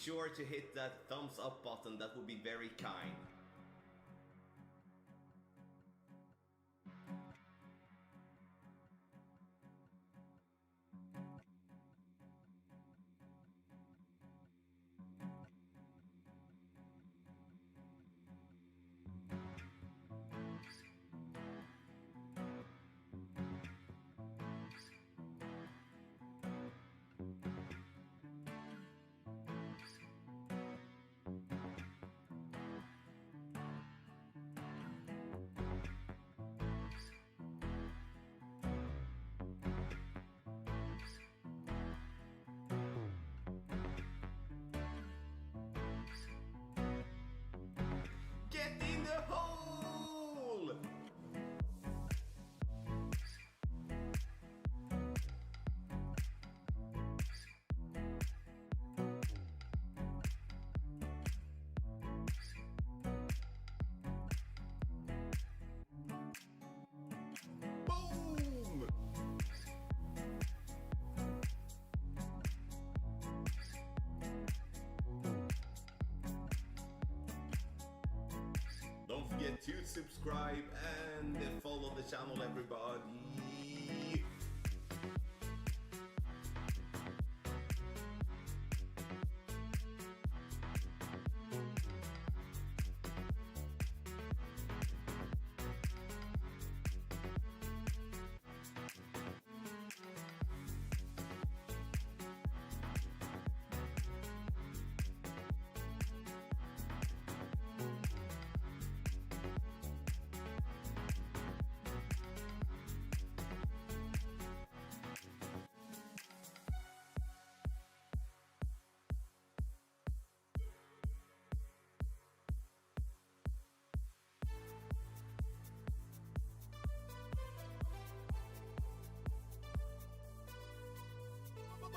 sure to hit that thumbs up button, that would be very kind. Get in the hole! Boom! Don't forget to subscribe and follow the channel, everybody.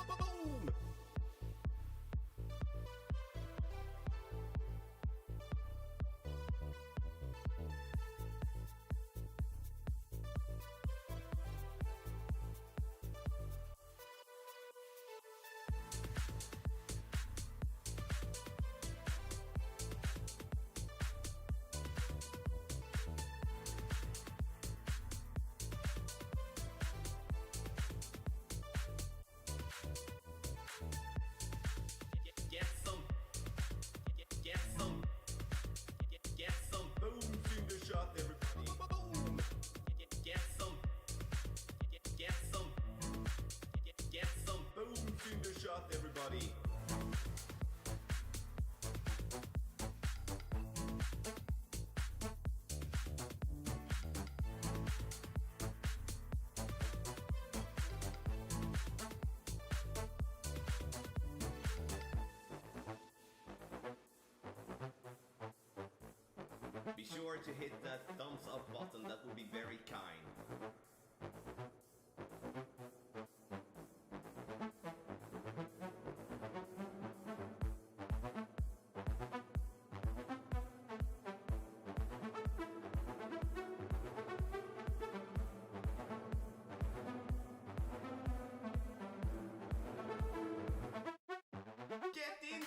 Boom! Get some booms in the shot, everybody. Boom! Get some booms in the shot, everybody. Be sure to hit that thumbs up button, that would be very kind. Get in the...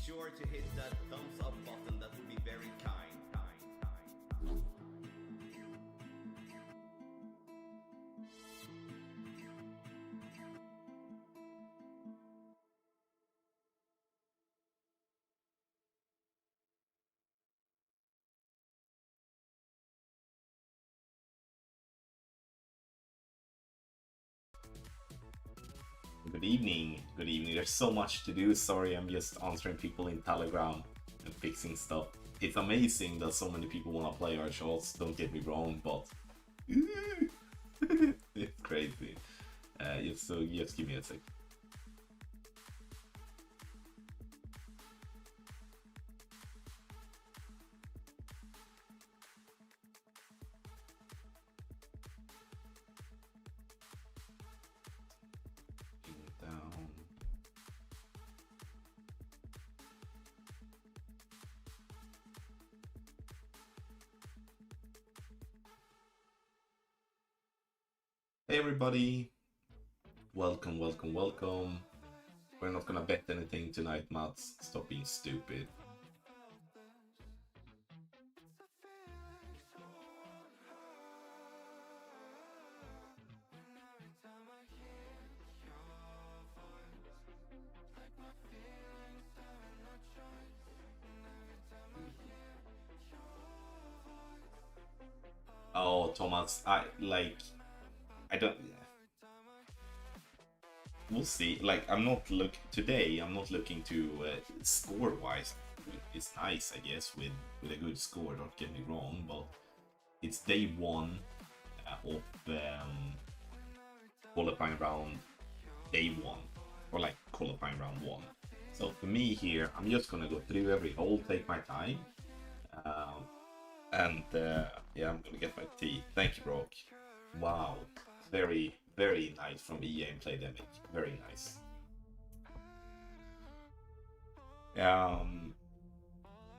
sure to hit that thumbs up button. That would be very kind. Good evening, good evening. There's so much to do. Sorry, I'm just answering people in Telegram and fixing stuff. It's amazing that so many people want to play our shots, don't get me wrong, but it's crazy. Just give me a sec. Down. Hey everybody, welcome. We're not gonna bet anything tonight, Mats. Stop being stupid. Oh, Thomas, I don't. We'll see. Like, I'm not looking to score wise. It's nice, I guess, with a good score. Don't get me wrong, but it's day one of qualifying round day one, or like qualifying round one. So for me here, I'm just gonna go through every hole, take my time, and yeah, I'm gonna get my tea. Thank you, Brock. Wow, very nice from EA and Playdemic. Very nice.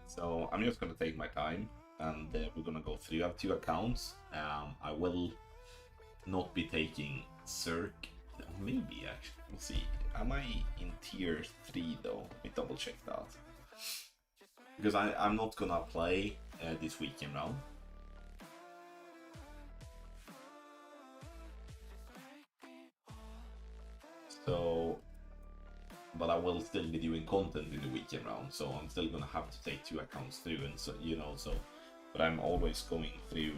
So I'm just gonna take my time, and we're gonna go through. I have two accounts. I will not be taking Circ. Maybe actually, we'll see. Am I in tier 3 though? Let me double check that. Because I'm not gonna play this weekend round. So, but I will still be doing content in the weekend round, so I'm still gonna have to take two accounts through, and so but I'm always going through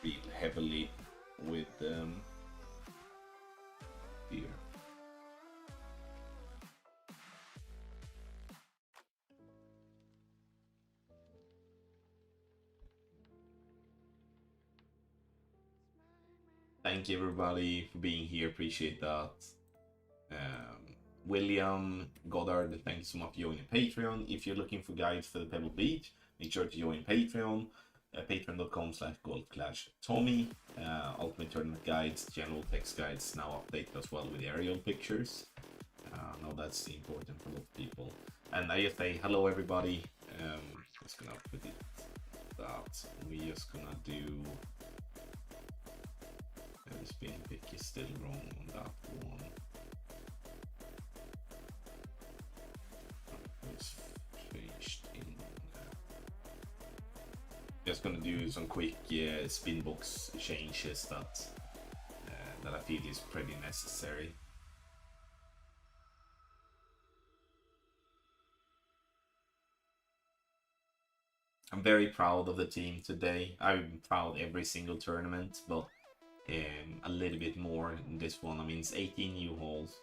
real heavily with here. Thank you everybody for being here, appreciate that. William Goddard, thanks so much for joining Patreon. If you're looking for guides for the Pebble Beach, make sure to join Patreon. Patreon.com/GoldClashTommy. Ultimate Tournament guides, general text guides now updated as well with aerial pictures. Now that's important for a lot of people. And I just say hello everybody. Just gonna put it that we're just gonna do. The spin pick is still wrong on that one. It's changed in. Just gonna do some quick spin box changes that I feel is pretty necessary. I'm very proud of the team today. I'm proud every single tournament, but a little bit more in this one. I mean, it's 18 new holes.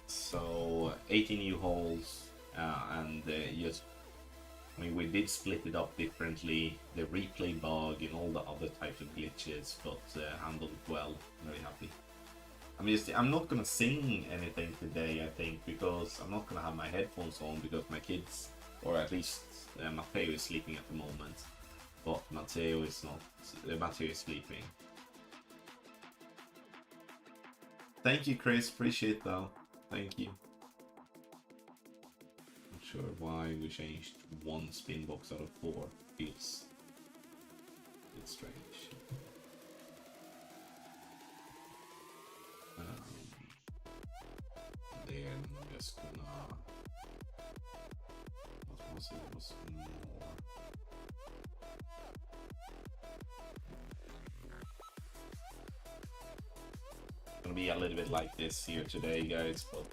So 18 new holes, and just, I mean, we did split it up differently, the replay bug and all the other types of glitches, but handled it well. Very happy. I'm not gonna sing anything today, I think, because I'm not gonna have my headphones on because my kids, or at least Matteo is sleeping at the moment, but Matteo is not. Matteo is sleeping. Thank you, Chris. Appreciate that. Thank you. Not sure why we changed one spin box out of 4. Feels a bit strange. Then I'm just gonna. What was it? It was more. Gonna be a little bit like this here today, guys, but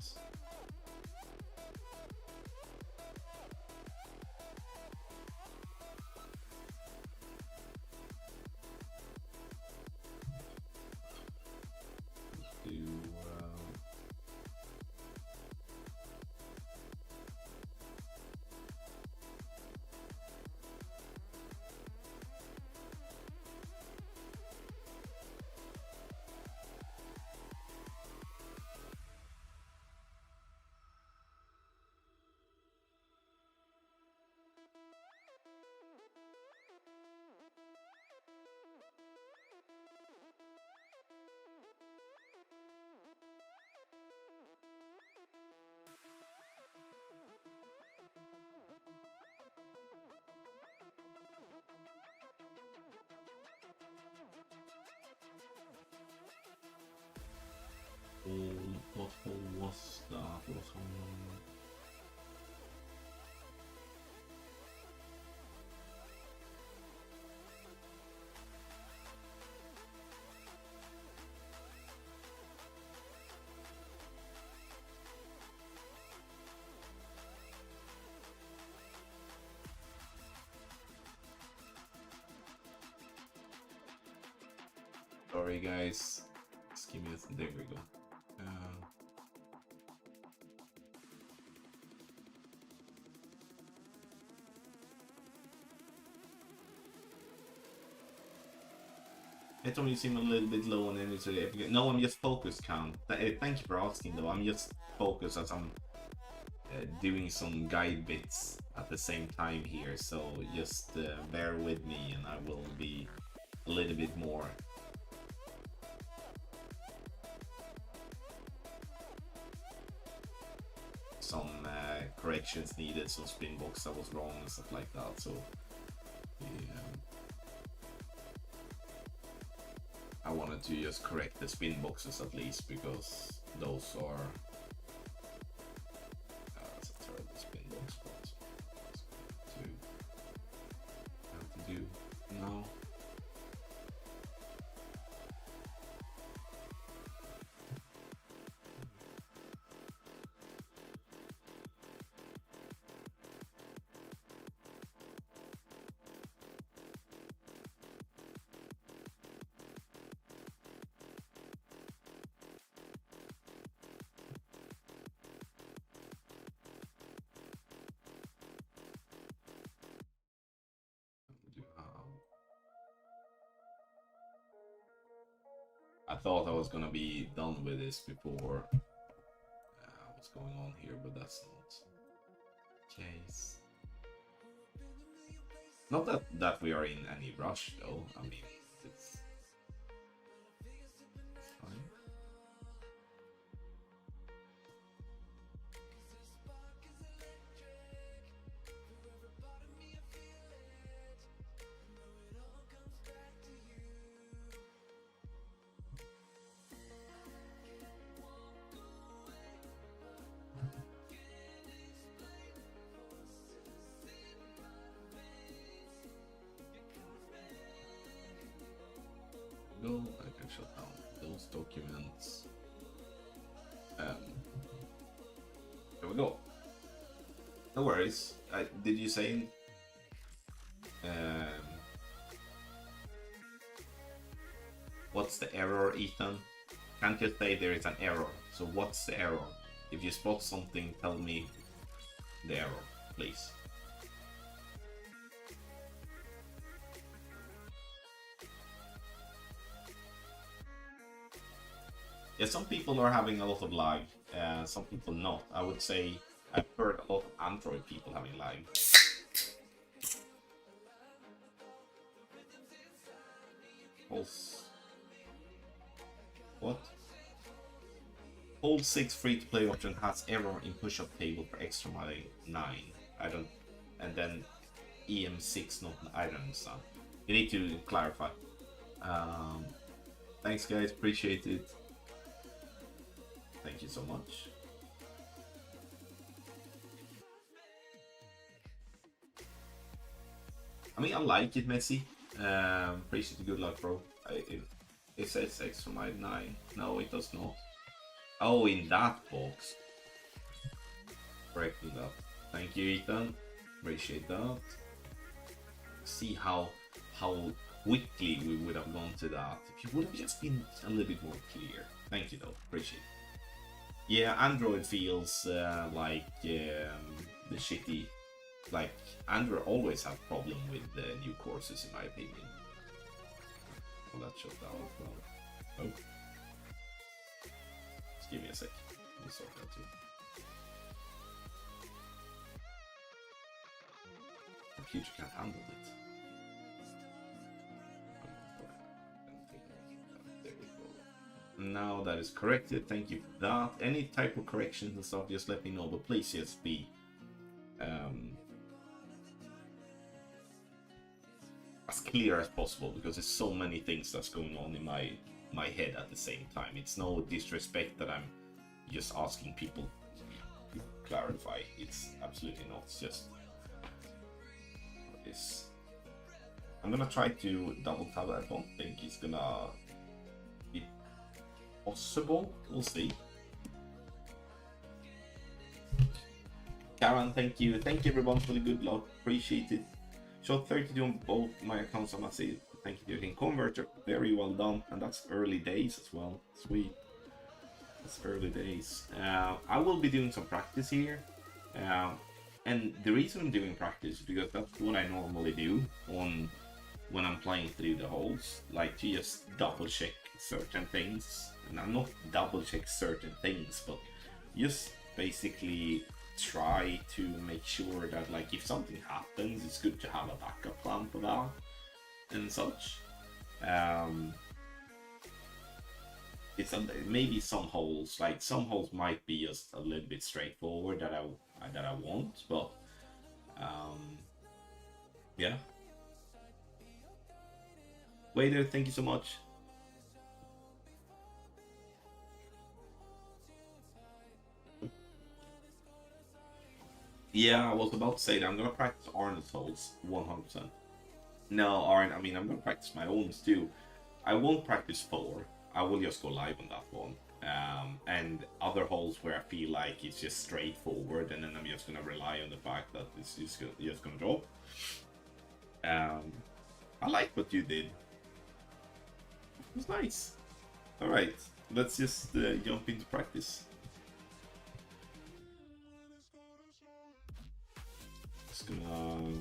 do what hole was that? Was on. Sorry, guys. Just give me a. There we go. It only seemed a little bit low on energy today. No, I'm just focused, Count. Thank you for asking, though. I'm just focused as I'm doing some guide bits at the same time here. So just bear with me, and I will be a little bit more. Some corrections needed, some spin box that was wrong and stuff like that. So yeah. I wanted to just correct the spin boxes at least, because those are that's a terrible spin box, but to do now. I thought I was gonna be done with this before what's going on here, but that's not the case. Not that we are in any rush, though. I mean, it's fine. Go, I can shut down those documents. There we go. No worries. Did you say? What's the error, Ethan? Can't you say there is an error? So what's the error? If you spot something, tell me the error, please. Yeah, some people are having a lot of lag, some people not. I would say I've heard a lot of Android people having lag. What? Hole 6 free-to-play option has error in push-up table for extra mile 9. I don't... And then EM6 not... I don't understand. You need to clarify. Thanks guys, appreciate it. Thank you so much. I mean, I like it, Messi. Appreciate the good luck, bro. It says extra mile 9. No, it does not. Oh, in that box. Correcting that. Thank you, Ethan. Appreciate that. See how quickly we would have gone to that if you would have just been a little bit more clear. Thank you, though. Appreciate it. Yeah, Android feels like the shitty. Like, Android always have problem with the new courses, in my opinion. Well, that shut down as well. Oh. Just give me a sec. Let me sort that too. Computer can't handle it. There we go. Now that is corrected. Thank you for that. Any type of corrections and stuff, just let me know. But please just be as clear as possible, because there's so many things that's going on in my head at the same time. It's no disrespect that I'm just asking people to clarify. It's absolutely not. It's just this. I'm gonna try to double tap. I don't think it's gonna be possible. We'll see. Karen, thank you. Thank you everyone for the good luck. Appreciate it. Shot 32 on both my accounts. I must say thank you to Converter. Very well done. And that's early days as well. Sweet. That's early days. I will be doing some practice here. And the reason I'm doing practice is because that's what I normally do when I'm playing through the holes. Like, to just double check certain things. And I'm not double check certain things, but just basically try to make sure that, like, if something happens, it's good to have a backup plan for that and such. It's maybe some holes, like some holes might be just a little bit straightforward that I want, but yeah. Waiter, thank you so much. Yeah, I was about to say that I'm gonna practice Arne's holes 100%. No, Arne, I mean, I'm gonna practice my own too. I won't practice 4. I will just go live on that one. And other holes where I feel like it's just straightforward, and then I'm just gonna rely on the fact that it's just gonna drop. I like what you did. It was nice. All right, let's just jump into practice. Just gonna.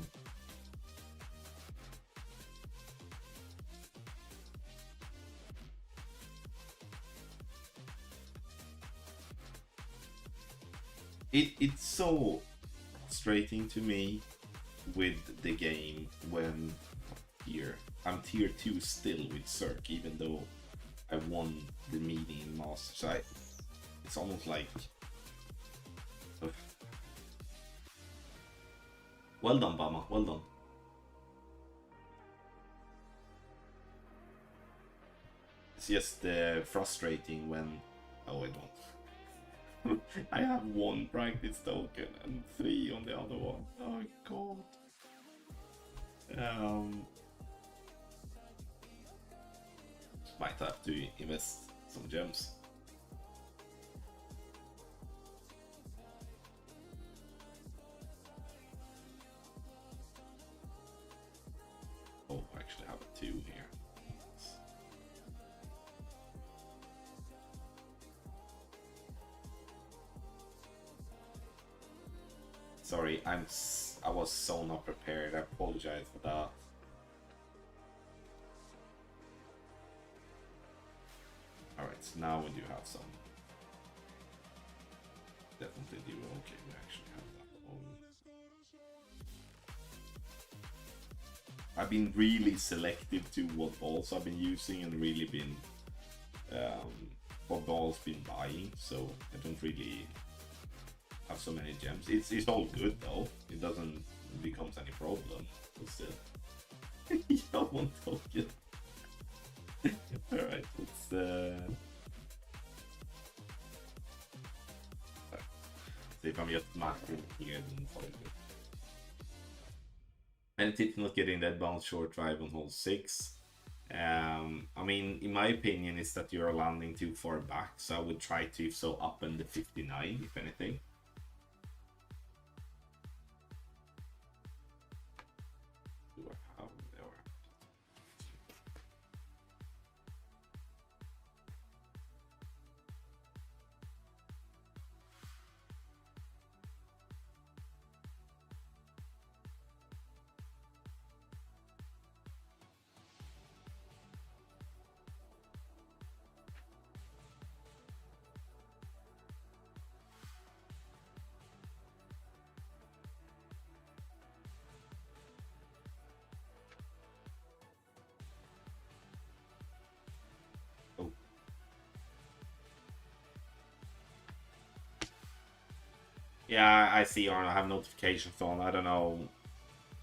It's so frustrating to me with the game when I'm tier 2 still with Cirque, even though I won the meeting in Masters. It's almost like... Ugh. Well done, Bama, well done. It's just frustrating when... Oh, I don't. I have 1 practice token and 3 on the other one. Oh god. Might have to invest some gems. Oh, I actually have a 2 here. Sorry, I was so not prepared. I apologize for that. Alright, so now we do have some. Definitely do. Okay, we actually have that on. I've been really selective to what balls I've been using and really been what Ball's been buying, so I don't really have so many gems. It's all good though. It doesn't become any problem. But still, you don't want token. All right, let's see if I'm just maxing here. Then follow it. And tips not getting that bounce short drive on hole 6. I mean, in my opinion, is that you're landing too far back, so I would try to, if so, up in the 59, if anything. Do I have there? Oh. Yeah, I see, Arnold. I have notifications on. I don't know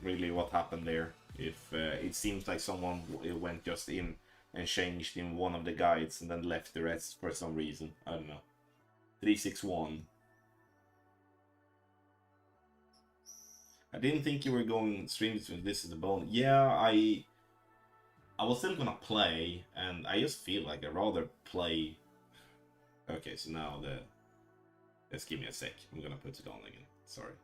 really what happened there. If it seems like someone went just in and changed in one of the guides and then left the rest for some reason. I don't know. 361. I didn't think you were going stream this is the bone. Yeah, I was still gonna play, and I just feel like I'd rather play. Okay, so now just give me a sec. I'm gonna put it on again. Sorry.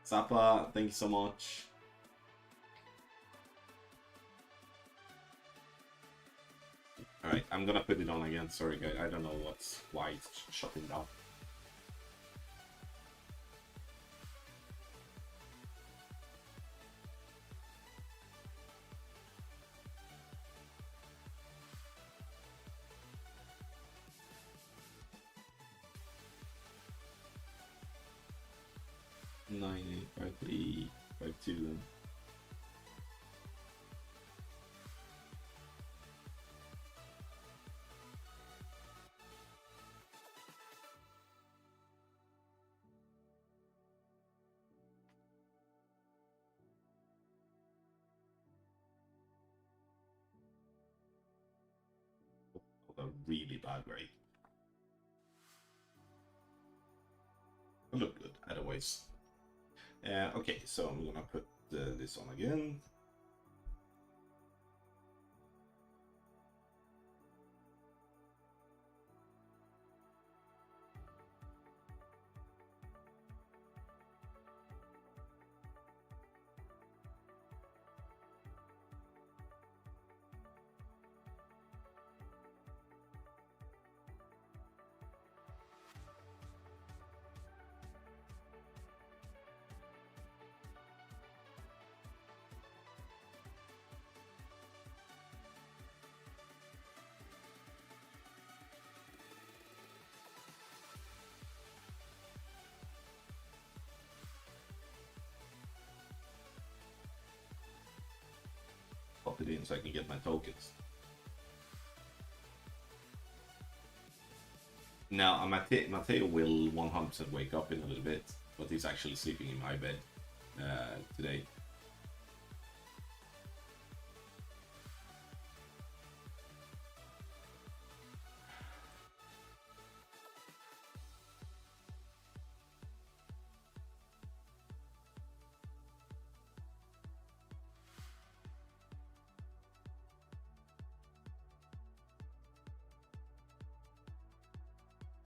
Zappa, thank you so much. Alright, I'm gonna put it on again. Sorry guys, I don't know why it's shutting down. Nine, 8, 5, 3, 5, 2 then. A really bad grade. Look good, otherwise. Okay, so I'm gonna put this on again. Pop it in so I can get my tokens. Now, Matteo will 100% wake up in a little bit, but he's actually sleeping in my bed today.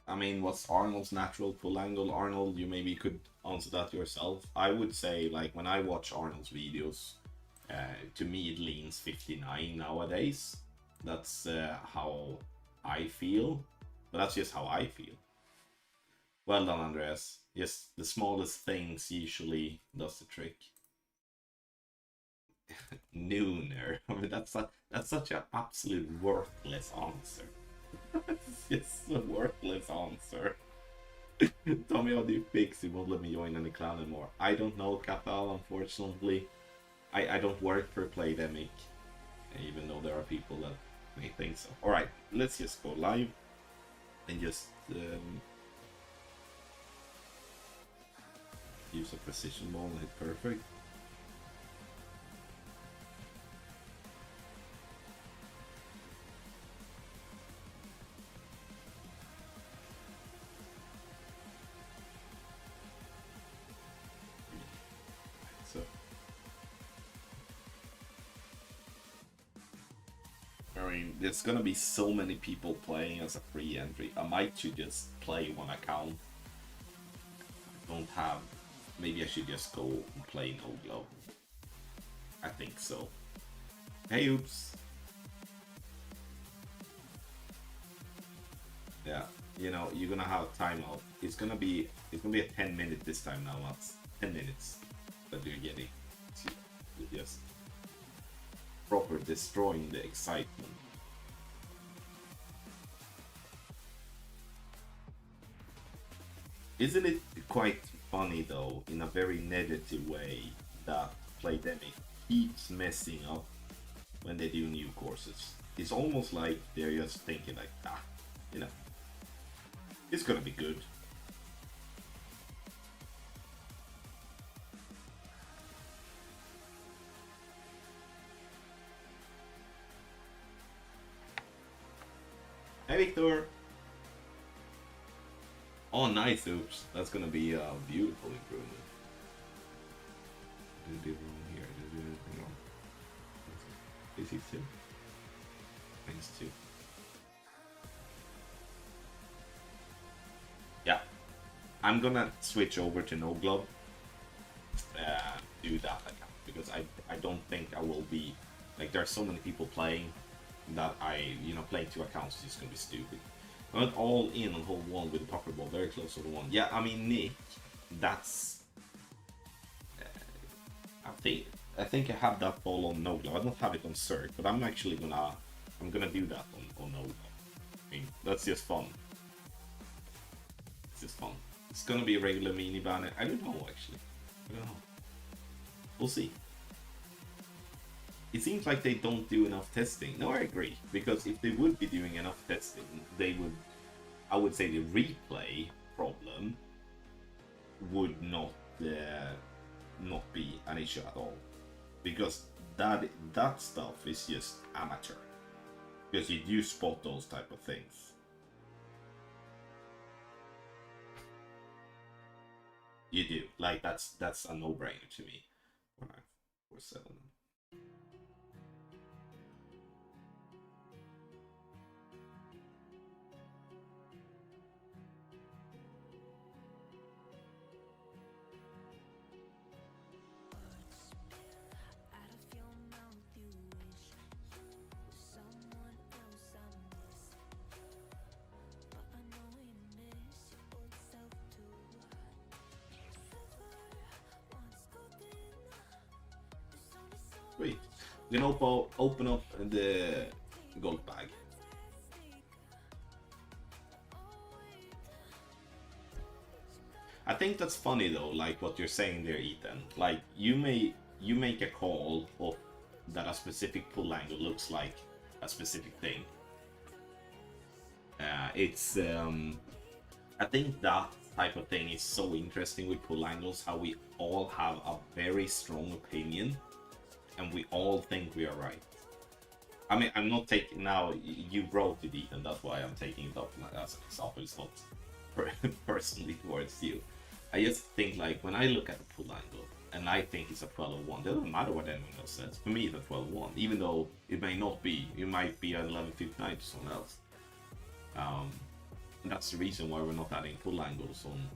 I mean, what's Arnold's natural pull angle? Arnold, you maybe could answer that yourself. I would say, like, when I watch Arnold's videos, to me it leans 59 nowadays. That's how I feel. But that's just how I feel. Well done, Andreas. Yes, the smallest things usually does the trick. Nooner. I mean, that's such an absolute worthless answer. It's just a worthless answer. Tell me how do you fix it won't let me join any clan anymore. I don't know, Catal, unfortunately. I don't work for Playdemic, even though there are people that may think so. Alright, let's just go live and just use a precision ball and hit perfect. So I mean, there's gonna be so many people playing as a free entry. I might should just play one account. I don't have. Maybe I should just go and play no glove. I think so. Hey, oops. Yeah, you know, you're gonna have timeout. It's gonna be a 10-minute this time now. That's 10 minutes that you're getting. You're just proper destroying the excitement. Isn't it quite funny though, in a very negative way, that Playdemic keeps messing up when they do new courses? It's almost like they're just thinking like, ah, you know, it's gonna be good. Hey, Victor! Oh, nice, oops. That's gonna be a beautiful improvement. Did it wrong here? Did I do anything wrong? Is he two? Minus 2. Yeah. I'm gonna switch over to no glove. Do that account because I don't think I will be like there are so many people playing that playing 2 accounts is just gonna be stupid. I went all in on hole 1 with the pucker ball, very close to the 1. Yeah, I mean Nick, that's I think I have that ball on no glove. I don't have it on Cirque, but I'm actually gonna do that on no glove. I mean, that's just fun. It's just fun. It's gonna be a regular mini banner. I don't know actually. I don't know. We'll see. It seems like they don't do enough testing. No, I agree. Because if they would be doing enough testing, they would, I would say the replay problem would not be an issue at all. Because that stuff is just amateur. Because you do spot those type of things. You do. Like that's a no-brainer to me. 4947. Sweet. We can open up the gold bag. I think that's funny though, like what you're saying there, Ethan. Like you make a call of that a specific pull angle looks like a specific thing. It's I think that type of thing is so interesting with pull angles, how we all have a very strong opinion and we all think we are right. I mean, I'm not taking now. You wrote it, Ethan. That's why I'm taking it up as an example. It's not personally towards you. I just think like when I look at the pull angle and I think it's a 12-1, it doesn't matter what anyone else says. For me, it's a 12-1, even though it may not be. It might be an 11-59 to someone else. And that's the reason why we're not adding pull angles on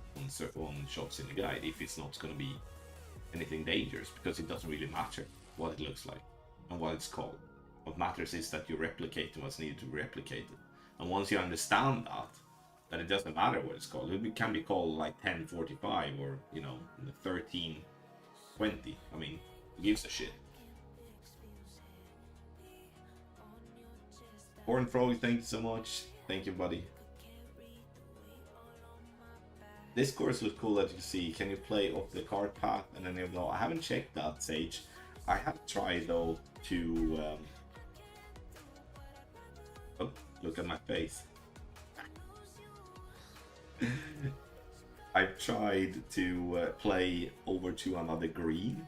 shots in the guide if it's not going to be anything dangerous, because it doesn't really matter what it looks like and what it's called. What matters is that you replicate what's needed to be replicated. And once you understand that it doesn't matter what it's called, it can be called like 1045 or 1320. I mean, who gives a shit? Born Frog, thank you so much. Thank you, buddy. This course looks cool that you see. Can you play off the card path? And then you know, I haven't checked that, Sage. I have tried though to. Oh, look at my face. I've tried to play over to another green,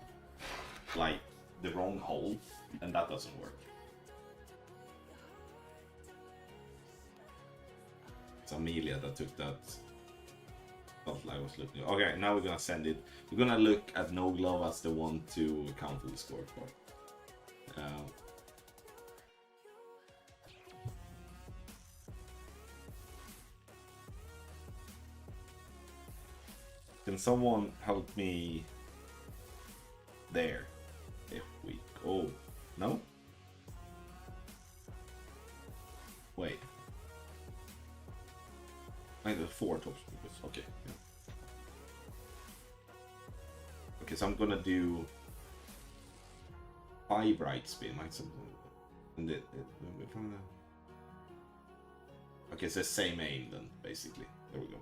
like the wrong hole, and that doesn't work. It's Amelia that took that. I was looking. Okay, now we're gonna send it. We're gonna look at No Glove as the one to counter the score for. Can someone help me there? If we go. No? Wait. I have 4 top speakers. Okay. Yeah. Okay, so I'm gonna do 5 right spin. And okay, it's the same aim then, basically. There we go.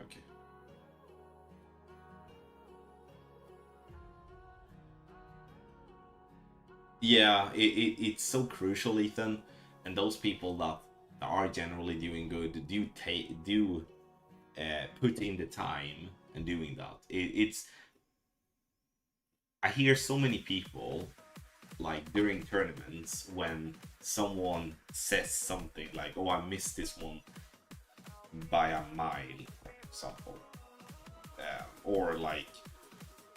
Okay. Yeah, it's so crucial, Ethan, and those people that are generally doing good do put in the time and doing that. It's I hear so many people like during tournaments when someone says something like, "Oh, I missed this one by a mile," for example, or like,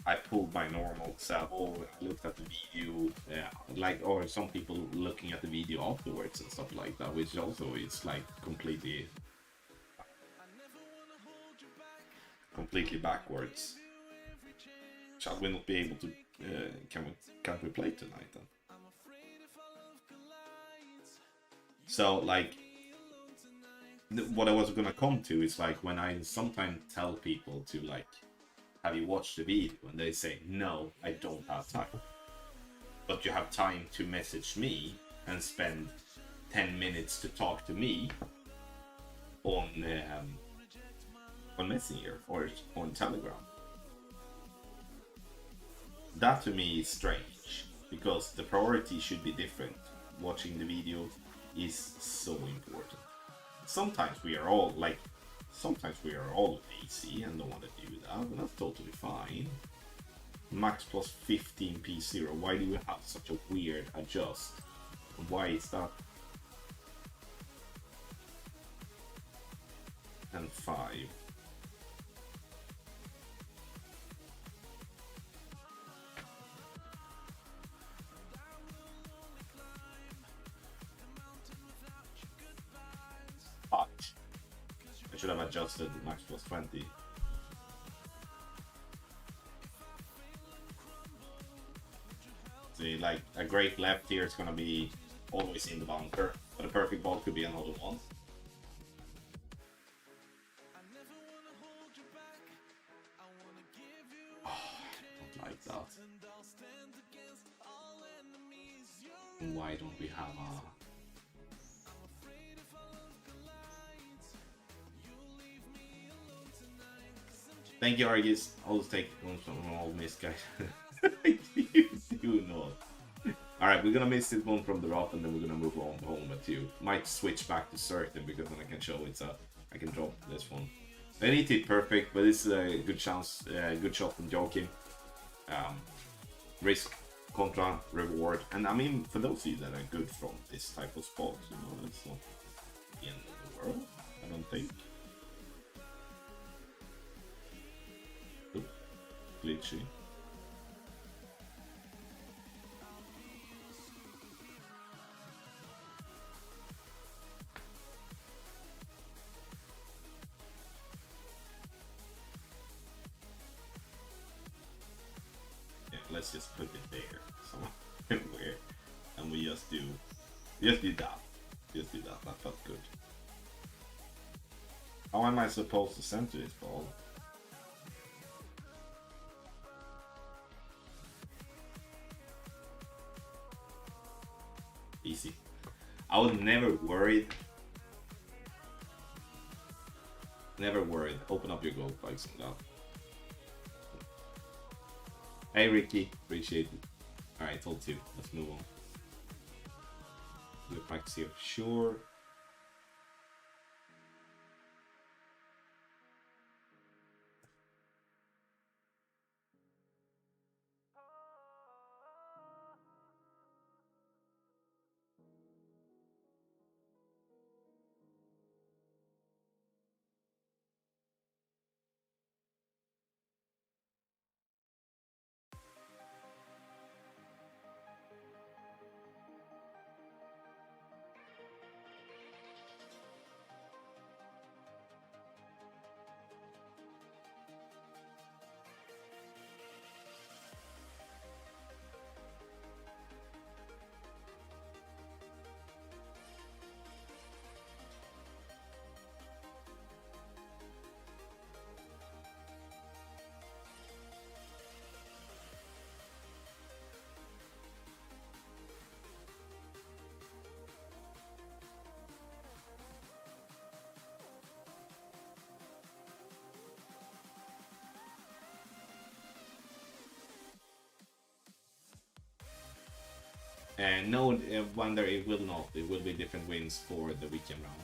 I pulled my normal self, or I looked at the video, like, or some people looking at the video afterwards and stuff like that, which also is like completely backwards. Shall we not be able to? Can't we play tonight then? So like, what I was gonna come to is like when I sometimes tell people to like, have you watched the video? And they say, no, I don't have time. But you have time to message me and spend 10 minutes to talk to me on Messenger or on Telegram. That to me is strange, because the priority should be different. Watching the video is so important. Sometimes we are all lazy and don't want to do that, and that's totally fine. Max plus 15 P0. Why do you have such a weird adjust? Why is that? And 5. I should have adjusted max plus 20. See, like a great left here is gonna be always in the bunker, but a perfect ball could be another one. Oh, I don't like that. Why don't we have a... Thank you, Argus. I'll just take one from all miss, guys. You do not. Alright, we're gonna miss this one from the rough, and then we're gonna move on to home at 2. Might switch back to certain, because then I can show it's a... I can drop this one. I need it perfect, but this is a good chance, good shot from Joakim. Risk, contra, reward. And I mean, for those of you that are good from this type of spot, you know, it's not the end of the world, I don't think. Glitchy. Yeah, let's just put it there somewhere, and we just do that. Just do that. That felt good. How am I supposed to center this ball? Easy. I was never worried. Never worried. Open up your gold bikes and go. Hey Ricky, appreciate it. Alright, told 2. Let's move on. Look back here. Sure. And no, Wonder, it will not. It will be different wins for the weekend round.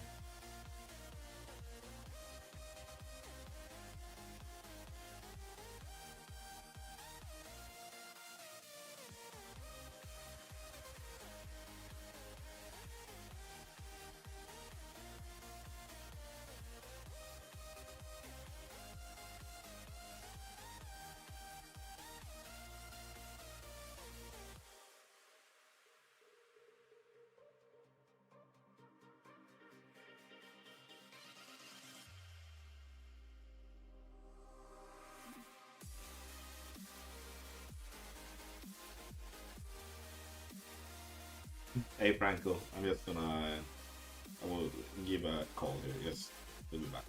Hey Franco, I'm just gonna. I will give a call here. Yes, we'll be back.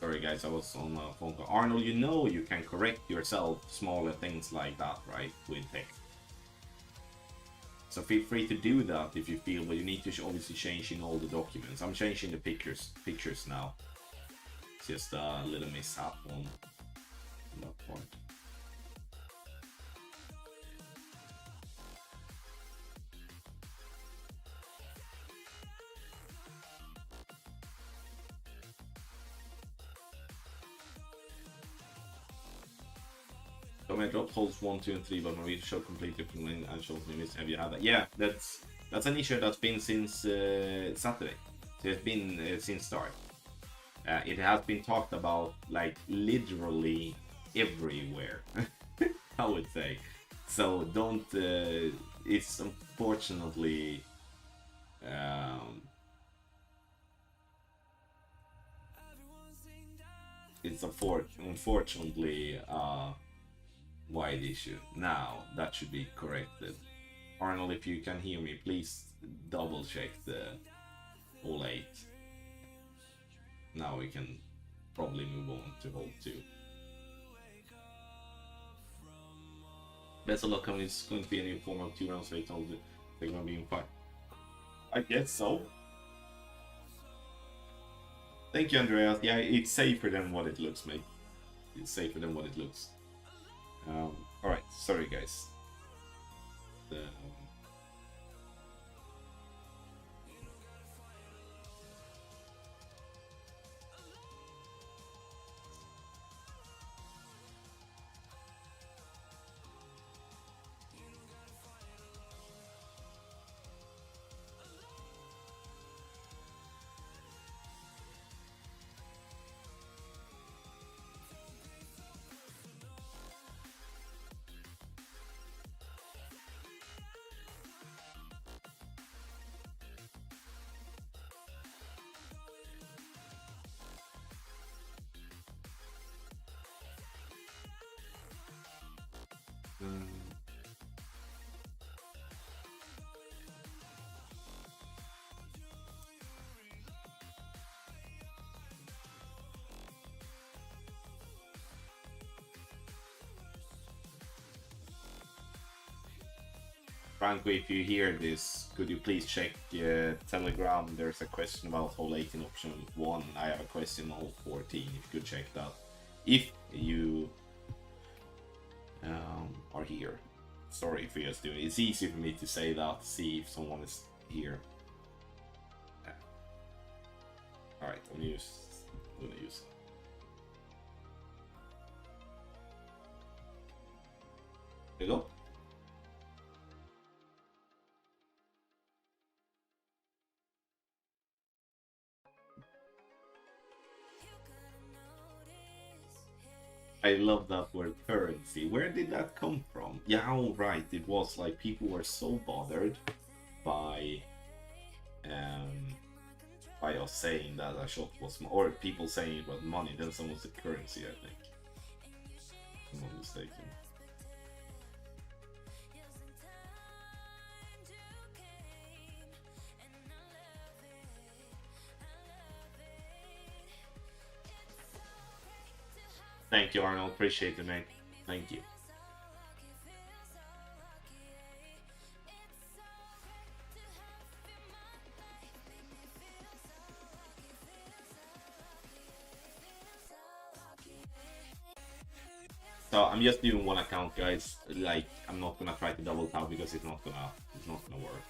Sorry guys, I was on a phone call. Arnold, you know you can correct yourself smaller things like that, right? With text. So feel free to do that if you feel, but you need to obviously change in all the documents. I'm changing the pictures now. It's just a little mishap on that point. So my drop holds 1, 2, and 3, but my reader show completely from lane and shows me miss. Have you had that? Yeah, that's an issue that's been since Saturday. So it's been since start. It has been talked about like literally everywhere. I would say. So don't. It's unfortunately. It's unfortunately wide issue. Now that should be corrected. Arnold, if you can hear me, please double check the hole 8. Now we can probably move on to hole 2. Best of luck, it's going to be a new form of 2 rounds, so I told you they're going to be in fine. I guess so. Thank you, Andreas. Yeah, it's safer than what it looks, mate. It's safer than what it looks. Alright, sorry guys. Franco, if you hear this, could you please check Telegram? There's a question about hole 8 in option 1. I have a question on hole 14. If you could check that. If you are here. Sorry if you're just doing it. It's easy for me to say that, see if someone is here. Yeah. Alright, I'm gonna use it. There you go. I love that word currency. Where did that come from? Yeah, oh, right. It was like people were so bothered by us saying that a shot was, or people saying it was money, then someone said currency, I think. If I'm not mistaken. Thank you, Arnold. Appreciate it, mate. Thank you. So I'm just doing one account, guys. Like, I'm not gonna try to double tap because it's not gonna work.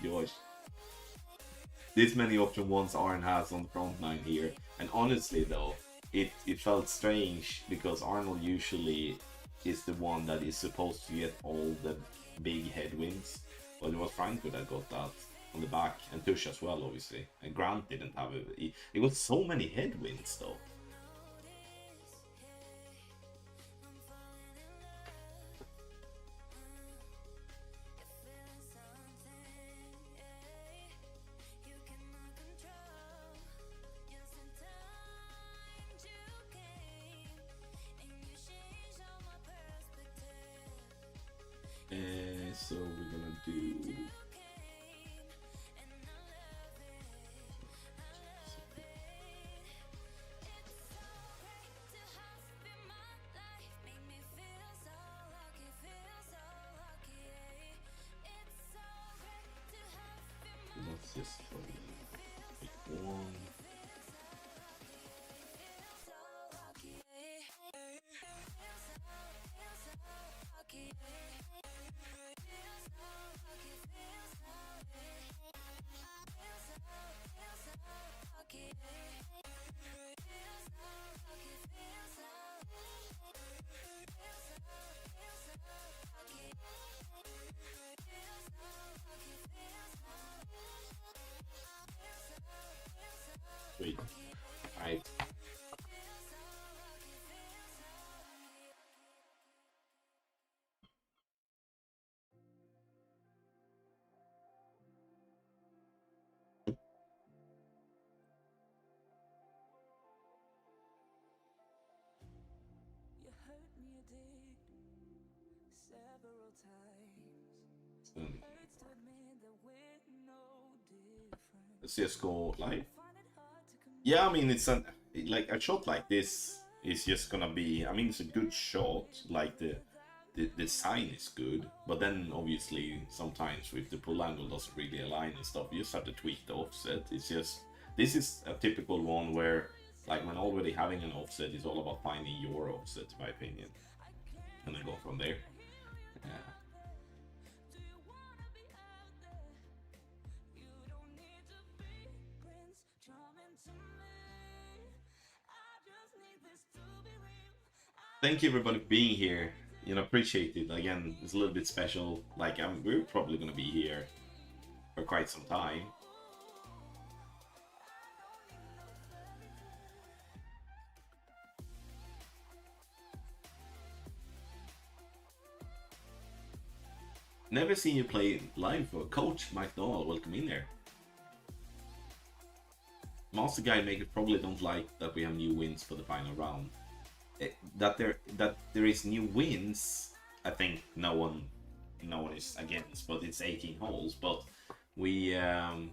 Josh. This many option ones Arn has on the front line here, and honestly though, it felt strange because Arnold usually is the one that is supposed to get all the big headwinds, but it was Franco that got that on the back, and Tush as well, obviously. And Grant didn't have it. He got so many headwinds though. So we're gonna do just pick one. Wait, I You hurt me, you did, several times. um, Hurts to admit that we're no different. CS:GO live. Find it hard to commit Yeah, I mean it's like a shot like this is just gonna be. I mean it's a good shot. Like the design is good, but then obviously sometimes if the pull angle doesn't really align and stuff, you just have to tweak the offset. It's just this is a typical one where like when already having an offset, it's all about finding your offset, in my opinion, and then go from there. Yeah. Do you wanna be out there? You don't need to be Prince Charming to me. I just need this to be real. Thank you everybody for being here. You know, appreciate it. Again, it's a little bit special. Like we're probably gonna be here for quite some time. Never seen you play live for Coach Mike Dahl. Welcome in there. Master Guy Maker probably don't like that we have new wins for the final round. That there is new wins, I think no one is against, but it's 18 holes. But we have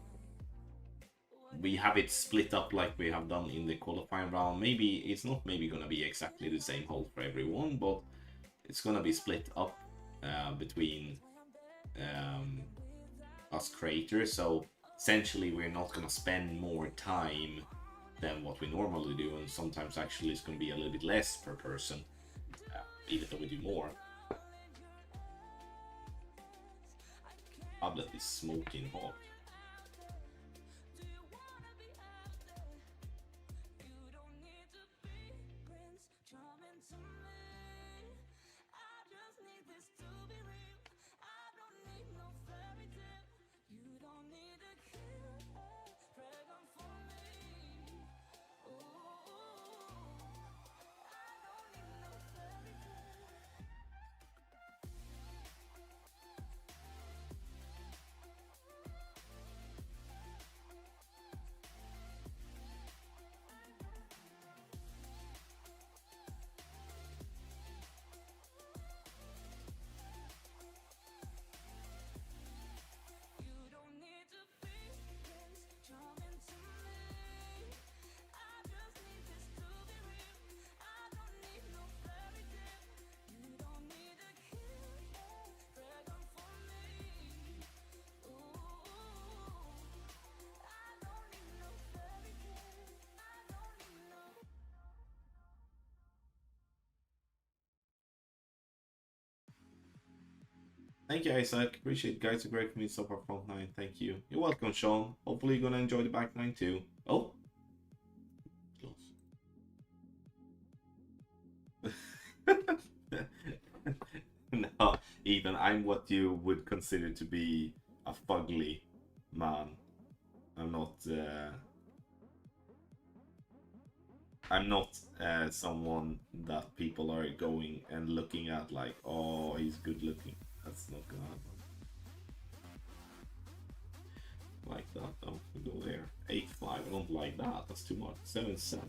it split up like we have done in the qualifying round. Maybe it's not maybe gonna be exactly the same hole for everyone, but it's gonna be split up between us creators. So essentially, we're not gonna spend more time than what we normally do, and sometimes actually it's going to be a little bit less per person, even though we do more. Tablet is smoking hot. Thank you, Isaac. Appreciate it, guys. A great community so far, front nine. Thank you. You're welcome, Sean. Hopefully, you're gonna enjoy the back nine too. Oh, close. No, Ethan, I'm what you would consider to be a fugly man. I'm not. I'm not someone that people are going and looking at like, oh, he's good looking. That's not gonna happen. Like that, though. We go there. 8-5. I don't like that. That's too much. 7-7.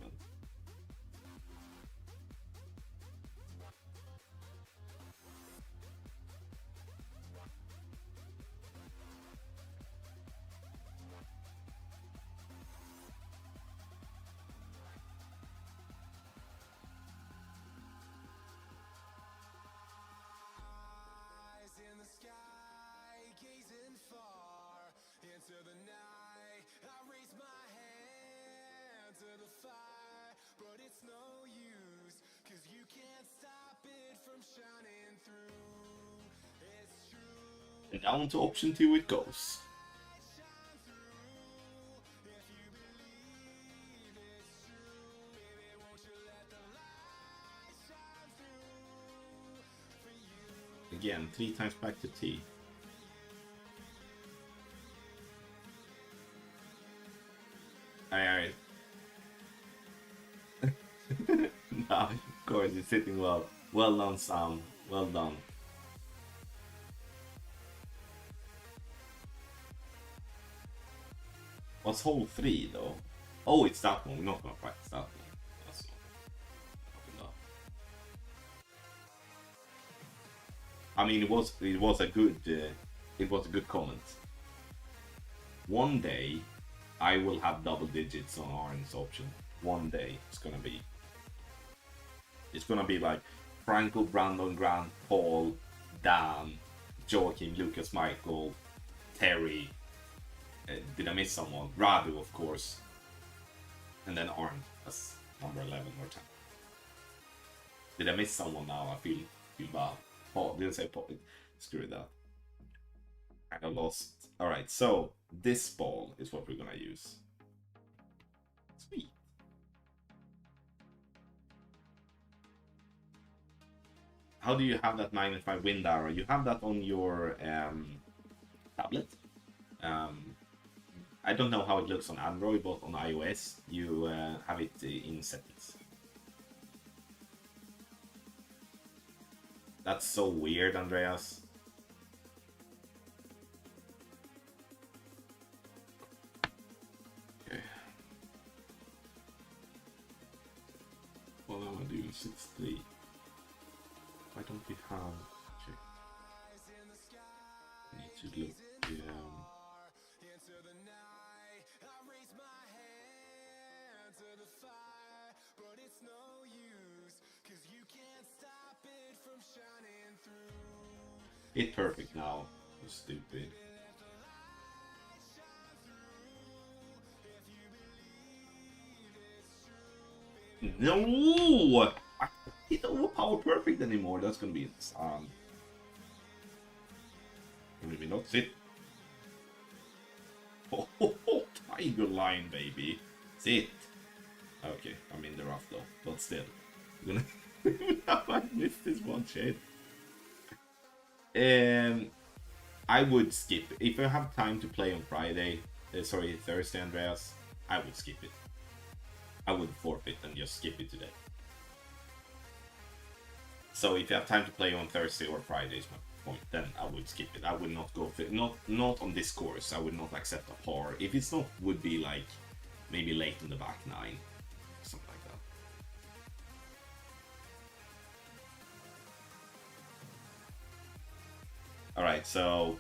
Eyes in the sky, gazing far into the night. And down to option 2 it goes. Again, 3 times back to T. Alright. No, of course, it's sitting well. Well done, Sam. Well done. What's hole 3 though? Oh, it's that one. We're not gonna practice that one. That's not. I mean, it was a good comment. One day, I will have double digits on Arn's option. One day, it's gonna be like Franco, Brandon, Grant, Paul, Dan, Joachim, Lucas, Michael, Terry. Did I miss someone? Radu, of course. And then Arn as number 11 or 10. Did I miss someone now? I feel bad. Paul, didn't say Paul. Screw that. I lost. Alright, so this ball is what we're gonna use. Sweet. How do you have that 9-5 wind arrow? You have that on your tablet. I don't know how it looks on Android, but on iOS you have it in settings. That's so weird, Andreas. Okay. What am I doing? 6-3. Why don't we have... Check. I need to look... Hit perfect now. You stupid. No! I can't overpower perfect anymore. That's gonna be insane. Maybe not sit. Oh, tiger line, baby. Sit. Okay, I'm in the rough though, but still. I'm gonna I missed this one shade. I would skip. If I have time to play on Thursday, Andreas, I would skip it. I would forfeit and just skip it today. So if you have time to play on Thursday or Friday is my point, then I would skip it. I would not go for it. Not on this course. I would not accept a par. If it's not, would be like maybe late in the back 9, something like that. Alright, so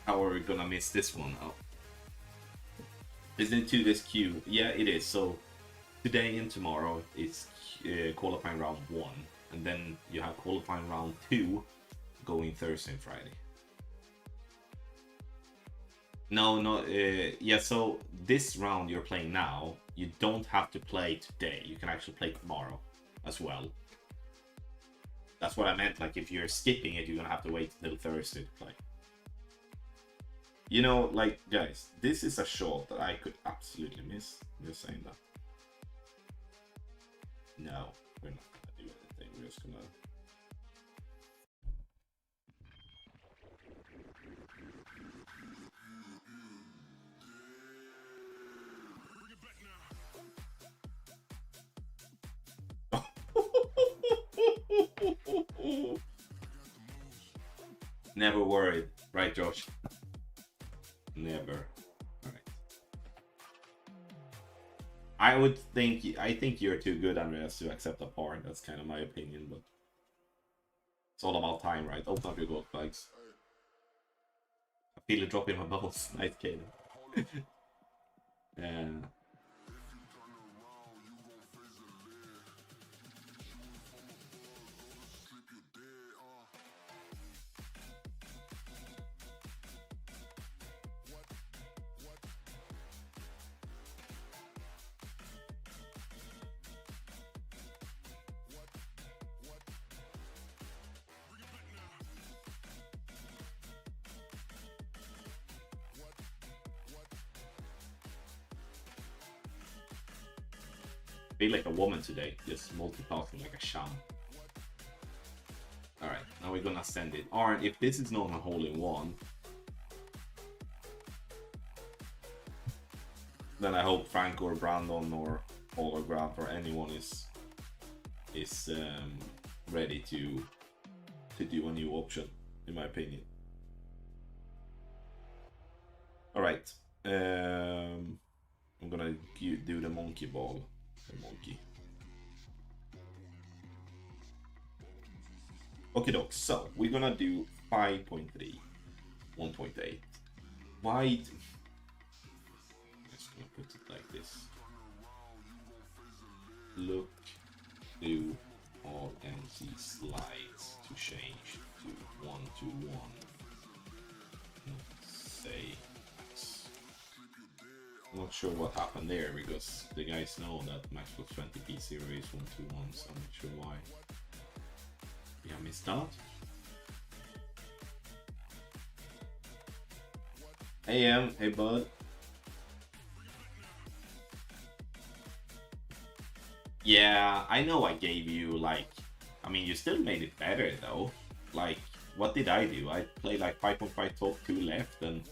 how are we gonna miss this one? Oh. Isn't it to this queue? Yeah, it is. So today and tomorrow is qualifying round 1, and then you have qualifying round 2 going Thursday and Friday. No, yeah, so this round you're playing now, you don't have to play today. You can actually play tomorrow as well. That's what I meant. Like, if you're skipping it, you're gonna have to wait till Thursday to play. You know, like, guys, this is a shot that I could absolutely miss. I'm just saying that. No, we're not gonna do anything. We're just gonna... Never worried, right, Josh? Never. Alright. I think you're too good, Andreas, to accept a par. That's kind of my opinion, but it's all about time, right? Open up your golf bags. I feel it drop in my balls. Nice, Kaden. Yeah. feel like a woman today, just multitasking like a sham. Alright, now we're gonna send it. Alright, if this is not a hole-in-one, then I hope Frank or Brandon or Holograph or anyone is ready to do a new option, in my opinion. Alright, I'm gonna do the monkey ball. The monkey. Okay, doc. So we're gonna do 5.3, 1.8. Why? Just gonna put it like this. Look, do all empty slides to change to 1 to 1. Say X. I'm not sure what happened there because the guys know that Maxwell 20p series 1 to 1, so I'm not sure why. Yeah, missed out. AM, hey bud. Yeah, I know I gave you like, I mean, you still made it better though. Like, what did I do? I played like 5.5 top, 2 left, and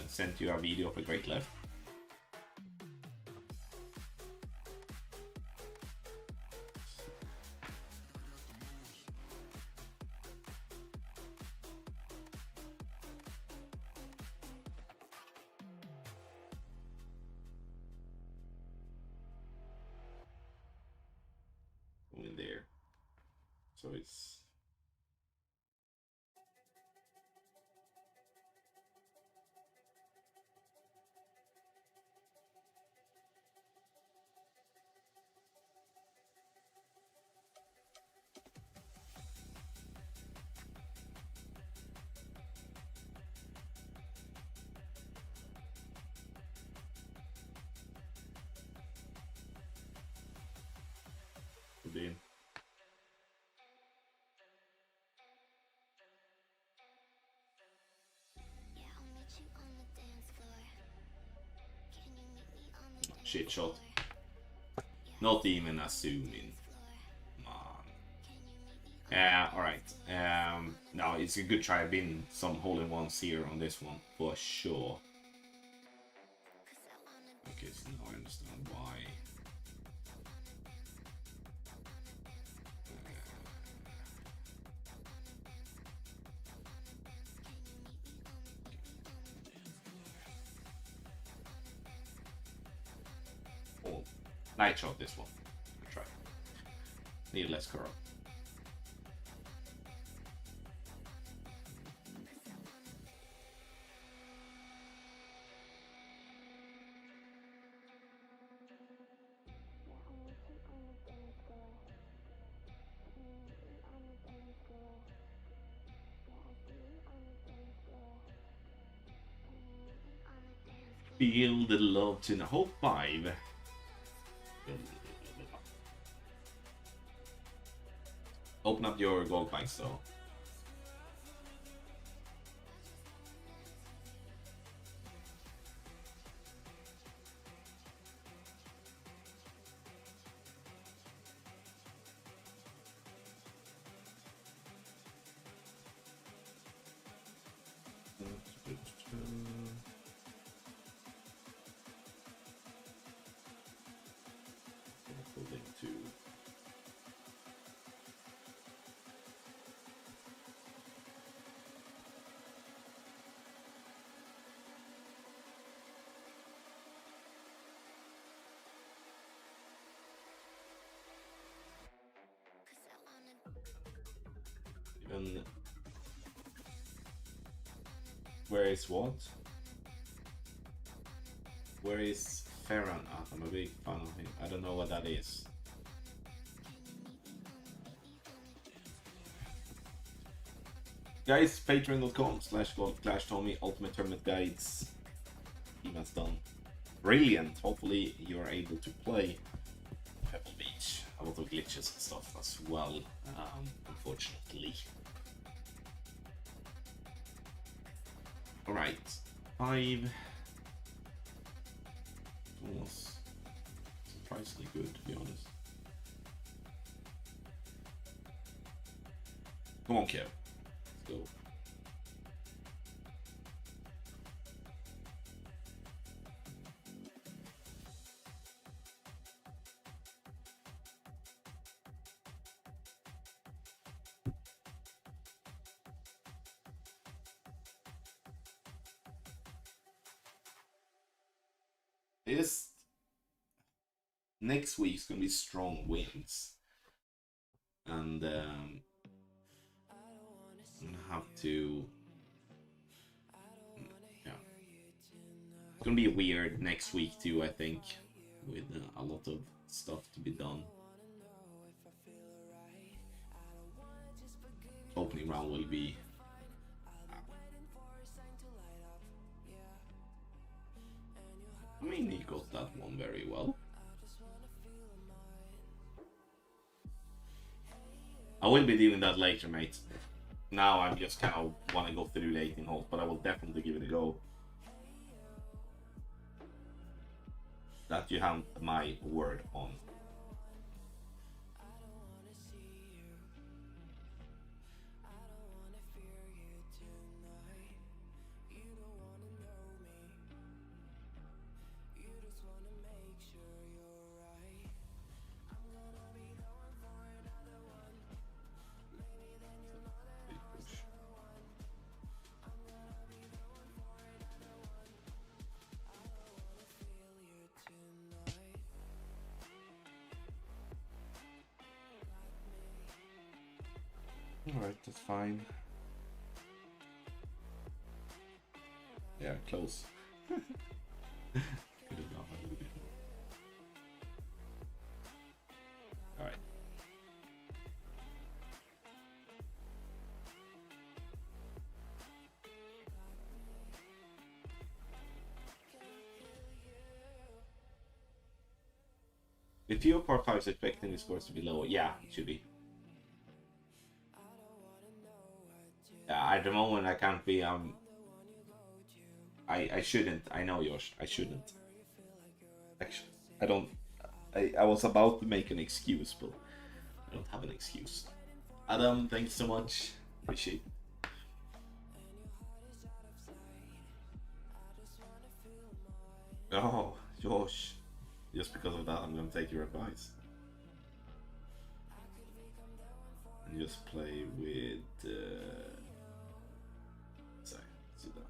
sent you a video of a great left. In there, so it's in. Shit shot. Not even assuming. Man. Alright. No, it's a good try. I've been some hole-in-ones here on this one, for sure. Okay, so now I understand why. Oh, night shot this one. Good try. Need less curl. Feel the love tonight. Hole 5. Open up your gold bikes though. And where is what? Where is Farron at? I'm a big fan of him. I don't know what that is. Guys, patreon.com/goldclashtommy, ultimate tournament guides. Events done. Brilliant. Hopefully you're able to play Pebble Beach. A lot of glitches and stuff as well, unfortunately. Alright, 5. Almost surprisingly good, to be honest. Come on, Kev. Let's go. This next week's gonna be strong winds, and I'm gonna have to. Yeah, it's gonna be weird next week too. I think, with a lot of stuff to be done. Opening round will be. I mean, he got that one very well. I will be doing that later, mate. Now I'm just kind of want to go through the 18 holes, but I will definitely give it a go. That you have my word on. Alright, that's fine. Yeah, close. Could have done a little bit more. Alright. If your par 5 is expecting the scores to be low, yeah, it should be. At the moment, I can't be. I shouldn't. I know, Josh. I shouldn't. Actually, I don't. I was about to make an excuse, but I don't have an excuse. Adam, thanks so much. Appreciate it. Oh, Josh. Just because of that, I'm gonna take your advice. And just play with. Sorry, sit down.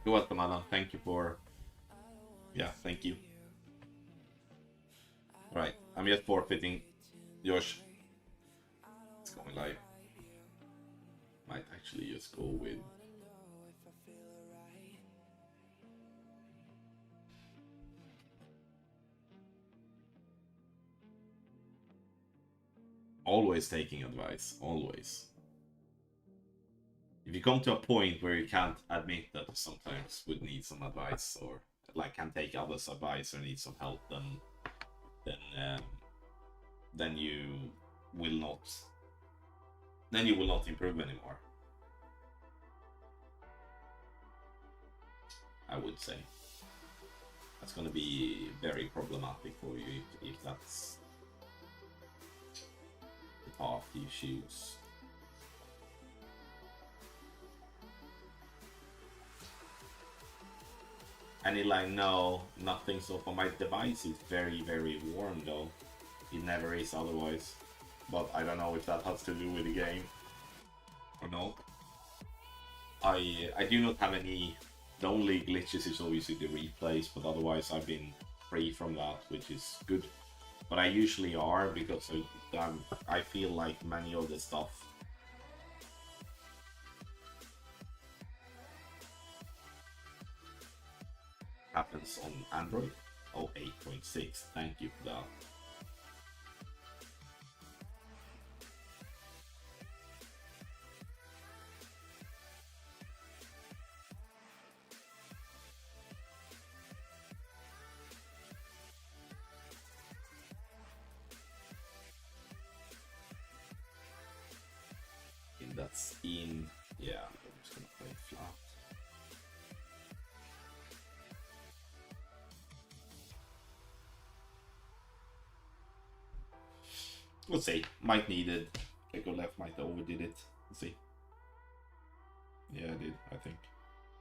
You're welcome, Alan. Thank you for. Yeah, thank you. Alright, I'm just forfeiting. Josh. It's going live. Might actually just go with. Always taking advice. Always. If you come to a point where you can't admit that you sometimes would need some advice, or like can take others' advice or need some help, then you will not. Then you will not improve anymore. I would say that's going to be very problematic for you if that's the path you choose. And he like, no, nothing so far. My device is very, very warm though. It never is otherwise. But I don't know if that has to do with the game or not. I do not have any. The only glitches is obviously the replays, but otherwise I've been free from that, which is good. but I usually are because I feel like many of the stuff happens on Android. Oh, 8.6. Thank you for that. That's in, yeah, I'm just gonna play flat. We'll see. Might need it. Go left, might overdid it. Let's see. Yeah, I did, I think.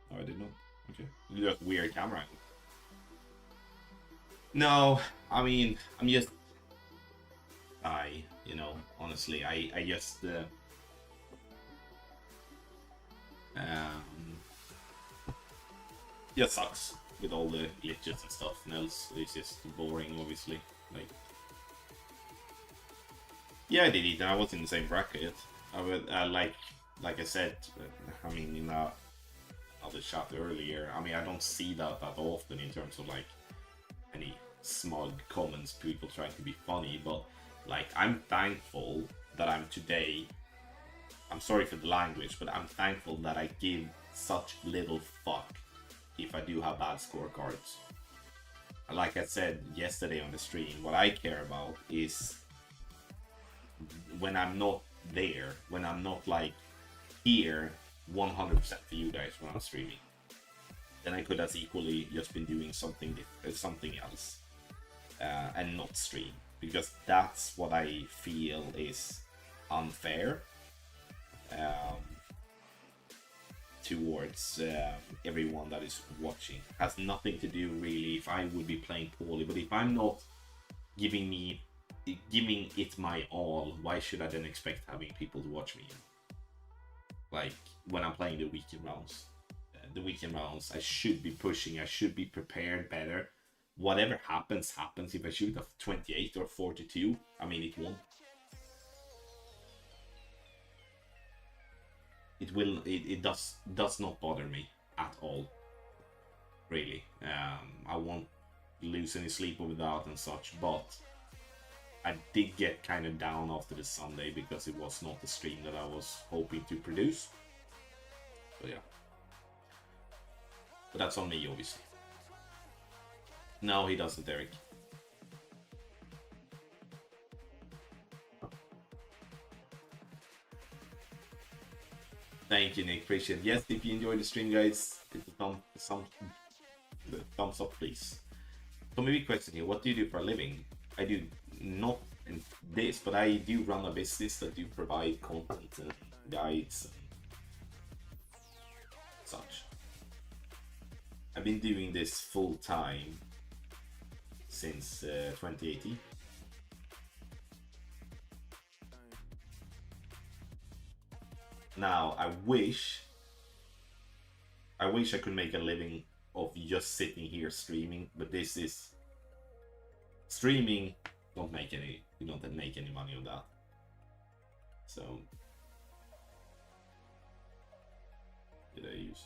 No, I did not. Okay. Just weird camera angle. No, I mean, I'm just... you know, honestly, I just... just sucks with all the glitches and stuff, and else it's just boring, obviously. Like... Yeah, I did it, and I was in the same bracket. I would, like I said, I mean, in that other chat earlier, I mean, I don't see that often in terms of, like, any smug comments, people trying to be funny, but, like, I'm thankful that I'm today, I'm sorry for the language, but I'm thankful that I give such little fuck if I do have bad scorecards. Like I said yesterday on the stream, what I care about is when I'm not there, when I'm not like here 100% for you guys when I'm streaming, then I could have equally just been doing something else and not stream, because that's what I feel is unfair towards everyone that is watching. Has nothing to do really if I would be playing poorly, but if I'm not giving it my all, why should I then expect having people to watch me? Like when I'm playing the weekend rounds, I should be pushing, I should be prepared better. Whatever happens. If I shoot a 28 or 42, I mean, it won't. It does not bother me at all, really. I won't lose any sleep over that and such, but I did get kind of down after the Sunday because it was not the stream that I was hoping to produce. So yeah. But that's on me, obviously. No, he doesn't, Eric. Thank you, Nick. Appreciate it. Yes, if you enjoyed the stream, guys, hit the thumbs up, please. So maybe question here, what do you do for a living? I do not in this, but I do run a business that do provide content and guides and such. I've been doing this full time since 2018. Now, I wish I could make a living of just sitting here streaming, but this is streaming. You don't make any money on that. So did I use?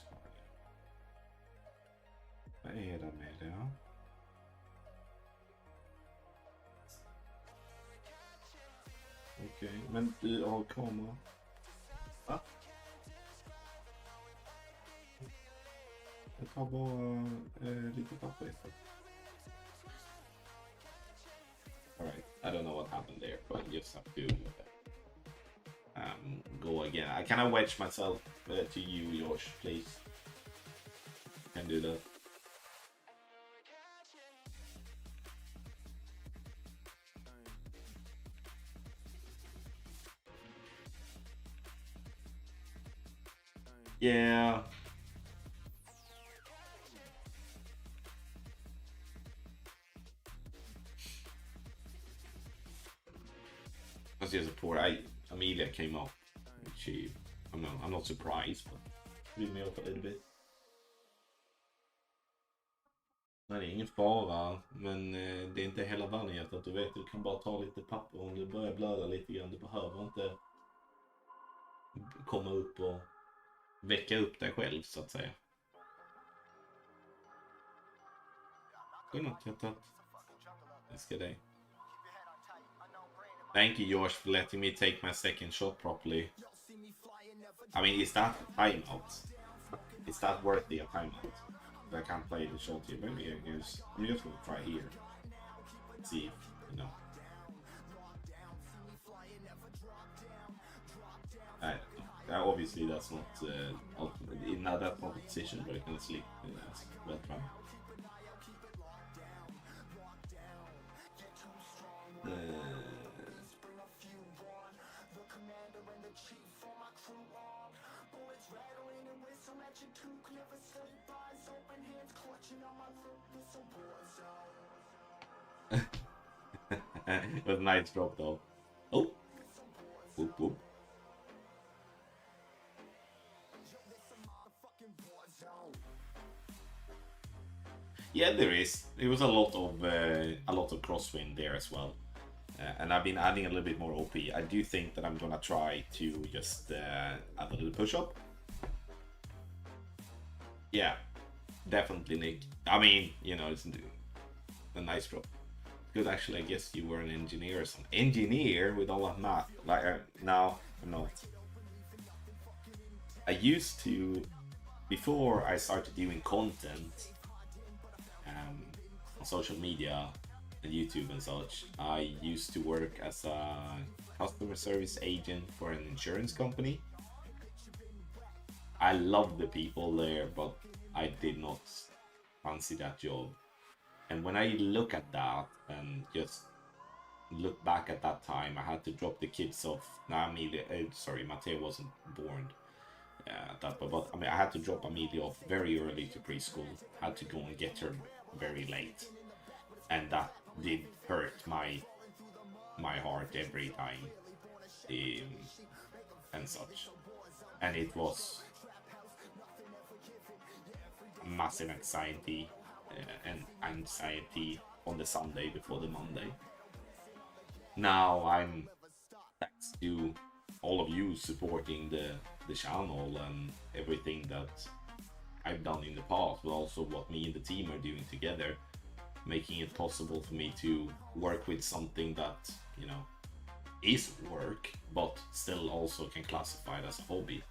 Vad är det med det? Okej, men du har kamera. Va? Jag tar bara lite papper efter. Alright, I don't know what happened there, but I just have to go again. Can I wedge myself to you, Josh, please? Can do that. Yeah. As a support, Amelia came up. I'm not surprised, but threw me off a little bit. Nej, det är ingen fara, men det är inte hela världen att du vet, du kan bara ta lite papper om du börjar blöda lite grann. Du behöver inte komma upp och väcka upp dig själv så att säga. Älskar dig. Thank you Josh for letting me take my second shot properly. I mean, is that a timeout? Is that worthy a timeout? I can't play the shot here. Maybe I'm just gonna try here. See if, you know. I don't know. Obviously that's not in that competition, but I can sleep. Well try. It was a nice drop though. Oh! Whoop whoop. Yeah, there is. It was a lot of crosswind there as well, and I've been adding a little bit more OP. I do think that I'm gonna try to just add a little push up. Yeah, definitely, Nick. I mean, you know, it's a nice drop. Because actually, I guess you were an engineer or something. Engineer with all that math. Like, no, I'm not. I used to, before I started doing content on social media and YouTube and such, I used to work as a customer service agent for an insurance company. I loved the people there, but I did not fancy that job. And when I look at that and just look back at that time, I had to drop the kids off. Now, Matteo wasn't born at that, but I mean, I had to drop Amelia off very early to preschool. Had to go and get her very late, and that did hurt my heart every time, and such. And it was massive anxiety. And anxiety on the Sunday before the Monday. Now I'm, thanks to all of you supporting the channel and everything that I've done in the past, but also what me and the team are doing together, making it possible for me to work with something that, you know, is work, but still also can classify it as a hobby.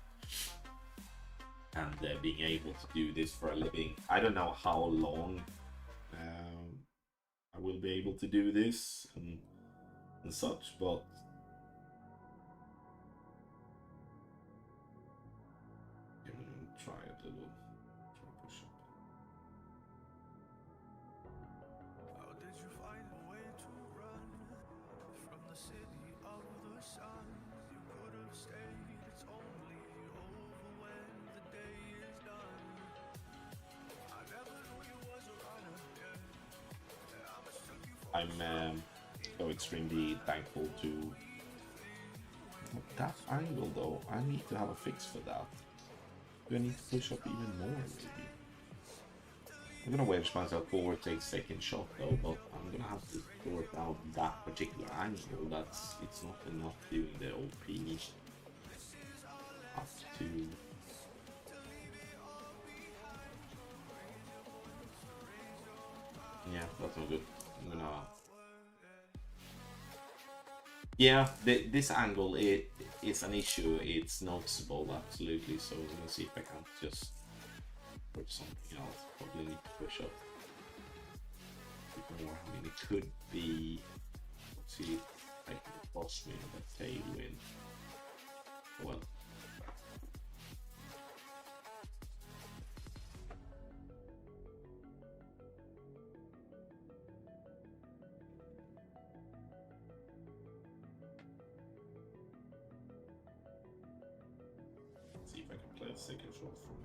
And being able to do this for a living. I don't know how long I will be able to do this and such, but I'm gonna try a little push up. How did you find a way to run from the city of the sun? You could have stayed, it's only over when the day is done. I never knew you was a runner, yeah. I mistook you for I'm so extremely thankful to that angle though. I need to have a fix for that. Do I need to push up even more maybe? I'm gonna wedge myself forward, take second shot though, but I'm gonna have to sort out that particular angle. It's not enough doing the OP up to. Yeah, that's not good. I'm gonna. Yeah, this angle it's an issue. It's noticeable, absolutely. So I'm gonna see if I can just put something else. Probably need to push up a bit more. I mean, it could be. Let's see, like a crosswind, a tailwind. Well. See if I can play a second shot from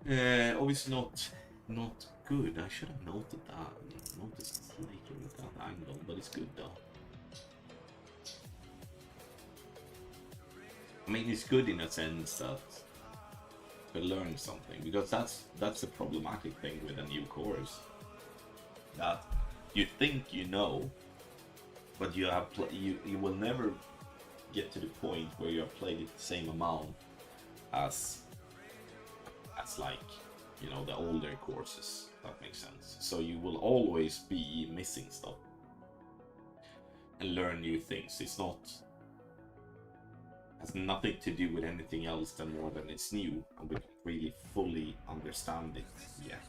here. Obviously not good. I should have noticed it later with that angle, but it's good though. I mean, it's good in a sense that could learn something, because that's a problematic thing with a new course. That you think you know, but you have you will never get to the point where you have played it the same amount as like, you know, the older courses. If that makes sense. So you will always be missing stuff and learn new things. It's not has nothing to do with anything else than more than it's new, and we don't really fully understand it yet.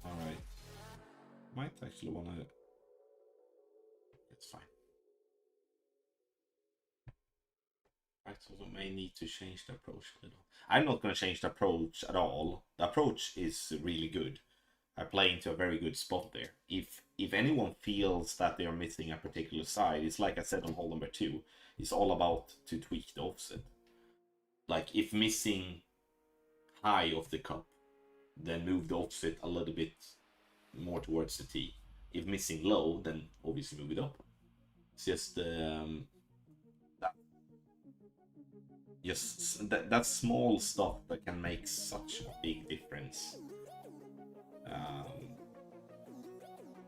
Alright. Might actually want to... It's fine. Right, so we may need to change the approach a little. I'm not going to change the approach at all. The approach is really good. I play into a very good spot there. If anyone feels that they are missing a particular side, it's like I said on hole number 2. It's all about to tweak the offset. Like, if missing high of the cup, then move the offset a little bit more towards the tee. If missing low, then obviously move it up. It's just that small stuff that can make such a big difference.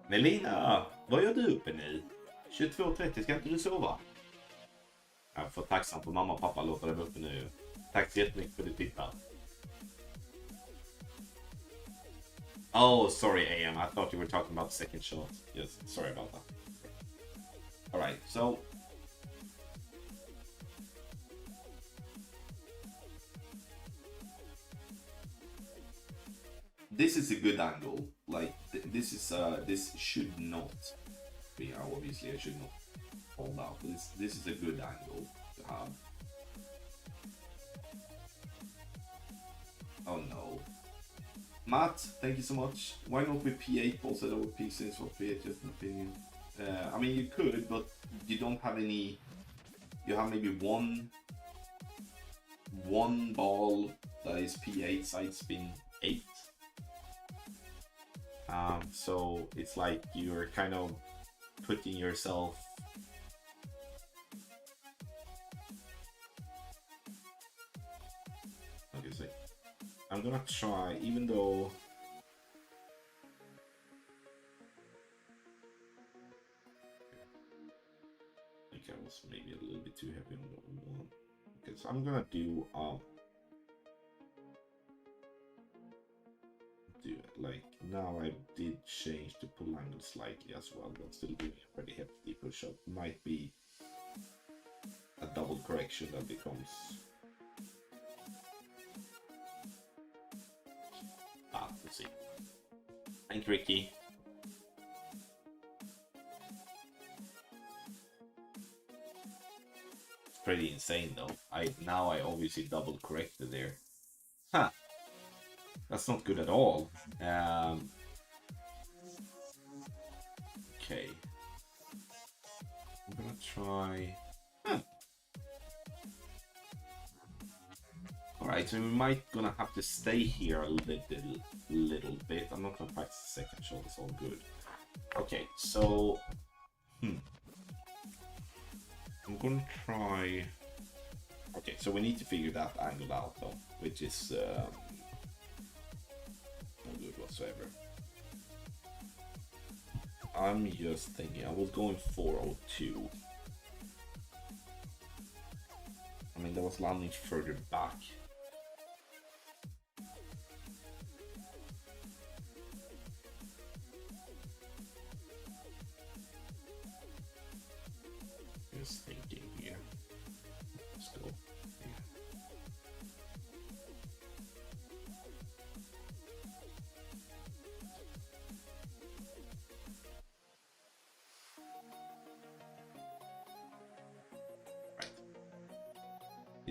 Melina, vad gör du uppe nu? 22:30, ska inte du sova? Jag får tacksam för mamma och pappa låter dig uppe nu. Tack så jättemycket för att du tittar. Oh, sorry AM, I thought you were talking about the second shot. Yes, sorry about that. Alright, so... This is a good angle. Like, this should not be... Obviously, I should not hold out. This is a good angle to have. Oh no. Matt, thank you so much. Why not with P8 balls instead of P6 for P8? Just an opinion. I mean, you could, but you don't have any. You have maybe one ball that is P8 side spin 8. So it's like you're kind of putting yourself. Okay, so I'm gonna try, even though I think I was maybe a little bit too heavy on the one. Okay, so I'm gonna do like now I did change the pull angle slightly as well, but still doing a pretty hefty push up. Might be a double correction that becomes let's see. Thank you, Ricky. It's pretty insane though. I obviously double corrected there. Huh. That's not good at all. Okay. I'm gonna try. Alright, so we might gonna have to stay here a little bit. I'm not gonna practice the second shot, it's all good. Okay, so I'm gonna try. Okay, so we need to figure that angle out though, which is no good whatsoever. I'm just thinking, I was going 402. I mean, that was landing further back. Just thinking here. Let's go here.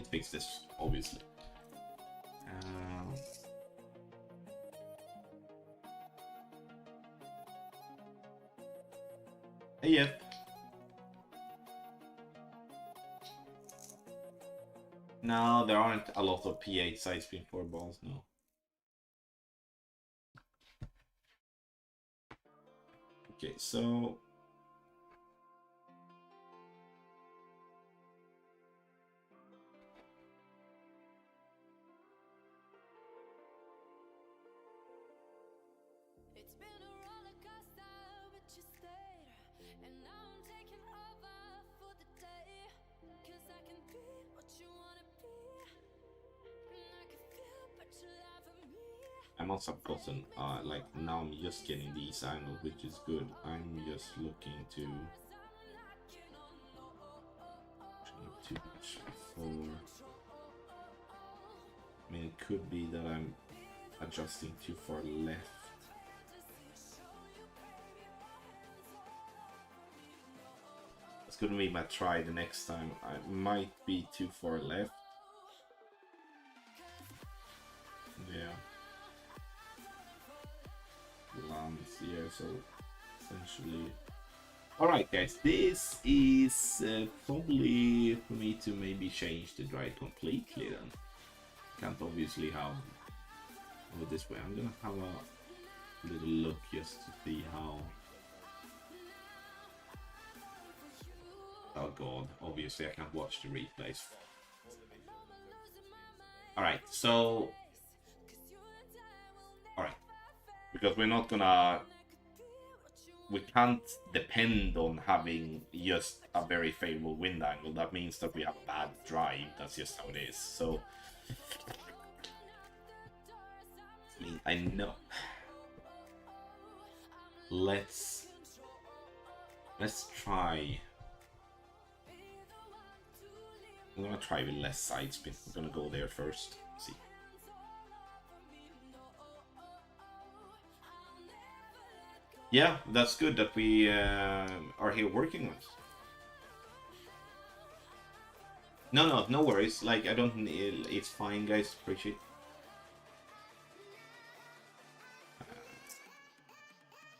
did fix this, obviously. Yep. No, there aren't a lot of P8 side spin 4 balls, no. Okay, so It's been a roller coaster, but you stayed. And now I'm taking over for the day. 'Cause I can be what you wanna be. And I can feel but you lie for me. I must have gotten, like, now I'm just getting these angles, which is good. I'm just looking to too much before. I mean, it could be that I'm adjusting too far left. It's gonna be my try the next time. I might be too far left. Yeah. Lands, yeah, so essentially. Alright guys, this is probably for me to maybe change the drive completely then. Can't obviously have it this way. I'm gonna have a little look just to see how. Oh god, obviously I can't watch the replays. Alright, so alright. Because we're not gonna, we can't depend on having just a very favorable wind angle. That means that we have a bad drive. That's just how it is. So I mean, I know. Let's try. I'm gonna try with less side spin. We're gonna go there first. See. Yeah, that's good that we are here working with. No worries. Like, I don't need, it's fine, guys. Appreciate.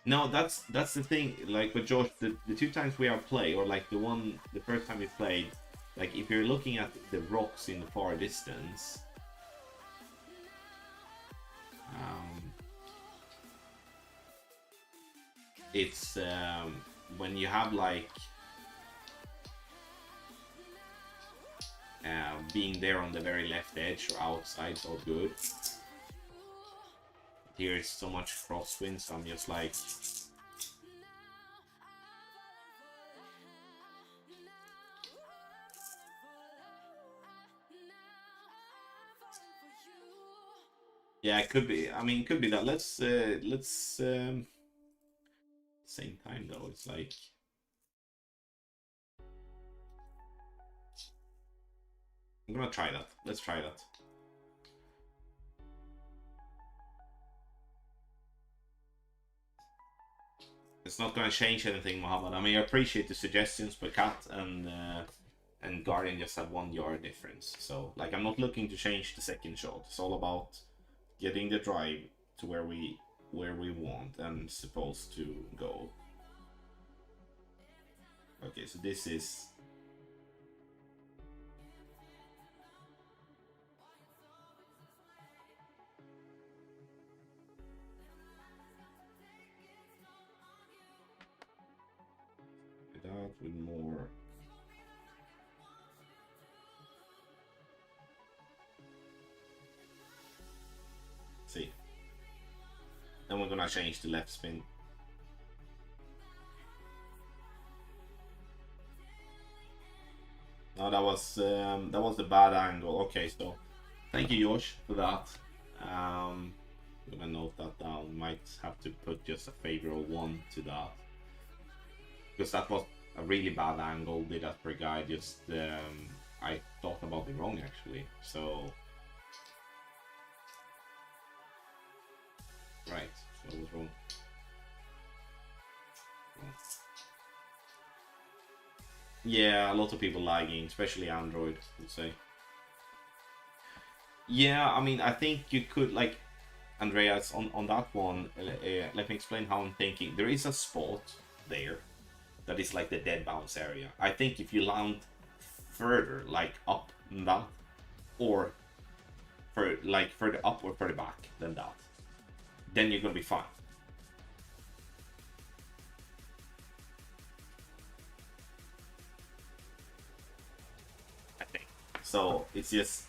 No, that's the thing. Like with Josh, the 2 times we have played, or like the first time we played, like if you're looking at the rocks in the far distance, it's when you have like being there on the very left edge or outside, so good. Here it's so much crosswind, so I'm just like, yeah, it could be. I mean, it could be that. Let's same time though. It's like, I'm gonna try that. Let's try that. It's not gonna change anything, Mohammed. I mean, I appreciate the suggestions, but Cat and Guardian just have 1 yard difference. So, like, I'm not looking to change the second shot. It's all about getting the drive to where we want and supposed to go. Okay, so this is. That with more. See. Then we're gonna change the left spin. No, that was the bad angle. Okay, so thank you, Josh, for that. I'm gonna note that down. Might have to put just a favorable 1 to that, because that was a really bad angle. Did that per guy? Just I thought about it wrong actually. So right, so I was wrong. Yeah, a lot of people lagging, especially Android, I would say. Yeah, I mean, I think you could like Andreas on that one. Let me explain how I'm thinking. There is a spot there that is like the dead bounce area. I think if you land further, like up than that, or for like further up or further back than that, then you're gonna be fine. I think. So it's just,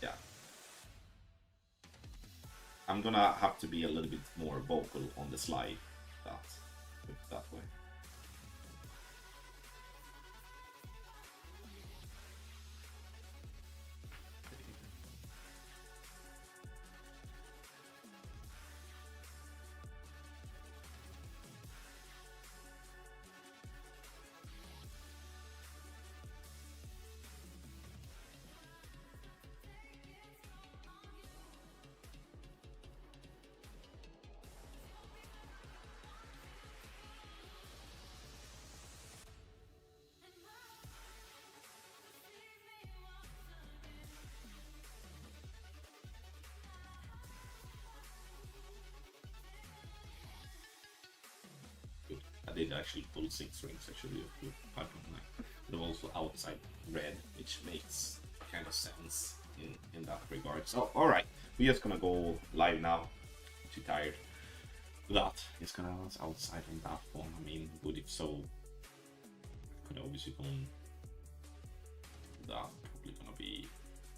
yeah. I'm gonna have to be a little bit more vocal on the slide. That, put it that way. I did actually pull 6 rings actually with 5.9. But also outside red, which makes kind of sense in that regard. So alright, we're just gonna go live now. I'm too tired. That is gonna outside on that one. I mean, would if so, I could obviously gone that probably gonna be,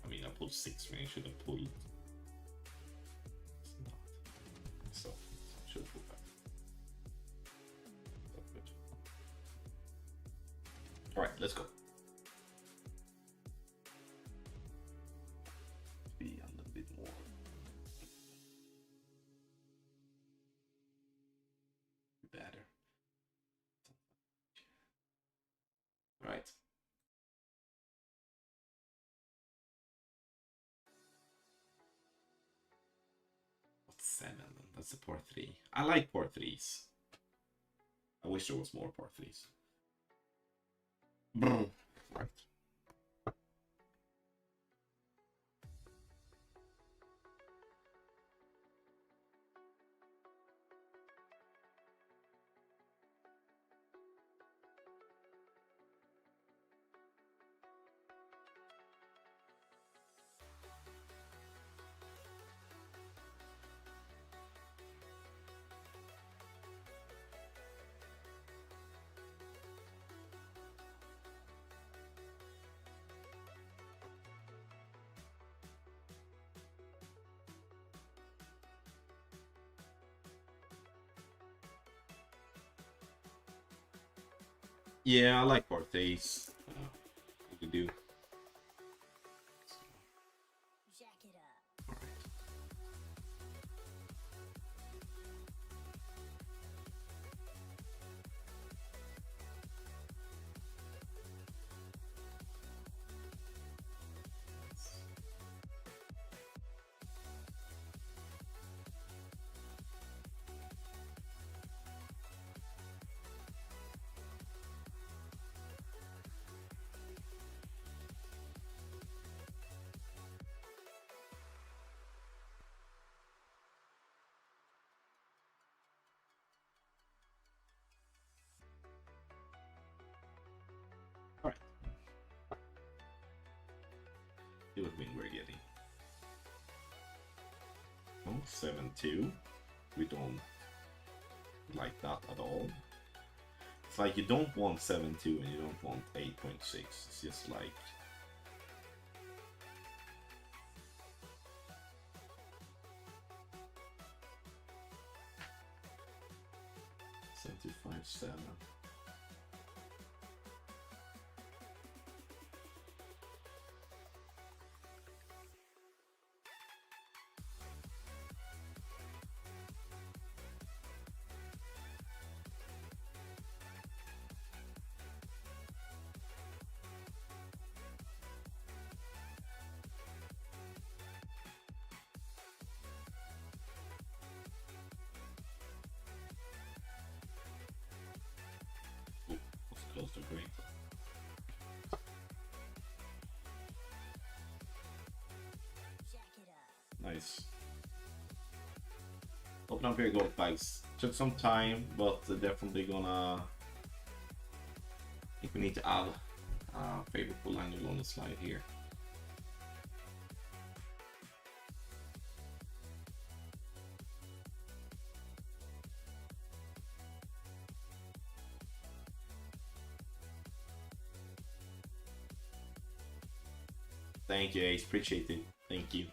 I mean I pulled 6 rings, should have pulled that. So should pull that. All right, let's go. Be a little bit more. Better. Right. What's 7? That's a par 3. I like par 3s. I wish there was more par 3s. Right. Yeah, I like par 3s. You do. Jack it up. All right. All right. See what win we're getting. Oh, 7-2. We don't like that at all. It's like you don't want 7-2 and you don't want 8.6. It's just like 75-7. Nice. Open up your gold bags. Took some time, but definitely gonna. I think we need to add favorite pull angle on the slide here. Thank you, Ace. Appreciate it. Thank you.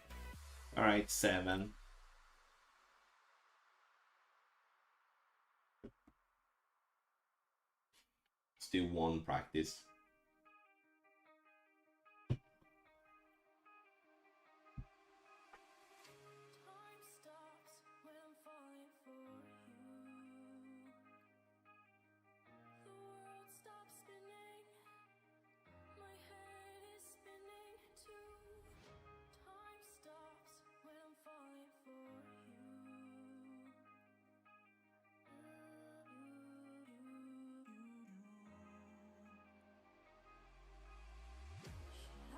All right, 7. Let's do 1 practice. Time stops when I'm falling for you. The world stops spinning. My head is spinning too. Time stops when I'm falling for you. Should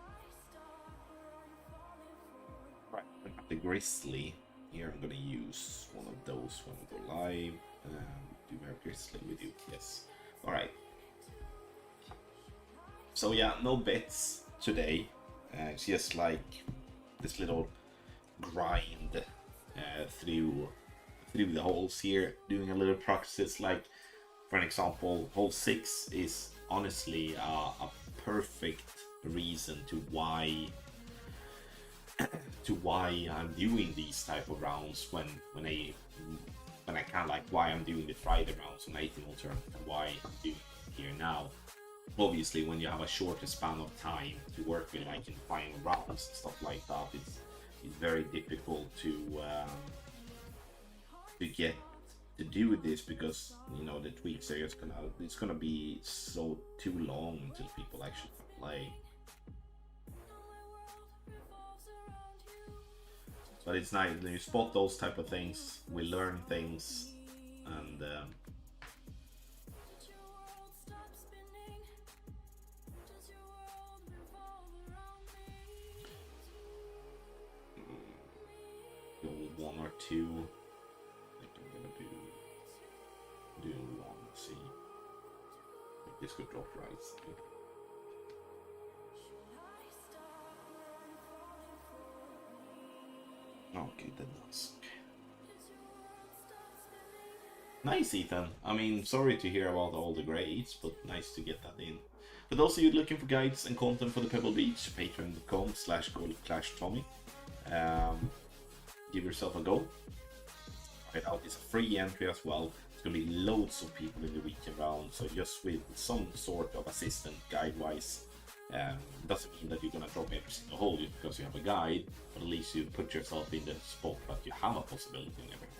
I stop or are you falling for Right, I got the Grizzly. Here I'm gonna use one of those when we go live. Do we have Grizzly with you? Yes. Alright. So yeah, no bets today. It's just like this little grind through the holes here, doing a little practice. Like for an example, hole 6 is honestly a perfect reason to why I'm doing these type of rounds when I kind of like why I'm doing the Friday rounds on 18 hole tournament and why I'm doing it here now. Obviously, when you have a shorter span of time to work with, like in final rounds and stuff like that, it's very difficult to get to do this because you know the tweaks are just it's gonna be so too long until people actually play. But it's nice when you spot those type of things, we learn things, and Did your world stop spinning? Does your world revolve around me? go 1 or 2. I think I'm gonna do 1. See, if this could drop right. Should I stop or are you falling for me? Okay, then that's okay. Does your world stop spinning? Nice, Ethan. I mean, sorry to hear about all the grades, but nice to get that in. For those of you looking for guides and content for the Pebble Beach, patreon.com/goldclashtommy. Give yourself a go. Try it out. It's a free entry as well. There's going to be loads of people in the weekend round, so just with some sort of assistant guide-wise. Doesn't mean that you're going to drop every single hole just because you have a guide, but at least you put yourself in the spot that you have a possibility in every hole.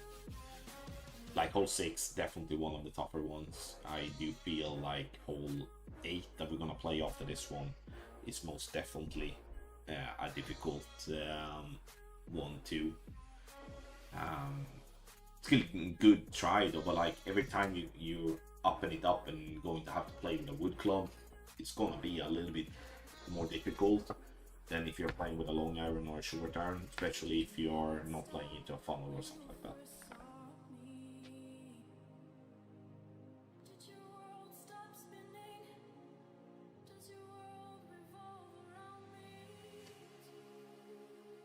Like hole 6, definitely one of the tougher ones. I do feel like hole 8 that we're going to play after this one is most definitely a difficult one too. It's still a good try though, but like every time you're upping it up and going to have to play with a wood club, it's gonna be a little bit more difficult than if you're playing with a long iron or a short iron, especially if you're not playing into a funnel or something like that. Did your world stop spinning? Does your world revolve around me?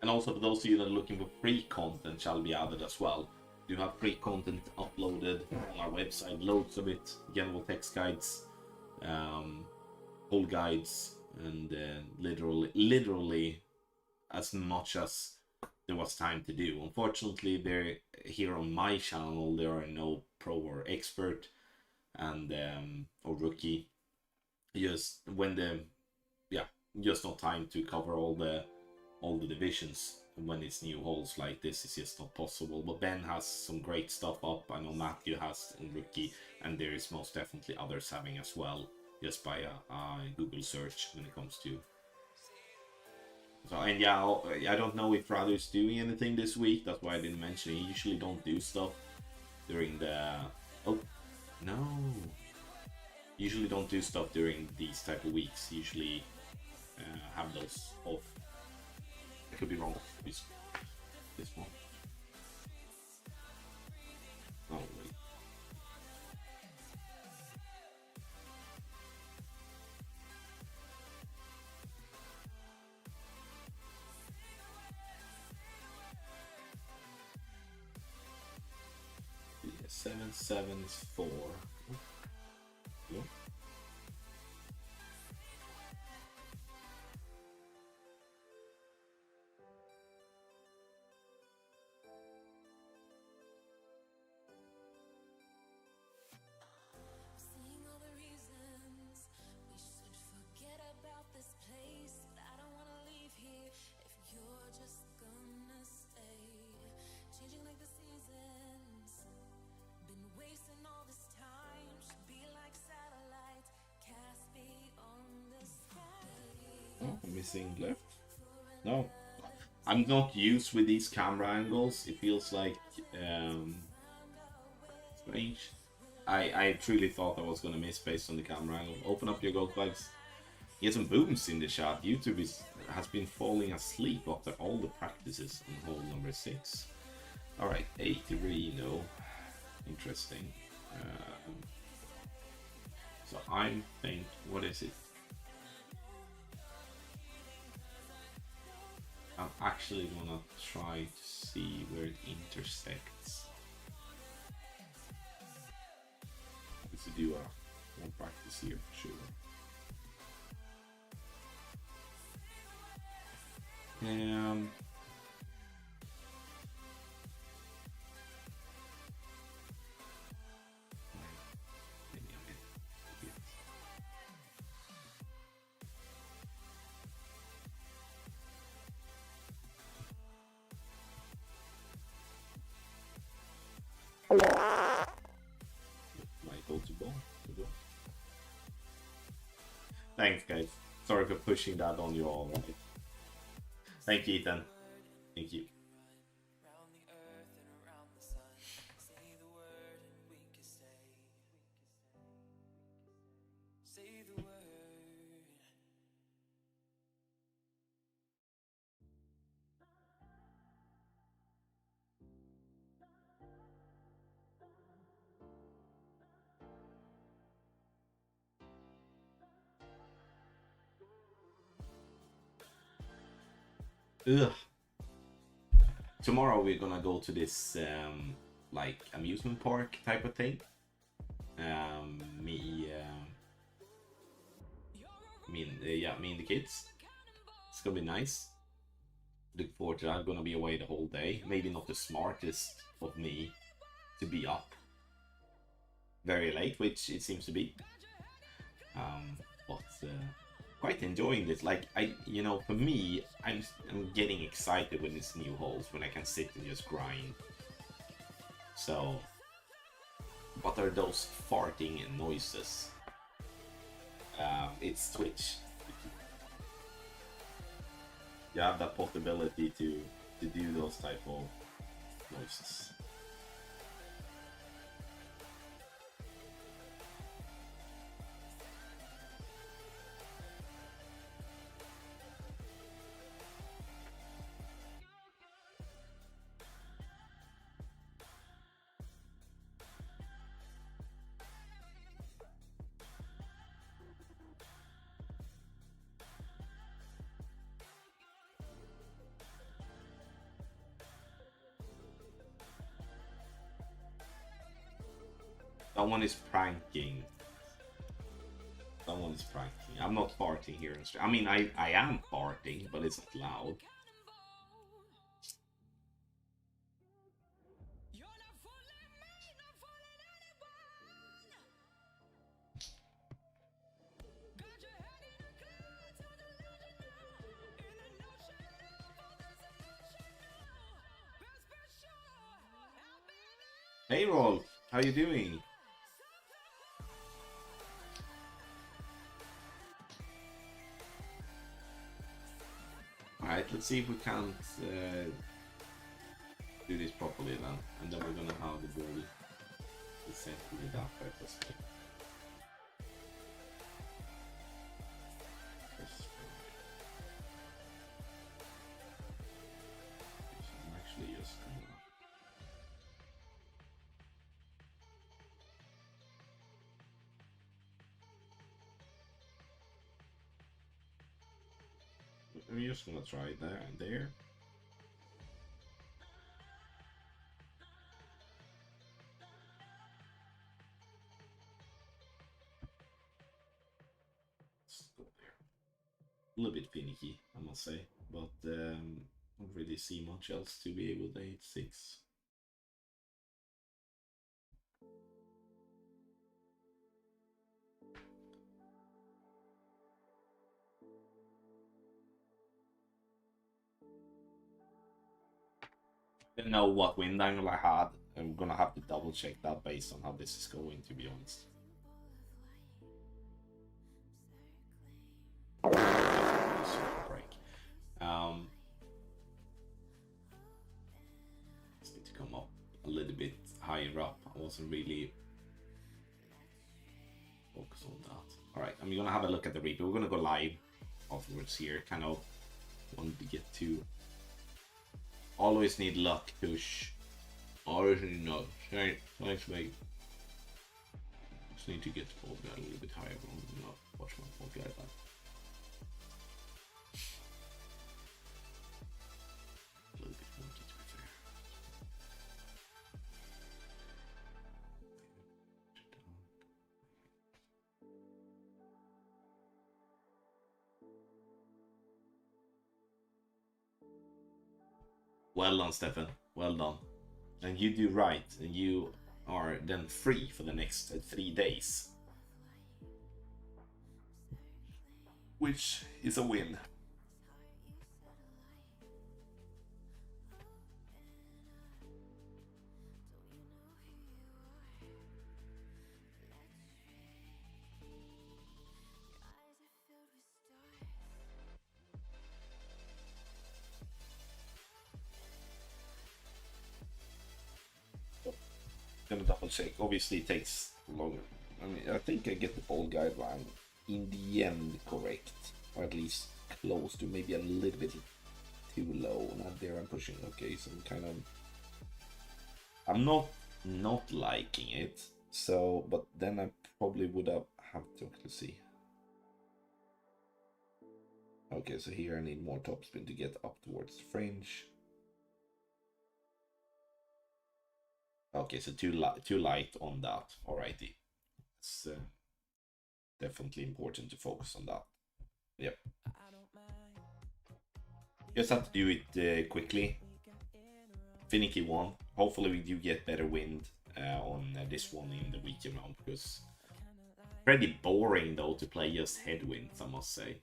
And also for those of you that are looking for free content shall be added as well. We do have free content uploaded on our website, loads of it, general text guides, whole guides, and literally as much as there was time to do. Unfortunately, there here on my channel there are no pro or expert and or rookie. Just just no time to cover all the divisions. When it's new holes like this, it's just not possible. But Ben has some great stuff up. I know Matthew has in rookie, and there is most definitely others having as well, just by a Google search when it comes to. So, and yeah, I don't know if Radu is doing anything this week. That's why I didn't mention it. He usually don't do stuff during the. Oh no! Usually don't do stuff during these type of weeks. Usually have those off. I could be wrong. This one. Oh wait. Yeah, 774. Yeah. Seeing all the reasons we should forget about this place, but I don't wanna leave here if you're just gonna stay. Changing like the seasons, been wasting all this time. Should be like satellites cast beyond the sky. Oh, missing left. No, I'm not used with these camera angles. It feels like strange. I truly thought I was gonna miss based on the camera angle. Open up your gold flags. Get some booms in the chat. YouTube has been falling asleep after all the practices on hole number 6. Alright, 83, no. Interesting. So I'm think, what is it? I'm actually gonna try to see where it intersects. To do one practice here for sure. Might go to ball. Thanks, guys. Sorry for pushing that on you all. Right? Thank you, Ethan. Thank you. Round the earth and around the sun. Say the word and we can stay. Say the word. Ugh. Tomorrow we're gonna go to this like amusement park type of thing. Me and the kids. It's gonna be nice. Look forward to that. I'm gonna be away the whole day. Maybe not the smartest of me to be up very late, which it seems to be. But quite enjoying this. Like for me, I'm getting excited when it's new holes, when I can sit and just grind. So, what are those farting noises? It's Twitch. You have that possibility to do those type of noises. Someone is pranking. Someone is pranking. I'm not farting here. I mean, I am farting, but it's not loud. Hey Rolf, how you doing? Alright, let's see if we can't do this properly then. And then we're gonna have the ball essentially that purposely. I'm actually I'm just gonna try there and there. Let's go there. A little bit finicky, I must say, but don't really see much else to be able to h6. Don't know what wind angle I had. I'm gonna have to double check that based on how this is going, to be honest. Break. Just need to come up a little bit higher up. I wasn't really focused on that. Alright, I'm gonna have a look at the replay. We're gonna go live afterwards here. Kind of wanted to get to. Always need luck, push. Always need luck. Thanks, mate. Just need to get the ball guy a little bit higher. I'm not watch my ball guy back. A little bit more to be fair. Well done, Stefan. Well done. And you do right, and you are then free for the next 3 days. Which is a win. Gonna double check. Obviously, it takes longer. I mean, I think I get the ball guideline in the end correct, or at least close to, maybe a little bit too low. Not there. I'm pushing. Okay, so I'm not liking it. So, but then I probably would have to see. Okay, so here I need more topspin to get up towards the fringe. Okay, so too light on that. Alrighty, it's definitely important to focus on that. Yep. Just have to do it quickly. Finicky one. Hopefully we do get better wind on this one in the weekend round, because pretty boring though to play just headwinds, I must say.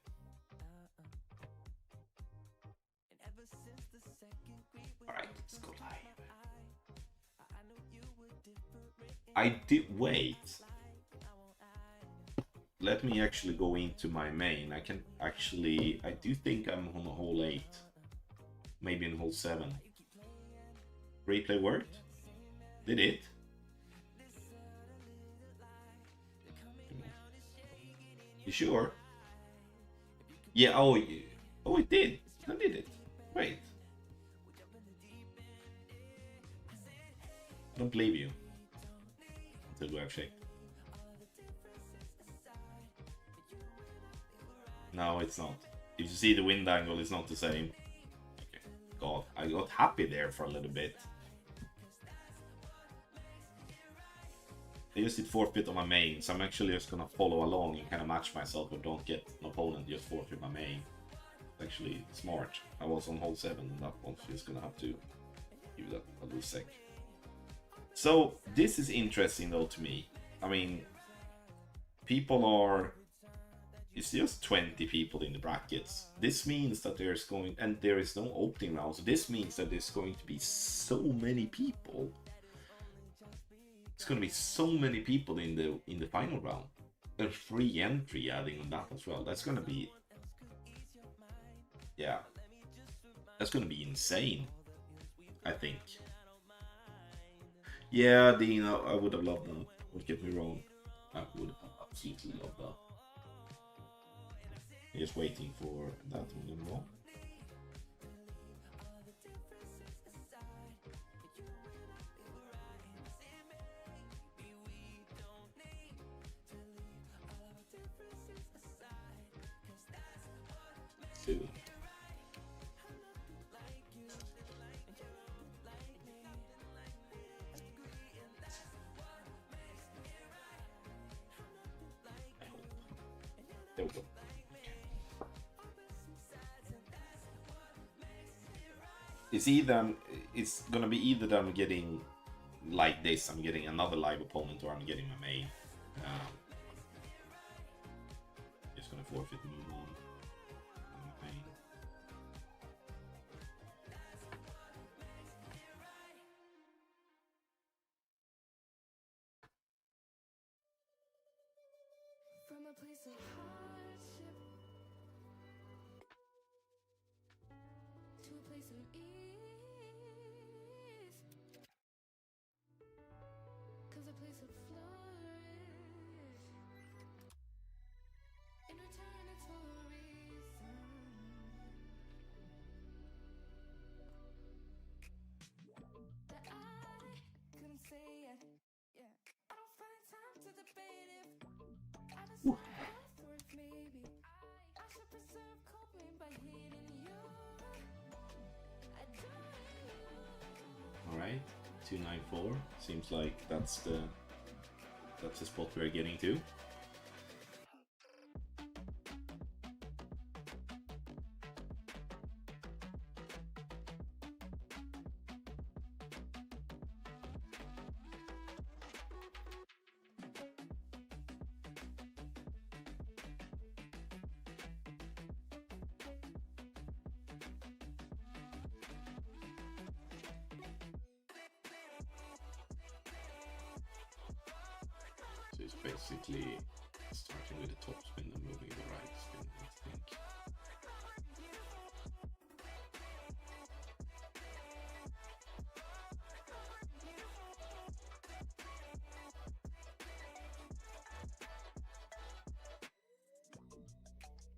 Alright, let's go live. I did wait. Let me actually go into my main. I can actually, I do think I'm on hole 8. Maybe in hole 7. Replay worked? Did it? You sure? Yeah, oh, it did. I did it. Wait. I don't believe you. Until we have checked. No, it's not. If you see the wind angle, it's not the same. Okay. God, I got happy there for a little bit. I just did forfeit on my main, so I'm actually just gonna follow along and kind of match myself and don't get an opponent just forfeit my main. It's actually smart. I was on hole 7 and that one's just gonna have to give that a little sec. So this is interesting though to me. I mean, people are, it's just 20 people in the brackets. This means that there's going, and there is no opening round, so this means that there's going to be so many people. It's going to be so many people in the final round. A free entry adding on that as well. That's going to be, yeah, that's going to be insane, I think. Yeah, Dean, I would have loved that. Don't get me wrong. I would have absolutely loved that. Just waiting for that one to go. it's gonna be either that I'm getting like this, I'm getting another live opponent, or I'm getting my main. Just gonna forfeit and move on. My main. From a place of hardship to a place of ease, 'cause a place of flourish. In return, it's for a reason that I couldn't say yet. Yeah, I don't find time to debate if I was or if maybe I should preserve coping by hitting you. All right, 294. Seems like that's the spot we're getting to. So it's basically starting with the top spin and moving the right spin, I think.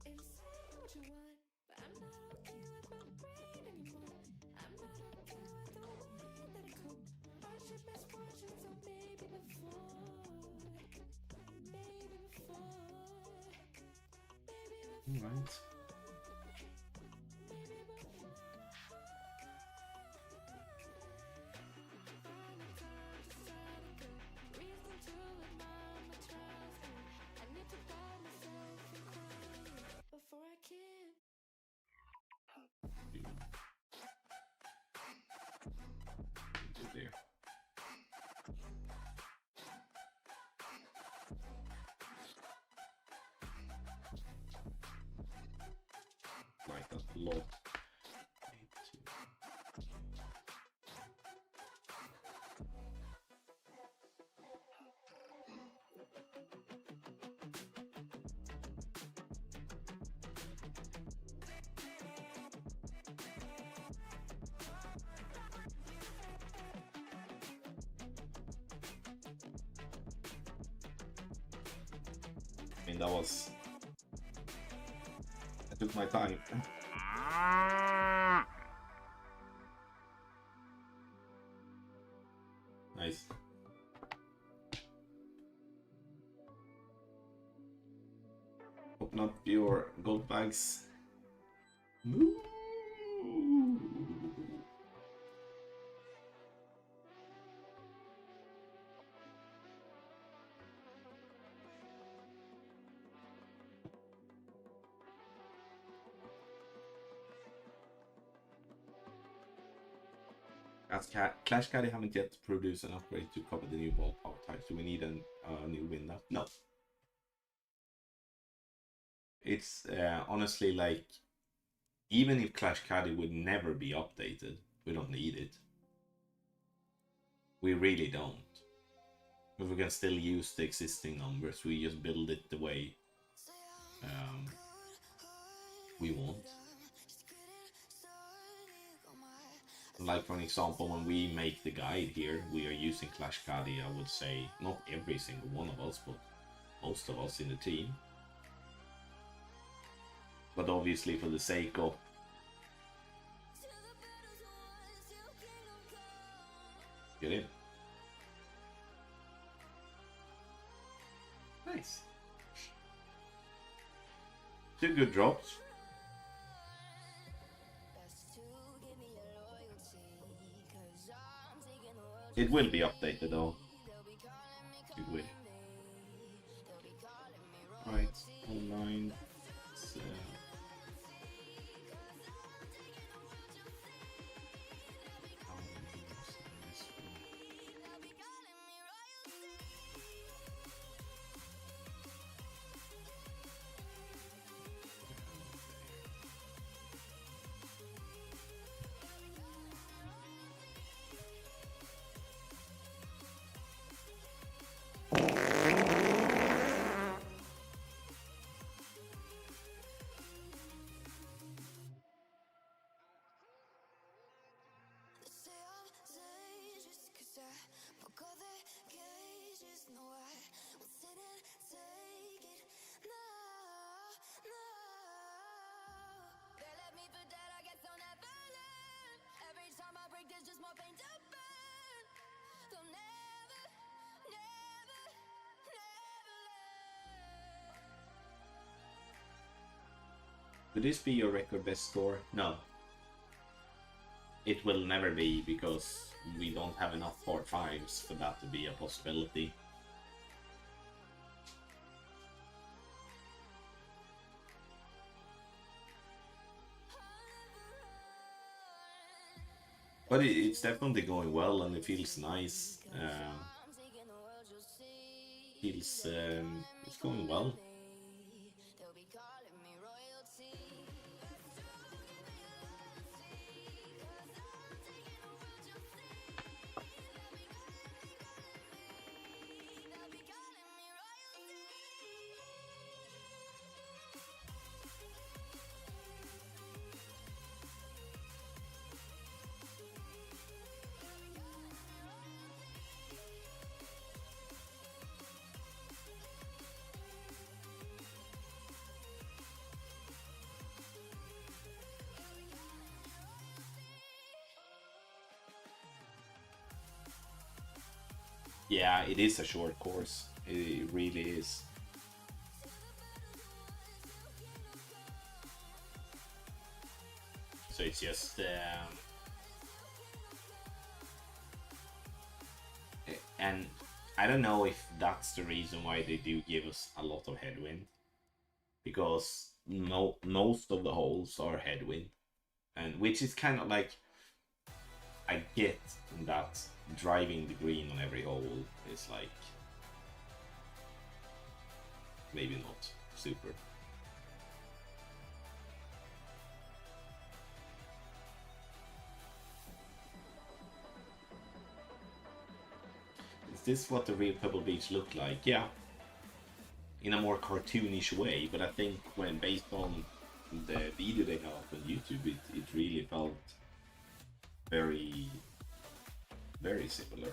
And say what you want, but I'm not okay with my brain anymore. I'm not okay with the way that it coped. Hardship, misfortune, so maybe before. All right. Before I can. There. Like that a lot. I mean, that was... I took my time. Nice. Open up your gold bags. Moo! Clash Caddy haven't yet produced an upgrade to cover the new ball power type, so we need a new window. No. It's honestly like, even if Clash Caddy would never be updated, we don't need it. We really don't. If we can still use the existing numbers, we just build it the way we want. Like, for an example, when we make the guide here, we are using Clash Caddy, I would say, not every single one of us, but most of us in the team. But obviously for the sake of... Get in. Nice. 2 good drops. It will be updated though. It will. Right, online. Could this be your record best score? No. It will never be, because we don't have enough part 5s for that to be a possibility. But it's definitely going well, and it feels nice. It's going well. Yeah, it is a short course. It really is. So it's just and I don't know if that's the reason why they do give us a lot of headwind, because most of the holes are headwind, and which is kind of like, I get that driving the green on every hole is like maybe not super. Is this what the real Pebble Beach looked like? Yeah, in a more cartoonish way, but I think when based on the video they got on YouTube, it really felt very, very similar.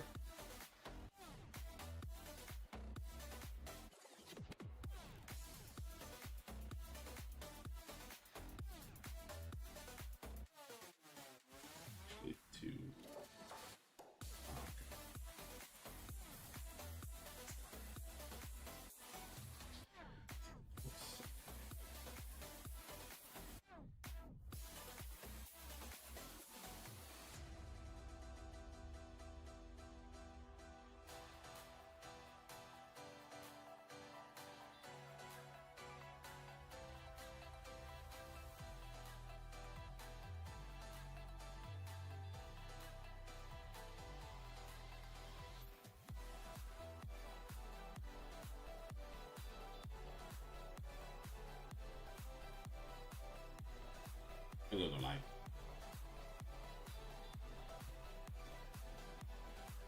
I'm not gonna lie.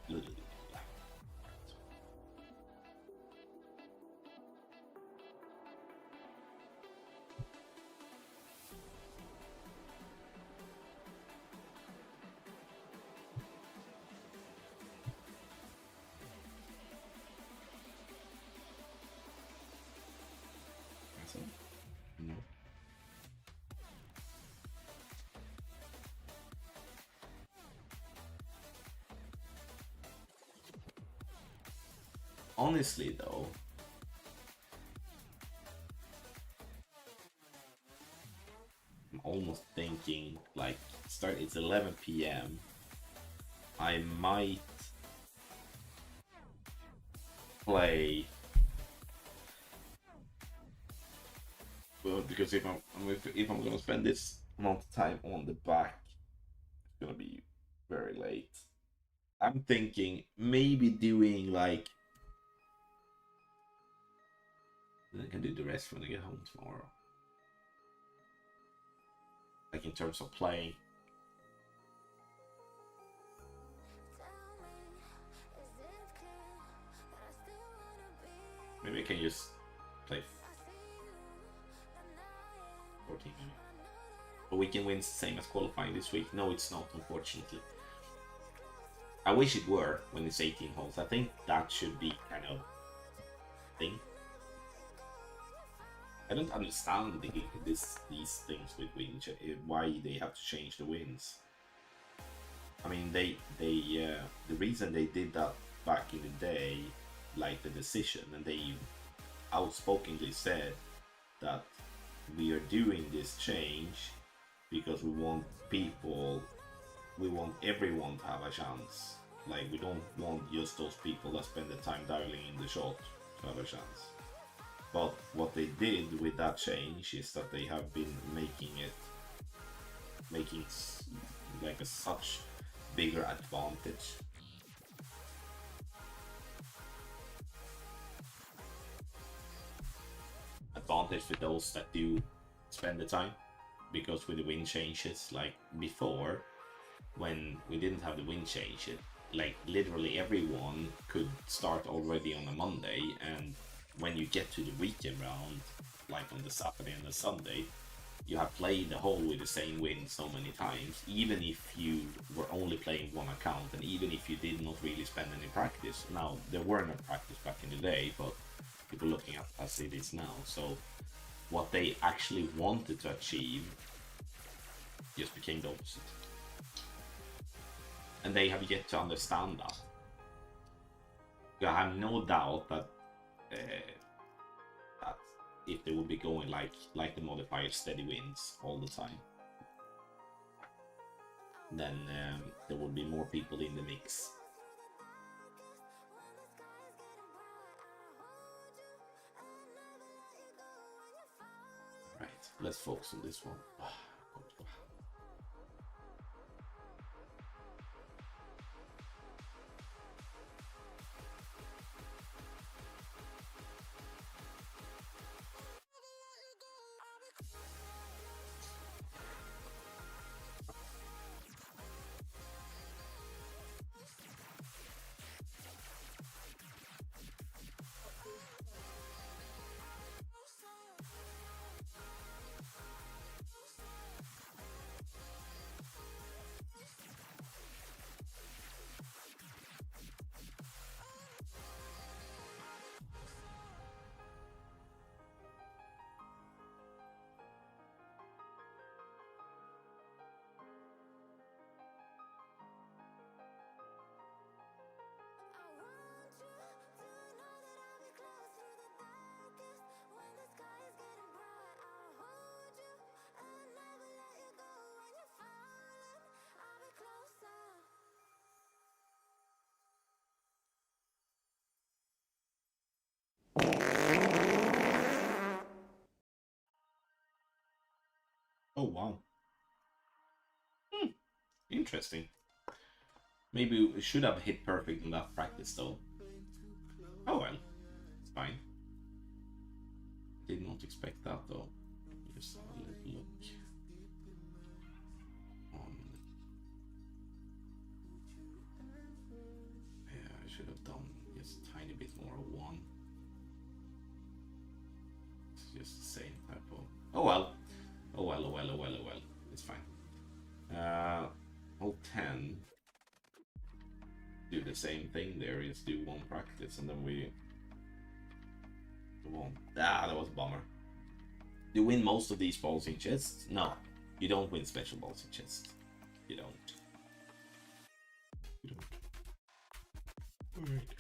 No. Honestly though, I'm almost thinking like it's 11 p.m. I might play, well, because if I'm gonna spend this amount of time on the back, it's gonna be very late. I'm thinking maybe doing like, then I can do the rest when I get home tomorrow. Like in terms of playing. Maybe I can just play 14 minutes. But weekend wins the same as qualifying this week. No, it's not, unfortunately. I wish it were when it's 18 holes. I think that should be kind of thing. I don't understand these things with wins, why they have to change the wins. I mean, the reason they did that back in the day, like the decision, and they outspokenly said that we are doing this change because we want everyone to have a chance. Like, we don't want just those people that spend the time dialing in the shot to have a chance. But what they did with that change is that they have been making like a such bigger advantage. Advantage for those that do spend the time, because with the wind changes, like before, when we didn't have the wind change, like literally everyone could start already on a Monday, and when you get to the weekend round, like on the Saturday and the Sunday, you have played the whole with the same win so many times, even if you were only playing one account, and even if you did not really spend any practice. Now, there were no practice back in the day, but people looking at as it is now. So what they actually wanted to achieve just became the opposite. And they have yet to understand that. I have no doubt that that if they would be going like the modifier steady wins all the time, then there would be more people in the mix. Right, let's focus on this one. Oh wow. Interesting. Maybe we should have hit perfect in that practice though. Oh well, it's fine. Did not expect that though. Just have a little look on. Yeah, I should have done just a tiny bit more of one. It's just the same type of. Oh well. Oh well, oh well, oh well, oh well. It's fine. Hold 10. Do the same thing there, just do one practice and then we go on. Ah, that was a bummer. Do you win most of these balls in chests? No, you don't win special balls in chest. You don't. You don't. Alright.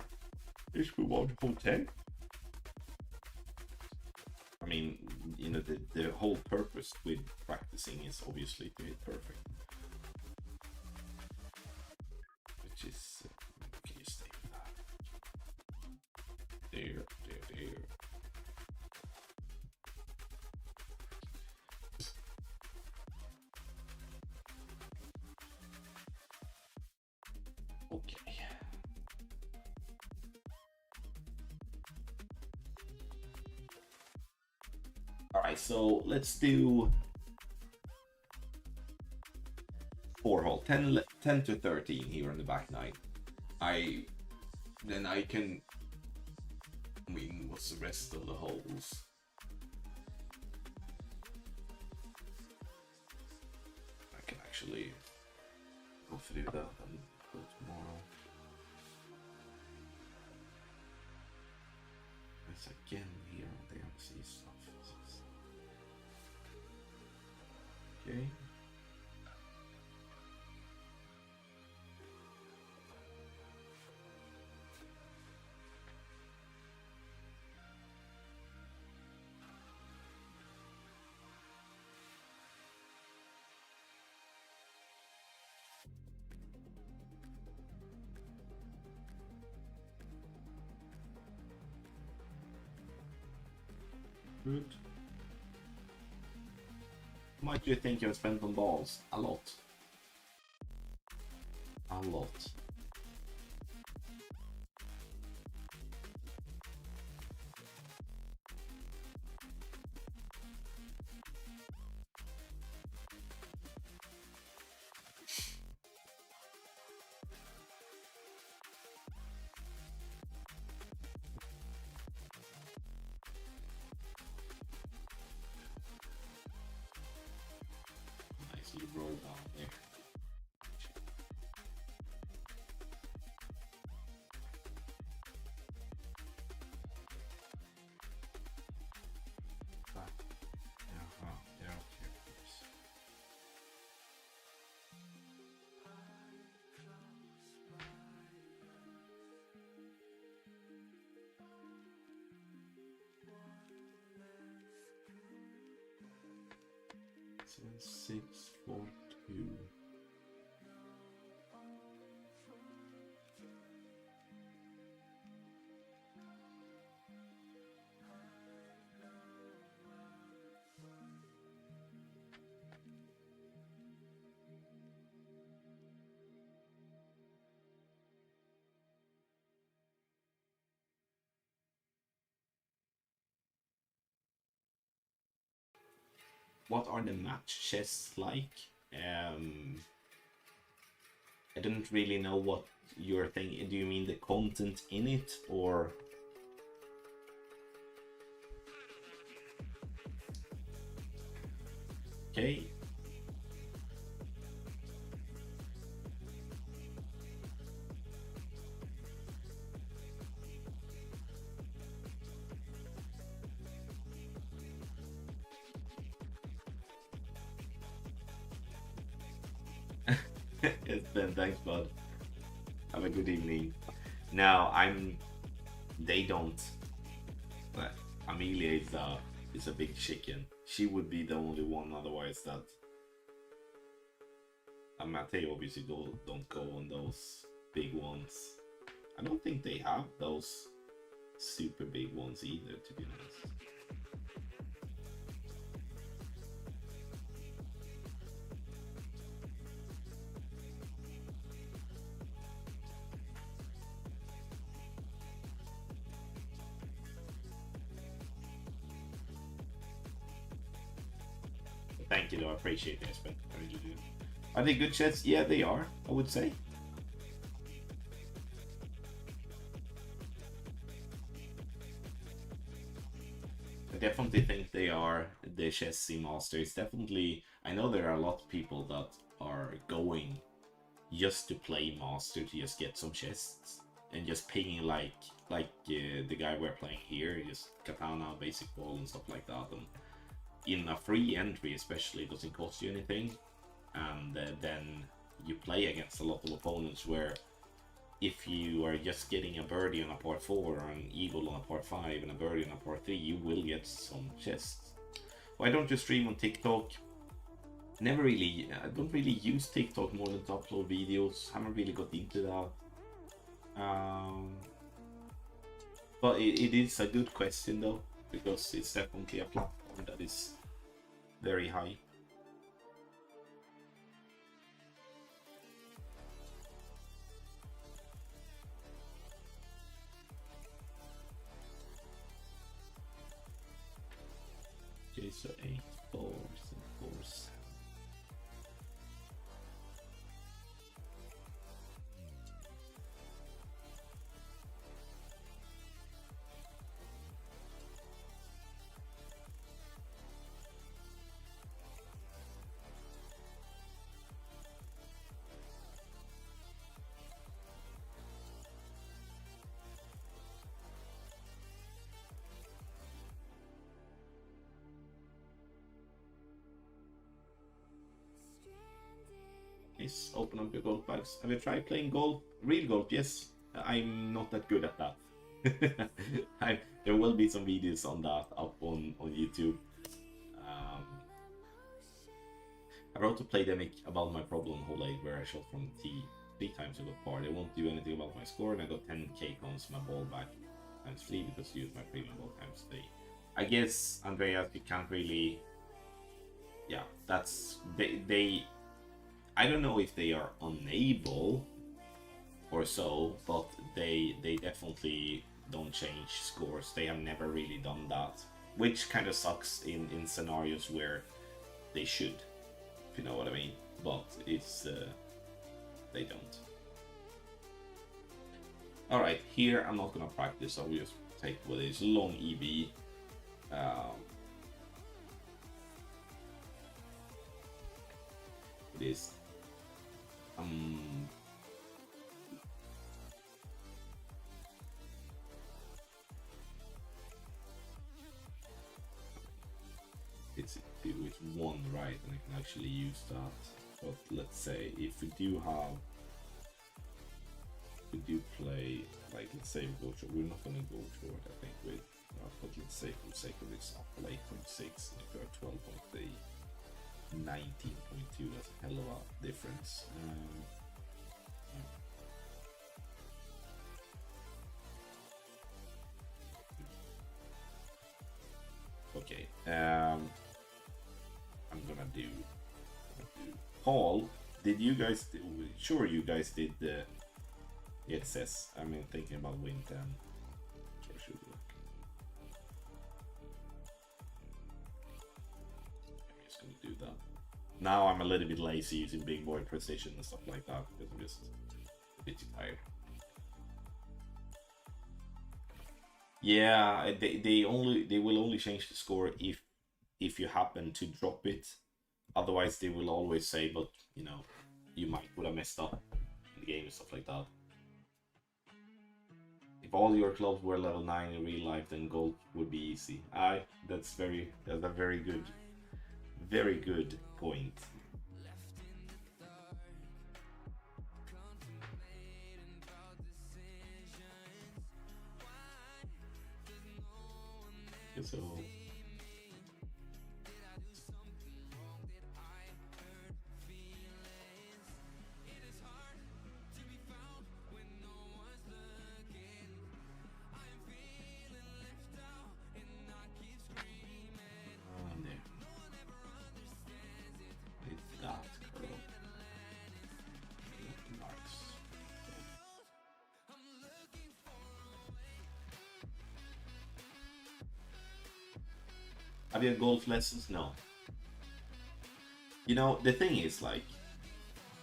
Let's move on to hold 10. I mean, you know, the whole purpose with practicing is obviously to hit perfect. Which is, can you stay with that? There. Okay. Alright, so let's do 4 hole, 10 to 13 here on the back nine. Then I can win what's the rest of the holes. I can actually go through that and go tomorrow. It's again here on the MC stuff. Okay. Good. How much do you think you've spent on balls? A lot. A lot. Nicely rolled down there. Yeah, okay. 642. What are the match chests like? I don't really know what you're thinking. Do you mean the content in it, or? Okay. Yes, Ben, thanks, bud. Have a good evening. Now, they don't. Well, Amelia is a big chicken. She would be the only one, otherwise that. And Mateo obviously don't go on those big ones. I don't think they have those super big ones either, to be honest. Thank you, though. I appreciate the aspect. I really do. Are they good chests? Yeah, they are, I would say. I definitely think they are the chess masters. Definitely, I know there are a lot of people that are going just to play master, to just get some chests and just pinging like the guy we're playing here, just katana, basic ball, and stuff like that. And in a free entry, especially, it doesn't cost you anything, and then you play against a lot of opponents where if you are just getting a birdie on a part 4 or an eagle on a part 5 and a birdie on a part 3, you will get some chests. Why don't you stream on TikTok? Never really, I don't really use TikTok more than to upload videos. Haven't really got into that. But it is a good question though, because it's definitely a platform that is very high. Okay, so 8 fours and 4s. Yes, open up your golf bags. Have you tried playing golf? Real golf? Yes. I'm not that good at that. There will be some videos on that up on YouTube. I wrote to Playdemic about my problem whole age where I shot from tee 3 times I got par. They won't do anything about my score, and I got 10k coins my ball back times 3 because I used my premium ball times 3. I guess, Andreas, you can't really. Yeah, that's they. I don't know if they are unable or so, but they definitely don't change scores. They have never really done that, which kind of sucks in scenarios where they should, if you know what I mean. But it's they don't. All right, here I'm not gonna practice. I'll just take what is long EB. It is it's one, right, and I can actually use that. But let's say if we do play, like, let's say we go to, we're not gonna go to it, I think, with but let's say for the sake of example 8.6, and if we're 12.3, 19.2, that's a hell of a difference. Okay, I'm gonna do Paul. Did you guys? Sure, you guys did the. It says. I mean, thinking about Win 10. Sure, should look. I'm just gonna do that. Now I'm a little bit lazy using big boy precision and stuff like that because I'm just a bit tired. Yeah, they will only change the score if you happen to drop it. Otherwise, they will always say, but you know, you would have messed up in the game and stuff like that. If all your clubs were level 9 in real life, then gold would be easy. That's a very good point. So have you had golf lessons? No. You know, the thing is, like,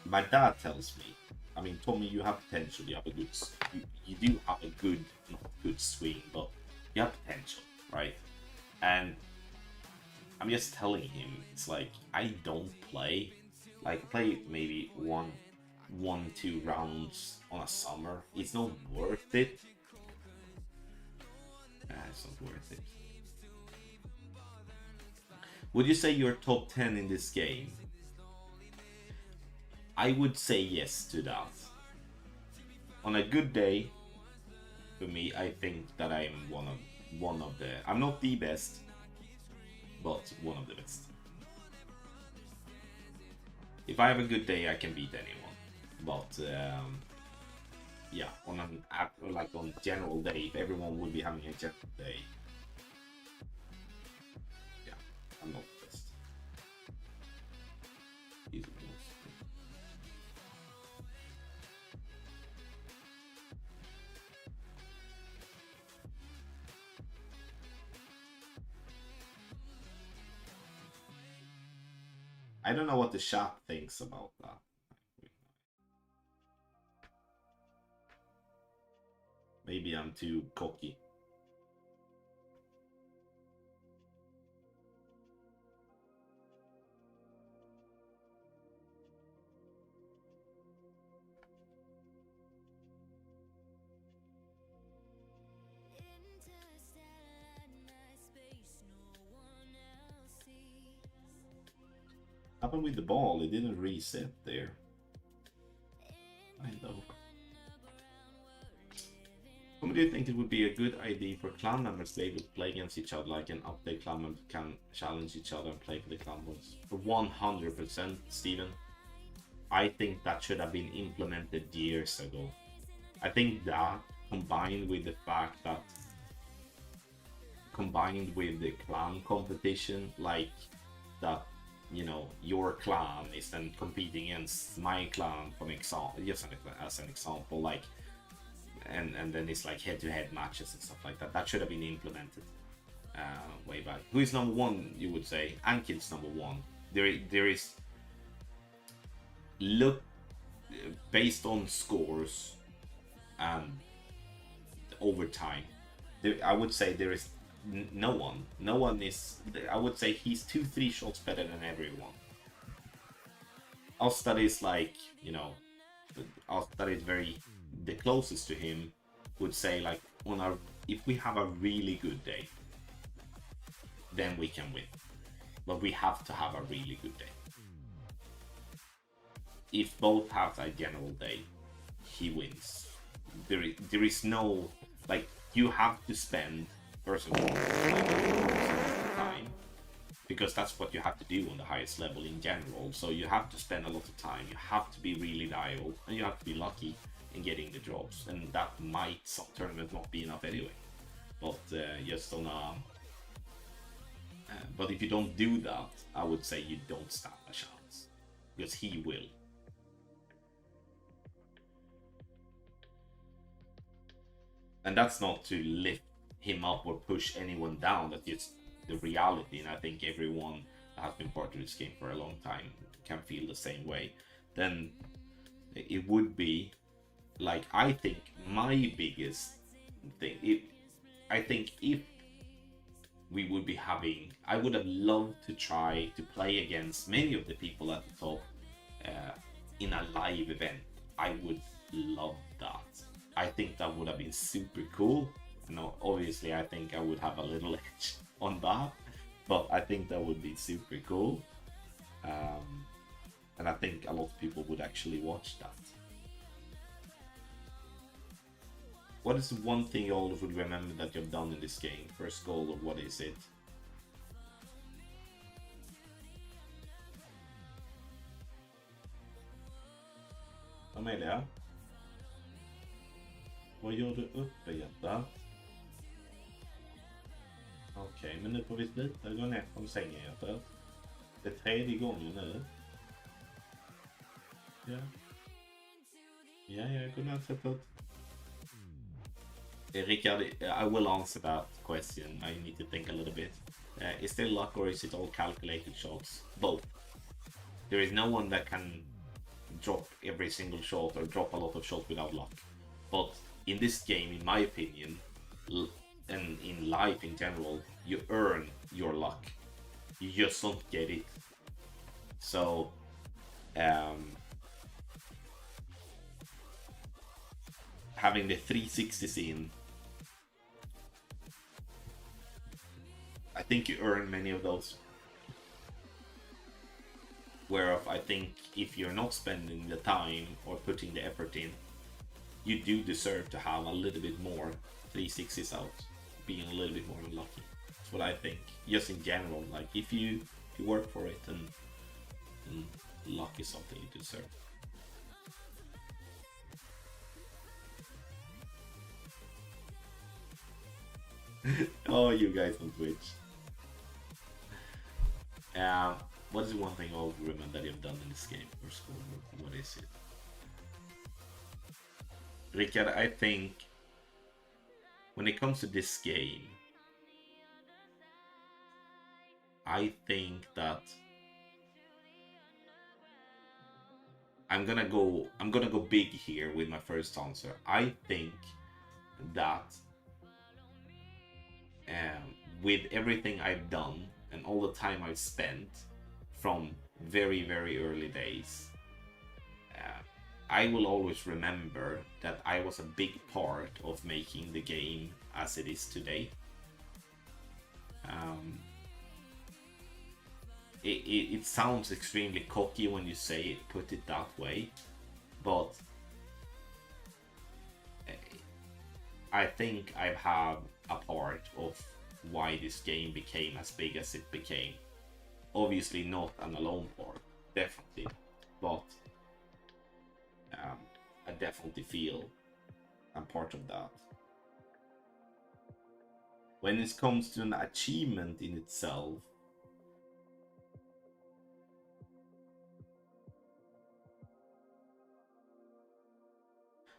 my dad tells me, I mean, Tommy, you have potential, you have a good, you do have a good, not good swing, but you have potential, right? And I'm just telling him, it's like, I don't play, like, play maybe one, 2 rounds on a summer. It's not worth it. It's not worth it. Would you say you're top 10 in this game? I would say yes to that. On a good day, for me, I think that I'm one of the. I'm not the best, but one of the best. If I have a good day, I can beat anyone. But yeah, on general day, if everyone would be having a general day, yeah, I'm not the best. He's the most. I don't know what the shop thinks about that. Maybe I'm too cocky. Happened with the ball, it didn't reset there. I know. Whom do you think it would be a good idea for clan members to be able to play against each other, like an update clan member can challenge each other and play for the clan points? 100%, Steven. I think that should have been implemented years ago. I think that, combined with the fact that combined with the clan competition, like that, you know, your clan is then competing against my clan, for example, just as an example, like, and then it's like head-to-head matches and stuff like that. That should have been implemented way back. Who is number one? You would say Ankid's number one. There is look based on scores and overtime. I would say there is no one. No one is. I would say he's 2-3 shots better than everyone. Us that is like, you know, us that is very the closest to him would say like on our, if we have a really good day, then we can win. But we have to have a really good day. If both have a general day, he wins. There is no, like, you have to spend, first of all, time, because that's what you have to do on the highest level in general. So you have to spend a lot of time, you have to be really dialed, and you have to be lucky in getting the jobs, and that might some tournament not be enough anyway. But just on a but if you don't do that, I would say you don't stand a chance, because he will. And that's not to lift him up or push anyone down, that's just the reality. And I think everyone that has been part of this game for a long time can feel the same way. Then it would be like, I think my biggest thing, I think if we would be having, I would have loved to try to play against many of the people at the top in a live event. I would love that. I think that would have been super cool. You know, obviously I think I would have a little edge on that, but I think that would be super cool. And I think a lot of people would actually watch that. What is the one thing you all would remember that you've done in this game? First goal, or what is it? Amelia? Vad gör du uppe, hjärta? Okej, men nu får vi sluta gå ner från sängen, hjärta. Det är 3:e gången nu. Ja. Ja, god natt, hjärta. Rickard, I will answer that question. I need to think a little bit. Is there luck, or is it all calculated shots? Both. There is no one that can drop every single shot or drop a lot of shots without luck. But in this game, in my opinion, and in life in general, you earn your luck. You just don't get it. So, having the 360 scene, I think you earn many of those. Whereof I think if you're not spending the time or putting the effort in, you do deserve to have a little bit more 360s out, being a little bit more lucky. That's what I think. Just in general, like if you work for it, and luck is something you deserve. Oh, you guys on Twitch. What is one thing I'll remember that you've done in this game? Or school? What is it? Rickard, I think when it comes to this game, I think that I'm gonna go big here with my first answer. I think that with everything I've done and all the time I've spent from very, very early days, I will always remember that I was a big part of making the game as it is today. It sounds extremely cocky when you say it, put it that way, but I think I've had a part of why this game became as big as it became. Obviously not an alone part, definitely, but I definitely feel I'm part of that. when it comes to an achievement in itself,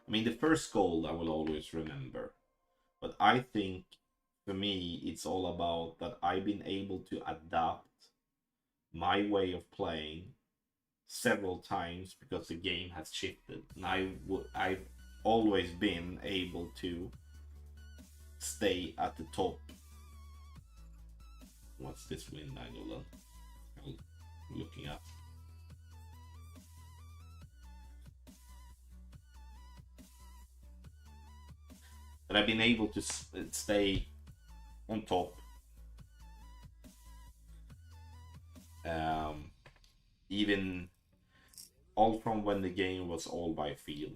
I mean, the first goal I will always remember, but I think for me, it's all about that I've been able to adapt my way of playing several times because the game has shifted, and I've always been able to stay at the top. What's this wind angle then? I'm looking at. But I've been able to stay on top, even all from when the game was all by feel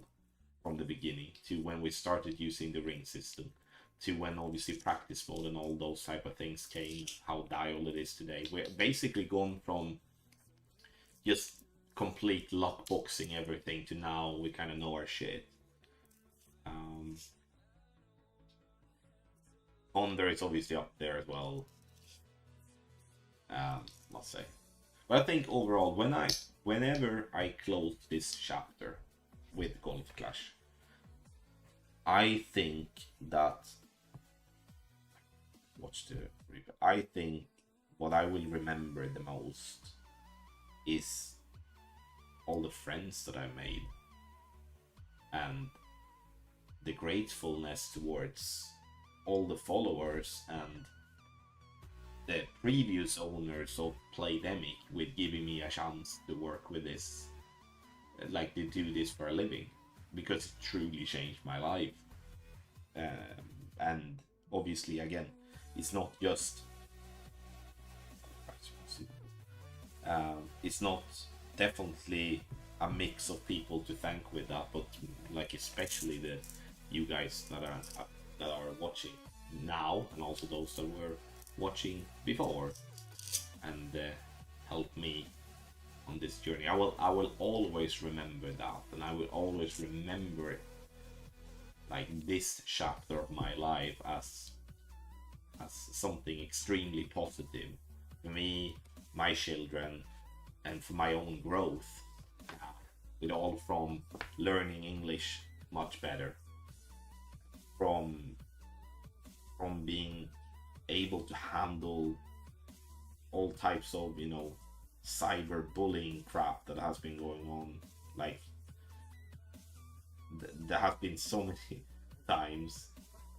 from the beginning to when we started using the ring system to when obviously practice mode and all those type of things came, how dialed it is today. We're basically gone from just complete luck boxing everything to now we kind of know our shit. Onder is obviously up there as well. Must say. But I think overall, whenever I close this chapter with Golf Clash, I think that I think what I will remember the most is all the friends that I made and the gratefulness towards all the followers and the previous owners of Playdemic with giving me a chance to work with this, like to do this for a living, because it truly changed my life. And obviously, again, it's not just it's not definitely a mix of people to thank with that, but like especially the you guys that are watching now, and also those that were watching before and helped me on this journey. I will always remember that, and I will always remember it, like this chapter of my life as something extremely positive for me, my children, and for my own growth. With all from learning English much better, from being able to handle all types of, cyber bullying crap that has been going on. Like there have been so many times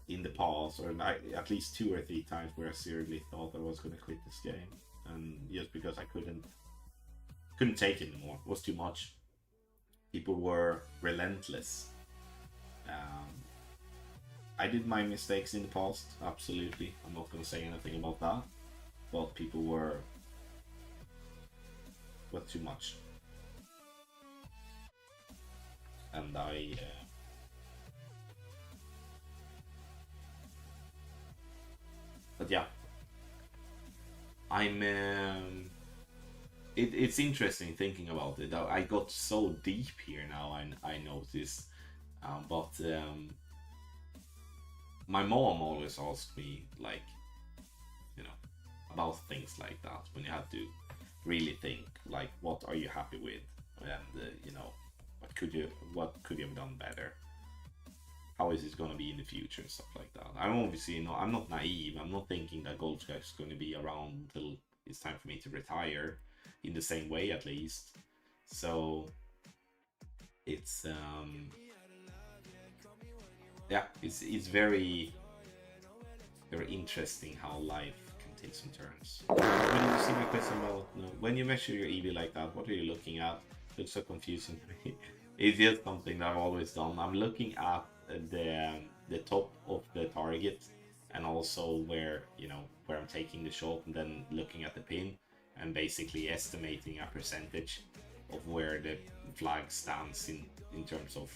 in the past, or at least 2 or 3 times, where I seriously thought I was going to quit this game, and just because I couldn't take it anymore. It was too much. People were relentless. I did my mistakes in the past, absolutely. I'm not going to say anything about that. But people were too much. And but yeah. It's interesting thinking about it. I got so deep here now, I noticed. But my mom always asked me, like, about things like that, when you have to really think, like, what are you happy with, and what could you have done better? How is it going to be in the future and stuff like that? I'm obviously I'm not naive. I'm not thinking that Gold Clash is going to be around until it's time for me to retire, in the same way at least. So it's yeah, it's very interesting how life can take some turns. When you see my question about when you measure your EV like that, what are you looking at? Looks so confusing to me. It's just something that I've always done. I'm looking at the top of the target, and also where I'm taking the shot, and then looking at the pin and basically estimating a percentage of where the flag stands in terms of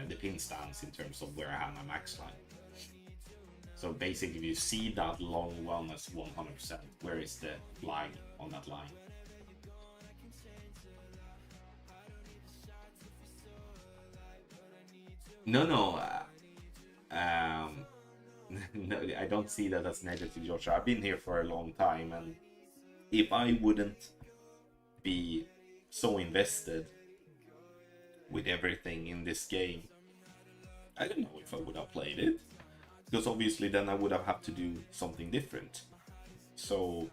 the pin stands in terms of where I have my max line. So basically, if you see that long one as 100%, where is the flag on that line? No. no, I don't see that as negative, George. I've been here for a long time, and if I wouldn't be so invested with everything in this game, I don't know if I would have played it, because obviously then I would have had to do something different. So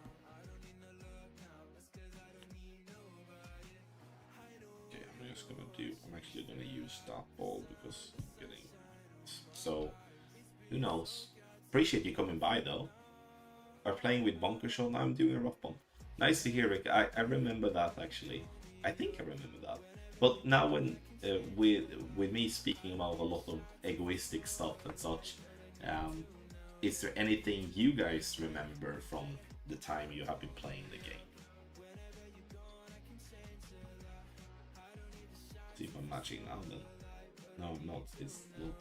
okay, I'm actually gonna use that ball because I'm getting so who knows. Appreciate you coming by though. Are playing with Bunker Show now. I'm doing a rough bomb. Nice to hear, Rick. I remember that actually. I think I remember that. But now when with me speaking about a lot of egoistic stuff and such, is there anything you guys remember from the time you have been playing the game? See if I'm matching now then. No, I'm not. It's not.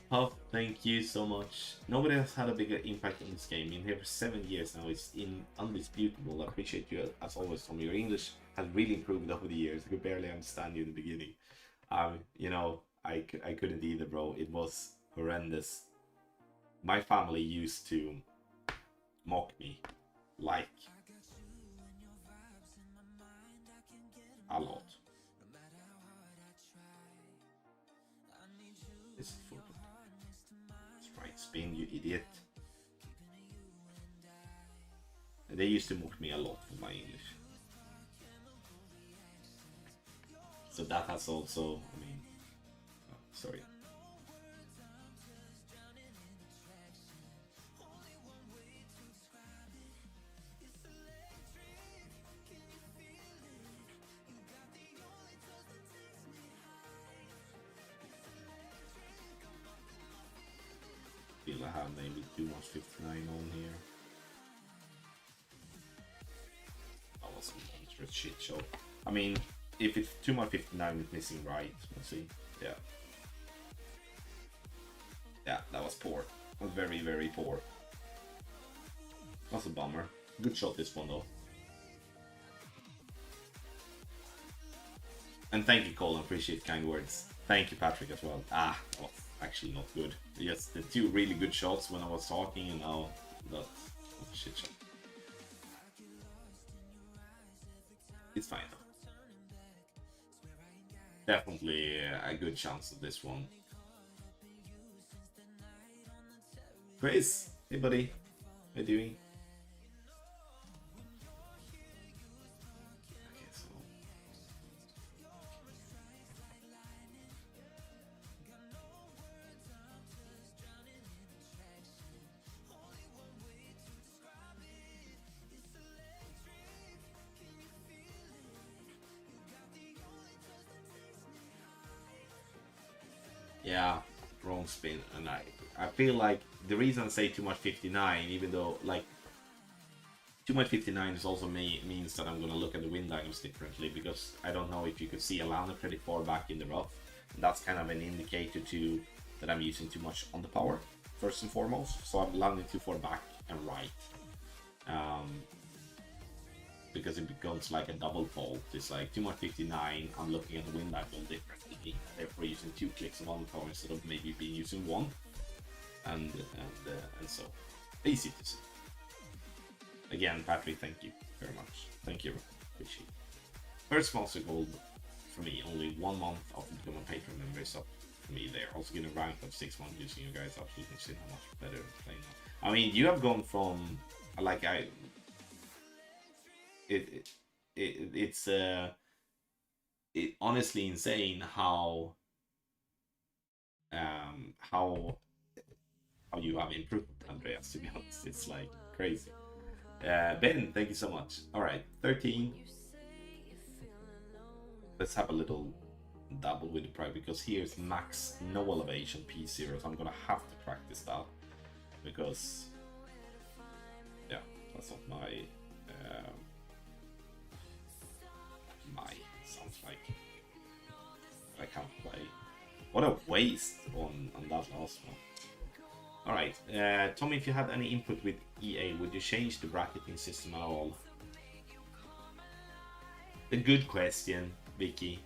Puff, thank you so much. Nobody has had a bigger impact on this game. Been here for 7 years now. It's undisputable. I appreciate you as always, Tom. Your English has really improved over the years. I could barely understand you in the beginning. You know, I couldn't either, bro. It was horrendous. My family used to mock me like a lot. This is football. Right, spin, you idiot. They used to mock me a lot for my English. So that has also, I mean, oh, sorry. Feel I have maybe too much 59 on here. That was a monstrous shit show. I mean, if it's too much 59 with missing right, let's see. Yeah. Yeah, that was poor. That was very, very poor. That's a bummer. Good shot this one though. And thank you, Colin. Appreciate kind words. Thank you, Patrick, as well. Ah, that was actually not good. Yes, the two really good shots when I was talking, and now that's a shit shot. It's fine though. Definitely a good chance of this one. Chris, hey buddy, how you doing? Okay, so yeah, wrong spin, and I feel like the reason I say too much 59, even though like too much 59 is also means that I'm gonna look at the wind angles differently, because I don't know if you could see I landed pretty far back in the rough, and that's kind of an indicator to that I'm using too much on the power first and foremost. So I'm landing too far back and right, because it becomes like a double fault. It's like too much 59. I'm looking at the wind angle differently, therefore using 2 clicks of on the power instead of maybe being using 1, and so easy to see. Again, Patrick, thank you very much. Thank you, appreciate it. First monster gold for me, only 1 month after becoming a patron member, so for me there. Also getting ranked up 6 months using you guys, absolutely see how much better playing now. I mean, you have gone from like it's honestly insane how you have improved, Andreas, to be honest. It's like crazy. Ben, thank you so much. Alright, 13. Let's have a little double with the pride, because here's max no elevation P0, so I'm gonna have to practice that, because yeah, that's not my sounds like I can't play. What a waste on that last one. Alright, Tommy, if you had any input with EA, would you change the bracketing system at all? A good question, Vicky.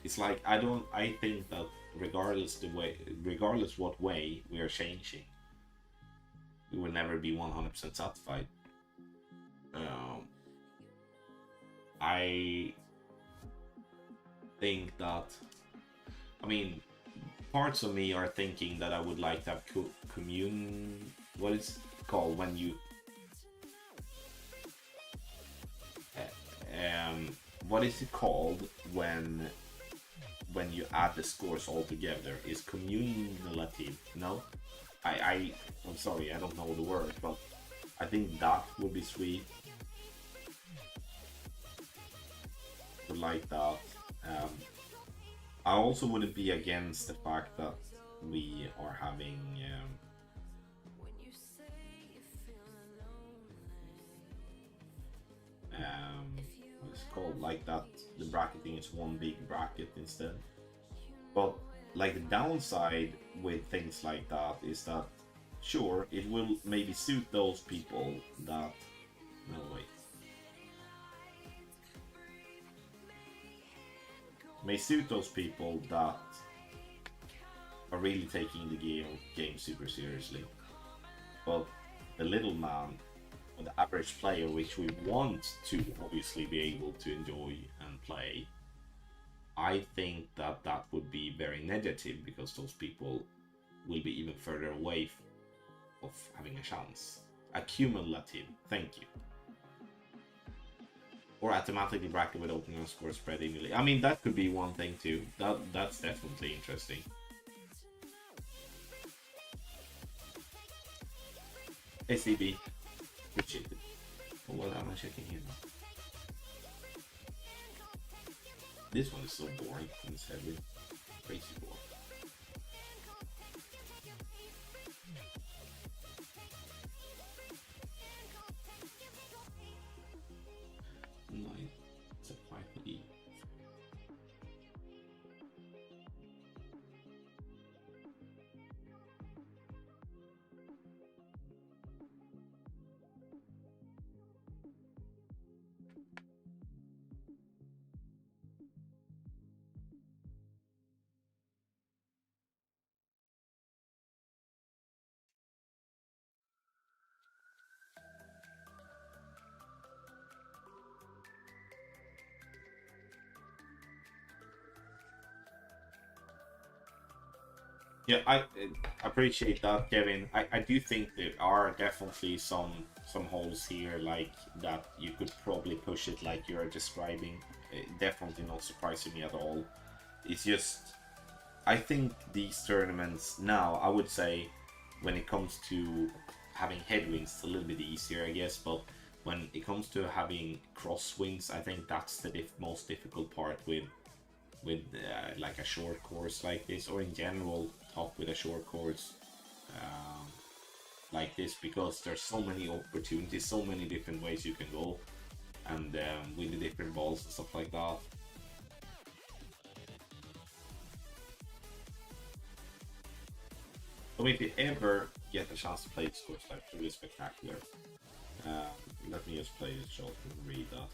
It's like I think that regardless what way we are changing, we will never be 100% satisfied. I think that, I mean, parts of me are thinking that I would like to have what is it called when you what is it called when you add the scores all together? Is cumulative? No, I'm sorry, I don't know the word, but I think that would be sweet. Would like that. I also wouldn't be against the fact that we are having what's it called, like that the bracketing is one big bracket instead. But like the downside with things like that is that sure, it will maybe suit those people that, no wait, may suit those people that are really taking the game super seriously. But the little man, or the average player, which we want to obviously be able to enjoy and play, I think that that would be very negative, because those people will be even further away of having a chance. Accumulative, thank you. Or automatically bracket with opening and score spread immediately. I mean, that could be one thing too. That's definitely interesting. ACB. Appreciate it. Oh, what am I checking here now? This one is so boring and it's heavy. Crazy boring. Nine. It's a 5E. Yeah, I appreciate that, Kevin. I do think there are definitely some holes here like that you could probably push it like you're describing. Definitely not surprising me at all. It's just, I think these tournaments now, I would say, when it comes to having headwinds, it's a little bit easier, I guess, but when it comes to having crosswinds, I think that's the most difficult part with like a short course like this, or in general top with a short course like this, because there's so many opportunities, so many different ways you can go, and with the different balls and stuff like that. So if you ever get a chance to play this course, like really spectacular, let me just play this shot and read that.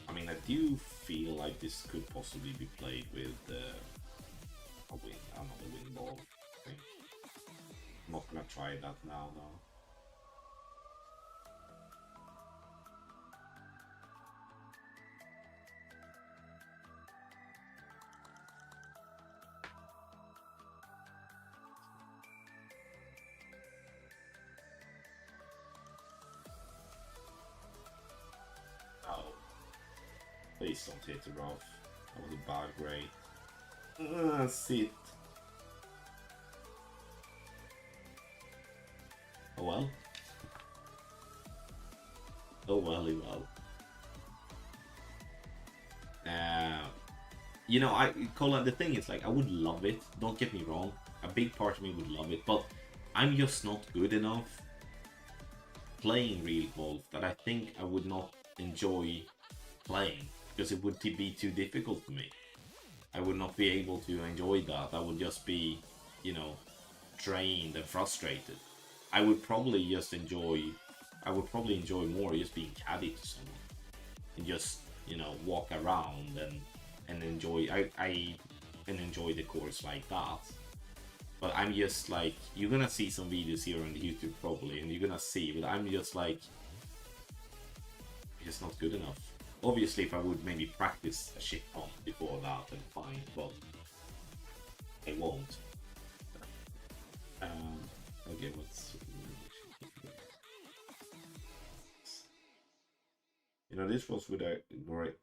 I mean, I do feel like this could possibly be played with another wing ball. I'm not gonna try that now, though. Please don't hit it off. That was a bad grade. Sit. Oh well. Oh well, well. You know, Colin, the thing is, like, I would love it. Don't get me wrong. A big part of me would love it, but I'm just not good enough playing real golf that I think I would not enjoy playing, because it would be too difficult for me. I would not be able to enjoy that. I would just be, you know, drained and frustrated. I would probably enjoy more just being caddy to someone and just you know, walk around and enjoy. I can enjoy the course like that. But I'm just like, you're gonna see some videos here on YouTube probably, and you're gonna see. But I'm just like, it's not good enough. Obviously, if I would maybe practice a shit ton before that, then fine. But I won't. Okay, what's... You know, this was with a great,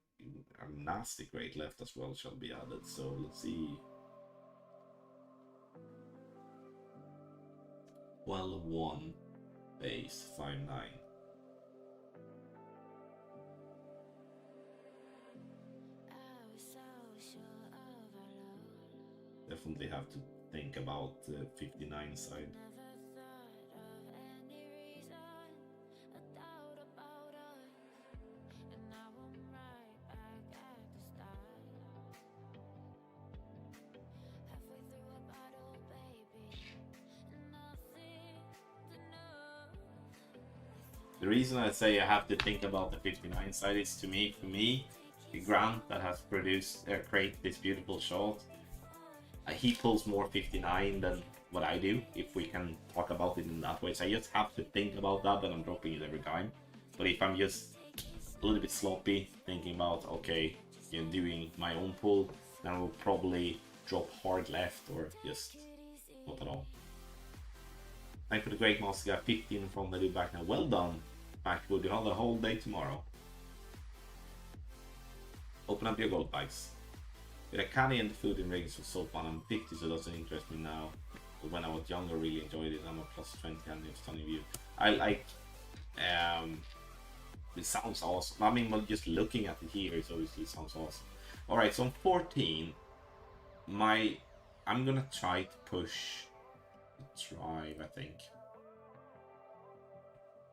a nasty great left as well shall be added. So let's see. 12-1 base 5-9. Definitely have to think about the 59 side. The reason I say I have to think about the 59 side is for me, the Grant that has produced, created this beautiful shot, he pulls more 59 than what I do, if we can talk about it in that way. So I just have to think about that, and I'm dropping it every time. But if I'm just a little bit sloppy, thinking about, okay, you know, doing my own pull, then I will probably drop hard left or just not at all. Thank you for the great master guy, 15 from the dude back now. Well done. Back will be another whole day tomorrow. Open up your gold bags. With a candy and food in rings was so fun. I'm 50, so it doesn't interest me now. But when I was younger, really enjoyed it. I'm a plus 20 and it's stunning view. I like. It sounds awesome. I mean, well, just looking at it here, it obviously sounds awesome. All right, so on 14, I'm gonna try to push the drive. I think.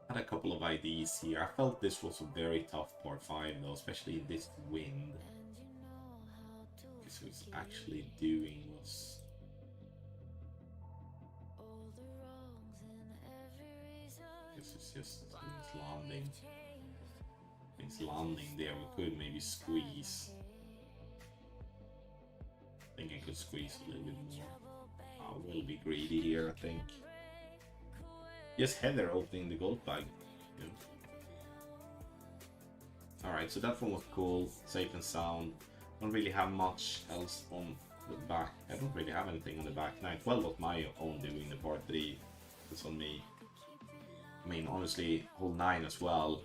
Had a couple of ideas here. I felt this was a very tough par 5 though, especially in this wind. This was actually doing was this is just landing. It's landing there. We could maybe squeeze. I think I could squeeze a little bit more. I will be greedy here, I think. Yes, Heather opening the gold bag. Yeah. Alright, so that one was cool, safe and sound. Don't really have much else on the back. I don't really have anything on the back 9. 12 was my own doing the part 3. It's on me. I mean, honestly, hole 9 as well.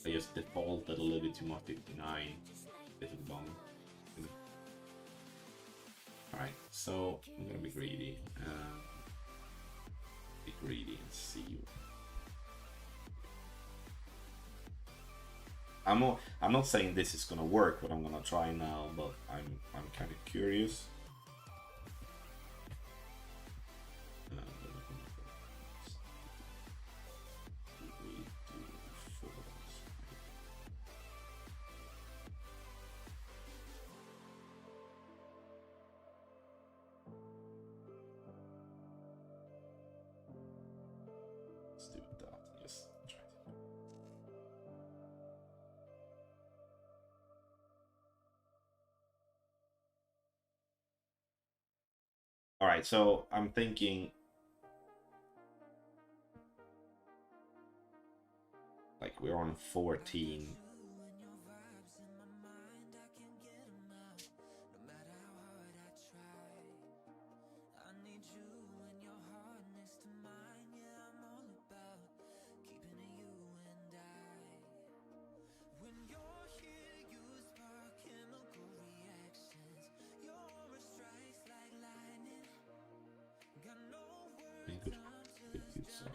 I just defaulted a little bit too much 59. Bit of the bottom. Alright, so I'm gonna be greedy. Be greedy and see. I'm not saying this is gonna work, what I'm gonna try now, but I'm kind of curious. Let's do that. Just try to. All right, so I'm thinking like we're on 14. So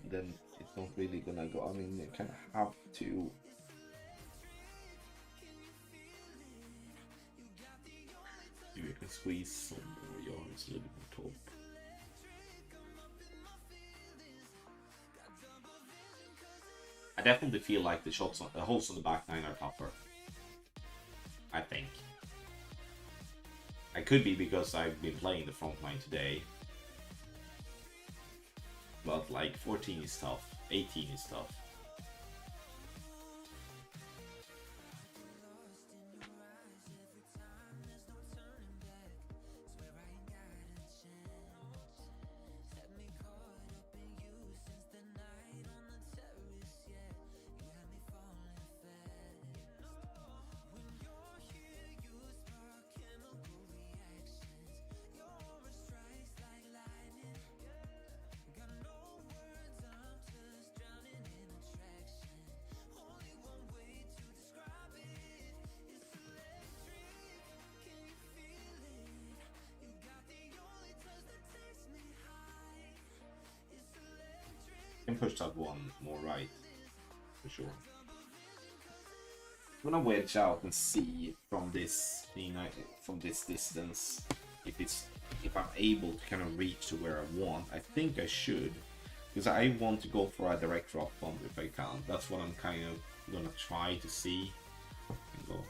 then it's not really gonna go. I mean, you kind of have to. Maybe you can squeeze some more yards a little bit more top. I definitely feel like the shots on the holes on the back 9 are tougher. I think. I could be because I've been playing the front 9 today. But like 14 is tough, 18 is tough. push that one more right, for sure. I'm gonna wedge out and see from this from this distance if I'm able to kind of reach to where I want. I think I should, because I want to go for a direct drop bomb if I can. That's what I'm kind of gonna try to see and go.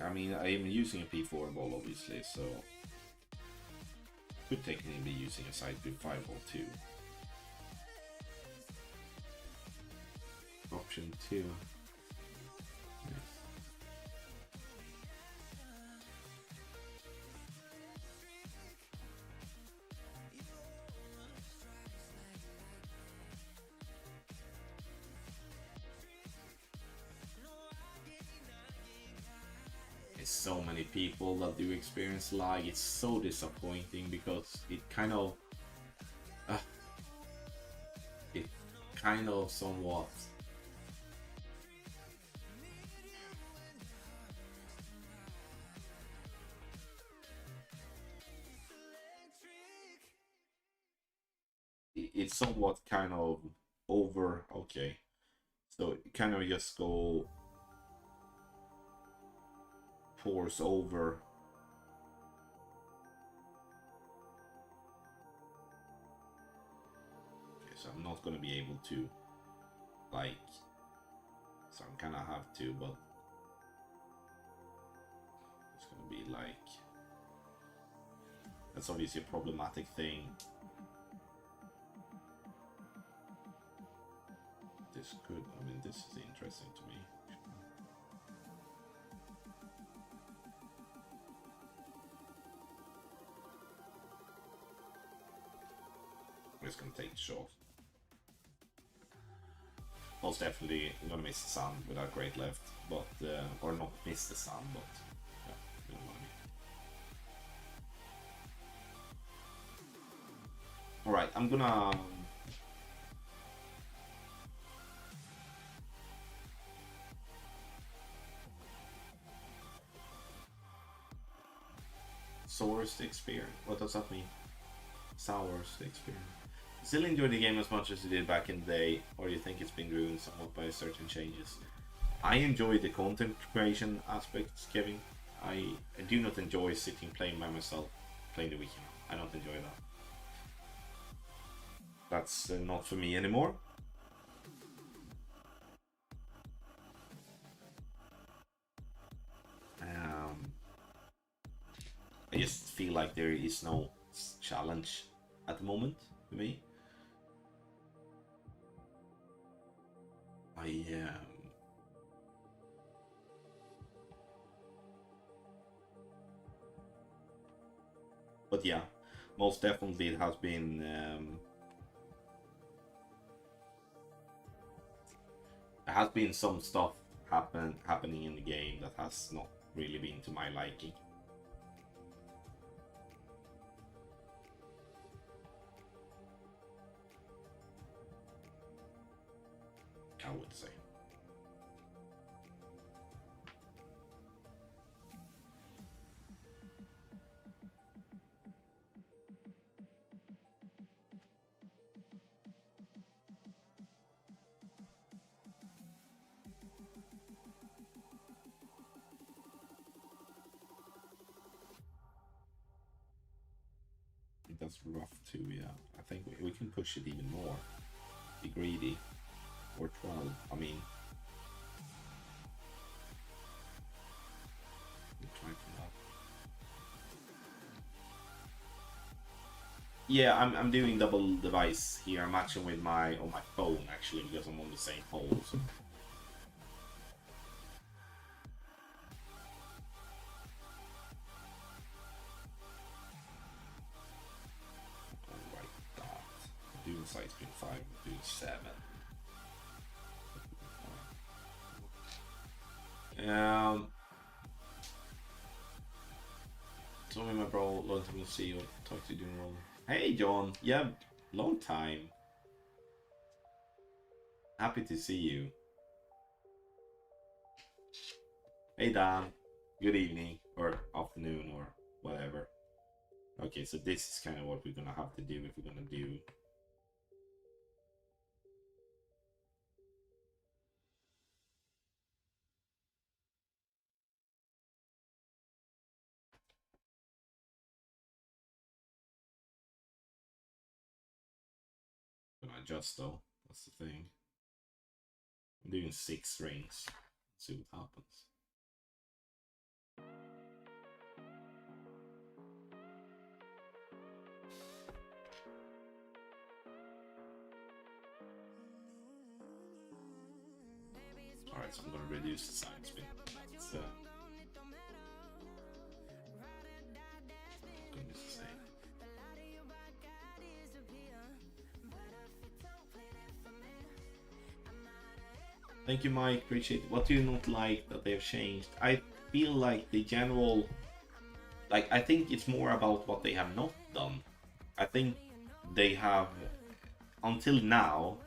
I mean, I am using a P4 ball, obviously, so could technically be using a side P5 ball too. Option 2. Nice. So many people that do experience lag. It's so disappointing because it kind of somewhat it's somewhat kind of over. Okay, so kind of just go force over. Okay, so I'm not gonna be able to, like, so I'm gonna have to, but it's gonna be like, that's obviously a problematic thing. This could, I mean, this is interesting to me. It's gonna take the shot. Most definitely gonna miss the sun without great left, but or not miss the sun, but yeah, you know what I mean. All right, I'm gonna. Source the experience. What does that mean? Sours the experience. Still enjoy the game as much as you did back in the day, or do you think it's been ruined somewhat by certain changes? I enjoy the content creation aspects, Kevin. I do not enjoy sitting playing by myself, playing the weekend. I don't enjoy that. That's not for me anymore. I just feel like there is no challenge at the moment for me. But yeah, most definitely it has been there has been some stuff happening in the game that has not really been to my liking. I would say. That's rough too, yeah. I think we can push it even more. Be greedy. Or 12, I mean. We'll try for that. Yeah, I'm doing double device here. I'm matching with on my phone actually because I'm on the same hole. So. Like that. site's been 5, we're doing 7. Tell me, my bro, long time to see you. Talk to you doing wrong. Hey, John. Yeah, long time. Happy to see you. Hey, Dan. Good evening, or afternoon, or whatever. Okay, so this is kind of what we're gonna have to do if we're gonna do. Gonna adjust though. That's the thing. I'm doing 6 rings. Let's see what happens. Alright, so I'm gonna reduce the side spin. It's goodness to say. Thank you, Mike. Appreciate it. What do you not like that they've changed? I feel like the general, like, I think it's more about what they have not done. I think they have, until now,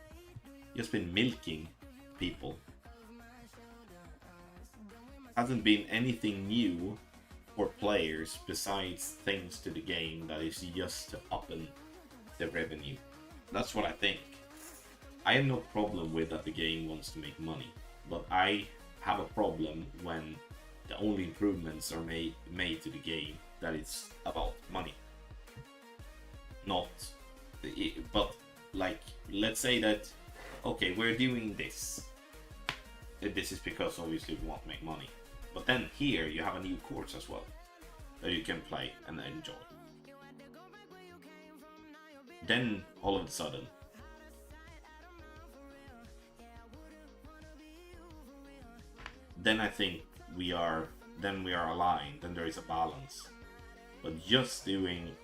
just been milking people. Hasn't been anything new for players besides things to the game that is just to up the revenue. That's what I think. I have no problem with that the game wants to make money, but I have a problem when the only improvements are made to the game that it's about money. Not, but like, let's say that, okay, we're doing this. This is because obviously we want to make money. But then here you have a new course as well that you can play and enjoy. Then all of a sudden, then I think we are aligned, then there is a balance. But just doing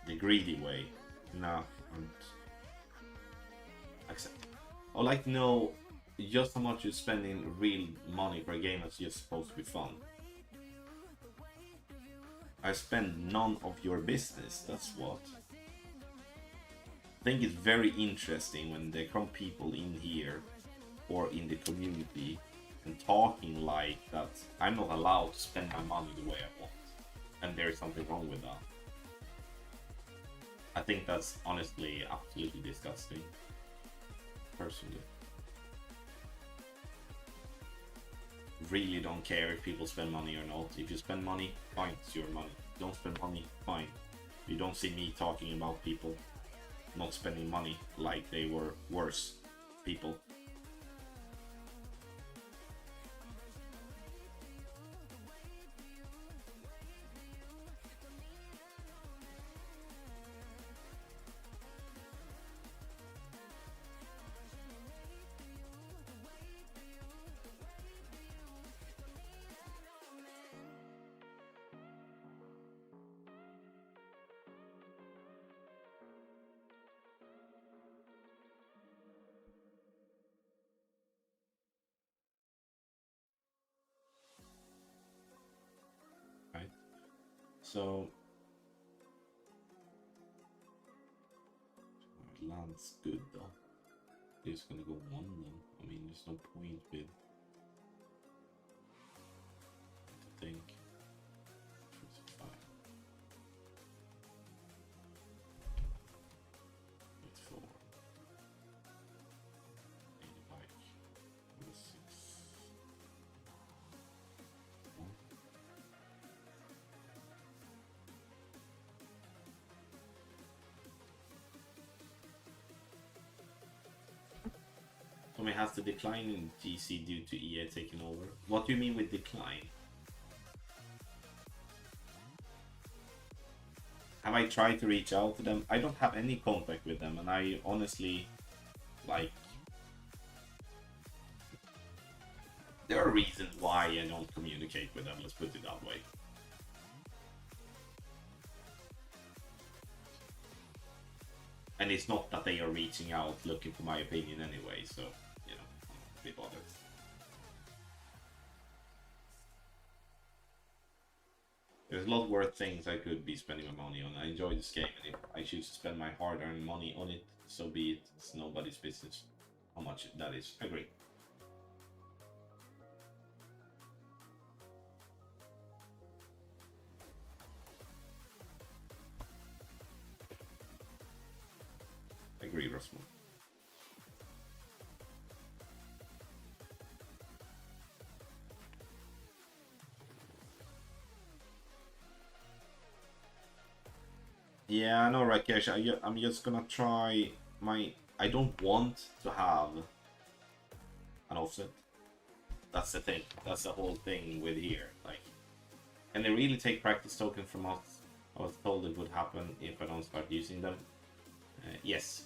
the greedy way, no, I'm accept. I would like to know just how much you're spending real money for a game that's just supposed to be fun. I spend none of your business, that's what. I think it's very interesting when there come people in here or in the community and talking like that I'm not allowed to spend my money the way I want, and there is something wrong with that. I think that's honestly absolutely disgusting, personally. Really don't care if people spend money or not. If you spend money, fine, it's your money. Don't spend money, fine. You don't see me talking about people not spending money like they were worse people. Right? So land's good though. They're just gonna go 1 then. I mean, there's no point with, I think. 45. 84. 85. 46. Tommy, has the decline in GC due to EA taking over? What do you mean with decline? Have I tried to reach out to them? I don't have any contact with them, and I honestly, like, there are reasons why I don't communicate with them, let's put it that way. And it's not that they are reaching out looking for my opinion anyway, so, you know, I'm not a bit bothered. There's a lot worse things I could be spending my money on. I enjoy this game, and if I choose to spend my hard-earned money on it, so be it. It's nobody's business how much that is. Agree. Agree, Rosman. Yeah, I know, Rakesh. I'm just gonna try my... I don't want to have an offset. That's the thing. That's the whole thing with here. Like, can they really take practice tokens from us? I was told it would happen if I don't start using them. Yes.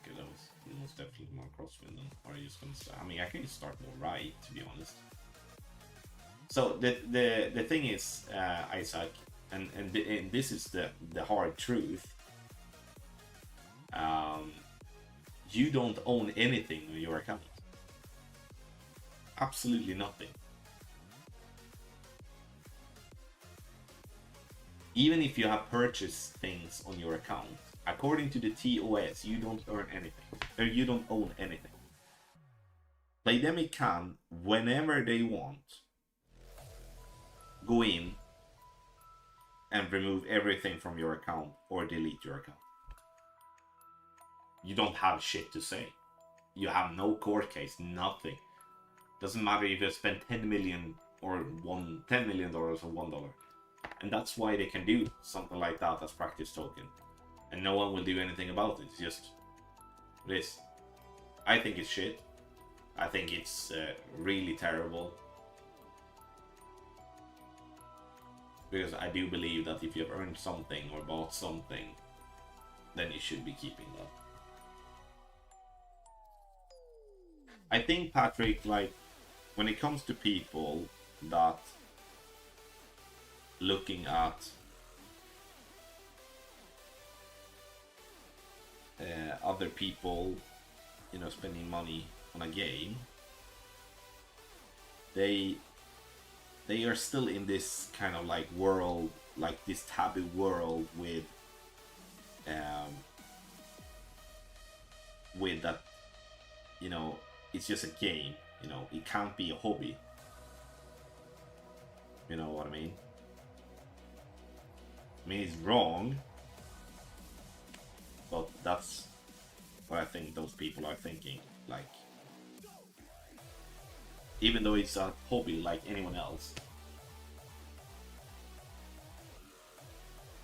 Okay, that was most definitely more crosswind than are you just gonna start? I mean, I can start more right, to be honest. So the thing is, Isaac, and this is the hard truth. You don't own anything on your account. Absolutely nothing. Even if you have purchased things on your account, according to the TOS, you don't earn anything. Or you don't own anything. Playdemic can, whenever they want, go in and remove everything from your account or delete your account. You don't have shit to say. You have no court case, nothing. Doesn't matter if you spend 10 million or $10 million or $1. And that's why they can do something like that as practice token. And no one will do anything about it. It's just this. I think it's shit. I think it's really terrible. Because I do believe that if you've earned something or bought something, then you should be keeping that. I think, Patrick, like, when it comes to people that looking at other people, you know, spending money on a game, they are still in this kind of like world, like this taboo world with that, you know, it's just a game, you know, it can't be a hobby. You know what I mean? I mean, it's wrong, but that's what I think those people are thinking. Like, even though it's a hobby like anyone else.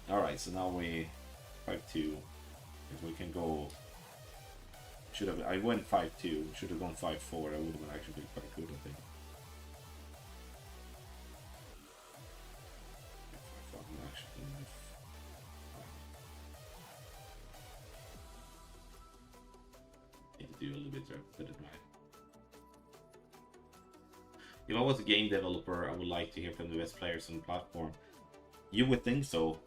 Alright, so now we 5-2. If we can go... Should have... I went 5-2. Should have gone 5-4. I would have been actually quite good, I think. Need to do a little bit better than mine. If I was a game developer, I would like to hear from the best players on the platform. You would think so.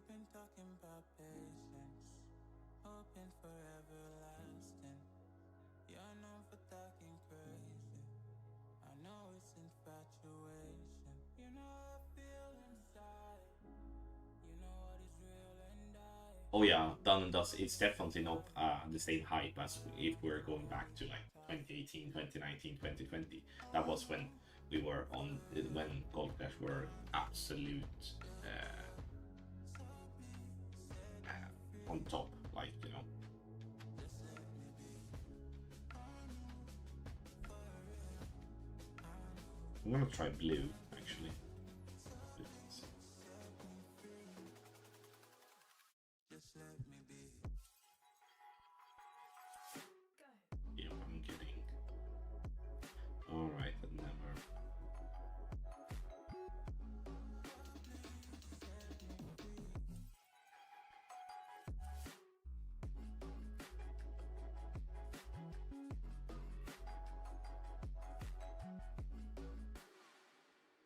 been talking about patience, hoping for everlasting. You're known for talking crazy. I know it's infatuation. You know how I feel inside. You know what is real and I. Oh yeah, Dun and Dust, it's definitely not the same hype as if we're going back to like 2018, 2019, 2020. That was when we were on, when Gold Clash were absolute on top, like, you know. I'm gonna try blue, actually. Just let me be. Yeah, I'm kidding. Alright, but never.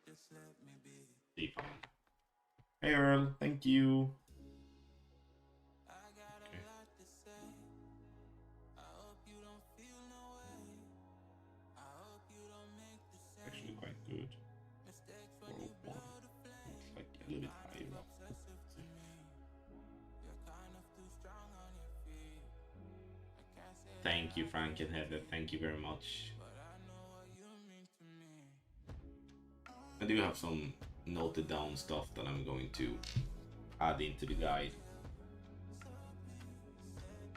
Just let me be. Deep on. Hey Earl, thank you. I got a Okay. lot to say. I hope you don't feel no way. I hope you don't make the Actually same quite good. mistakes when you 401. blow the flame. It's like a little bit Kind higher of up. obsessive to me. You're kind of too strong on your feet. I can't say Thank you, that I Frank and feel Heather. it, Thank you very much. but I know what you mean to me. I do have some noted down stuff that I'm going to add into the guide.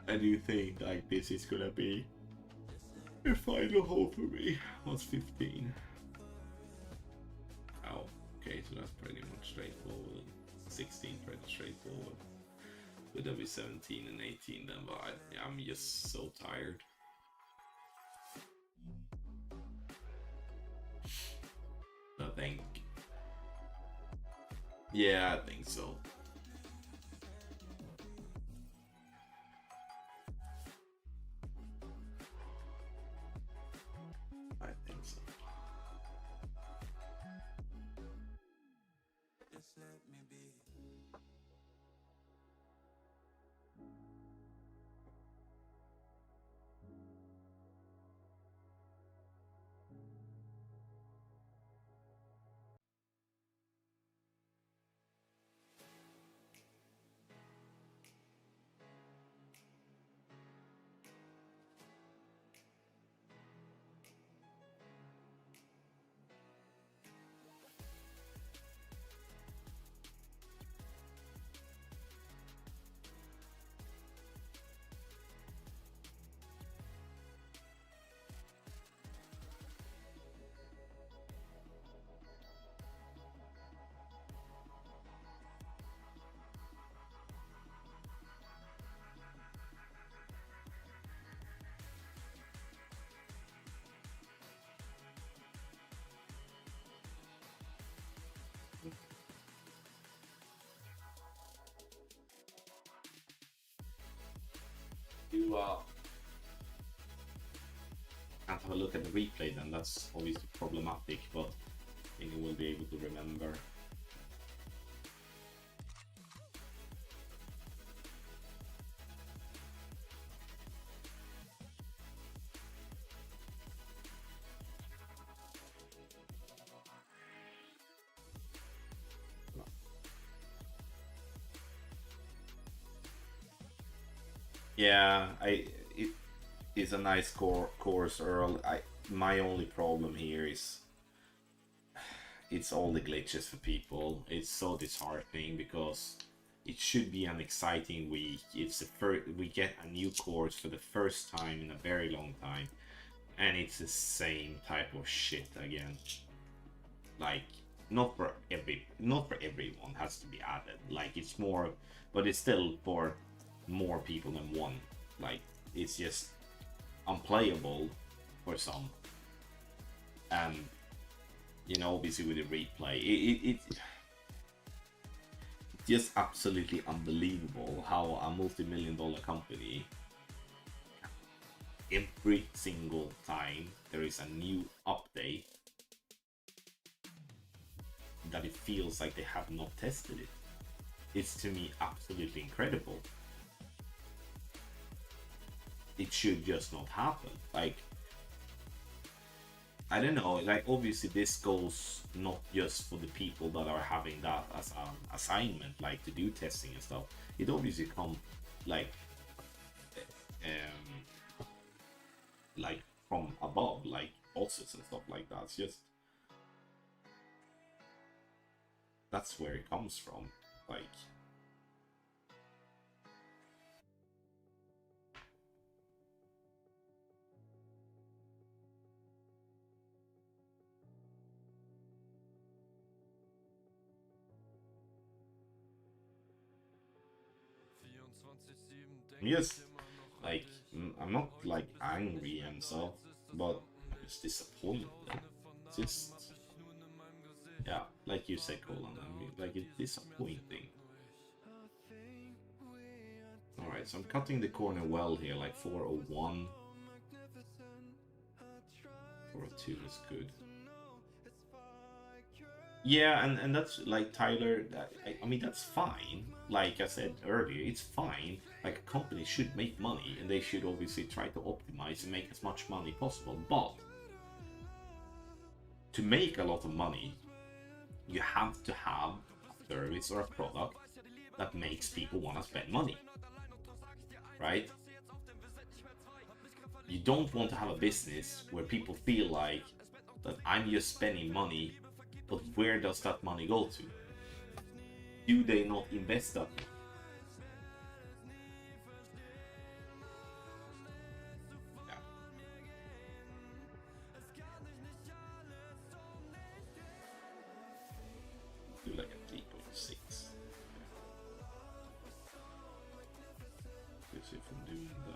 I do think like this is gonna be a final hole for me. What's 15? Oh, okay, so that's pretty much straightforward. 16 pretty straightforward. But that'll be 17 and 18 then, but I'm just so tired. I think. Yeah, I think so. I think so. Just let me be. You can't have a look at the replay then, that's obviously problematic, but I think I will be able to remember. Yeah, it is a nice course, Earl. My only problem here is it's all the glitches for people. It's so disheartening because it should be an exciting week. It's the first we get a new course for the first time in a very long time, and it's the same type of shit again. Like not for everyone has to be added. Like it's more, but it's still for more people than one. Like it's just unplayable for some, and you know, obviously with the replay, it's just absolutely unbelievable how a multi-million-dollar company, every single time there is a new update, that it feels like they have not tested it. is to me absolutely incredible. It should just not happen. Like, I don't know, like obviously this goes not just for the people that are having that as an assignment, like to do testing and stuff. It obviously come like like from above, like bosses and stuff like that. It's just that's where it comes from. Like, I'm just like I'm not like angry and stuff, but I'm just disappointed. It's just yeah, like you said, Colin. I mean, like it's disappointing. All right, so I'm cutting the corner well here, like 401. 402 is good. Yeah, and that's like Tyler. I mean, that's fine. Like I said earlier, it's fine. Like a company should make money, and they should obviously try to optimize and make as much money possible. But to make a lot of money, you have to have a service or a product that makes people want to spend money, right? You don't want to have a business where people feel like that I'm just spending money, but where does that money go to? Do they not invest that money? Yeah. Do like a 3.6. Let's see if I'm doing that.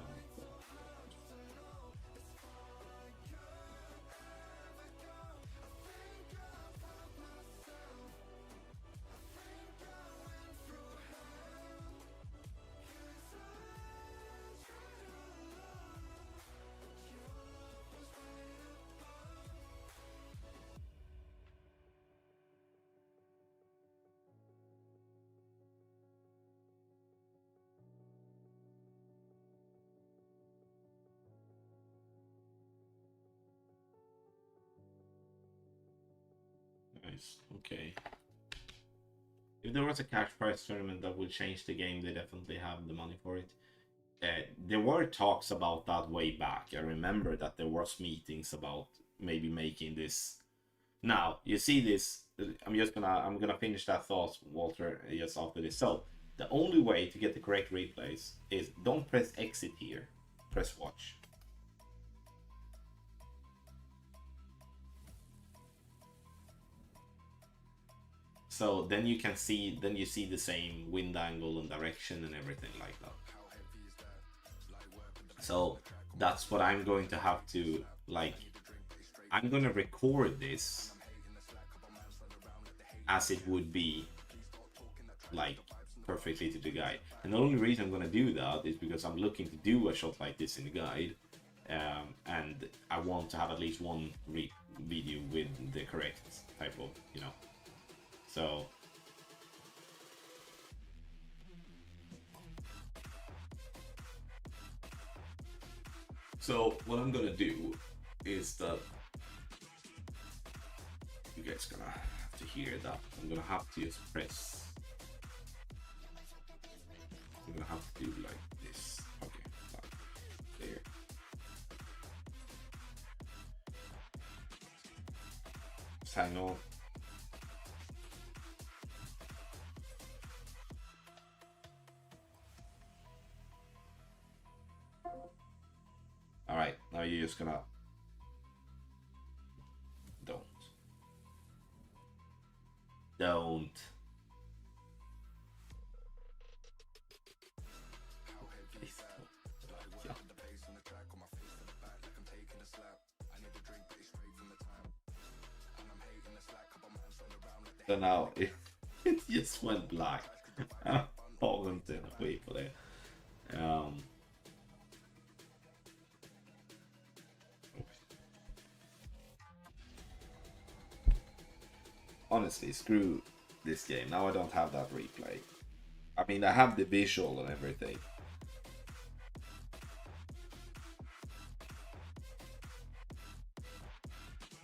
Nice. Okay. If there was a cash prize tournament that would change the game, they definitely have the money for it. There were talks about that way back. I remember that there was meetings about maybe making this. Now you see this. I'm gonna finish that thought, Walter, just after this. So the only way to get the correct replays is don't press exit here. Press watch. So then you can see, then you see the same wind angle and direction and everything like that. So that's what I'm going to have to, like, I'm going to record this as it would be, like, perfectly to the guide. And the only reason I'm going to do that is because I'm looking to do a shot like this in the guide. And I want to have at least one video with the correct type of, you know. So what I'm gonna do is that you guys gonna have to hear that. I'm gonna have to just press. I'm gonna have to do like this. Okay, there. Just hang on. All right, now you're just gonna don't. So now it just went black. Fallen in a way for that. Honestly, screw this game. Now I don't have that replay. I mean, I have the visual and everything.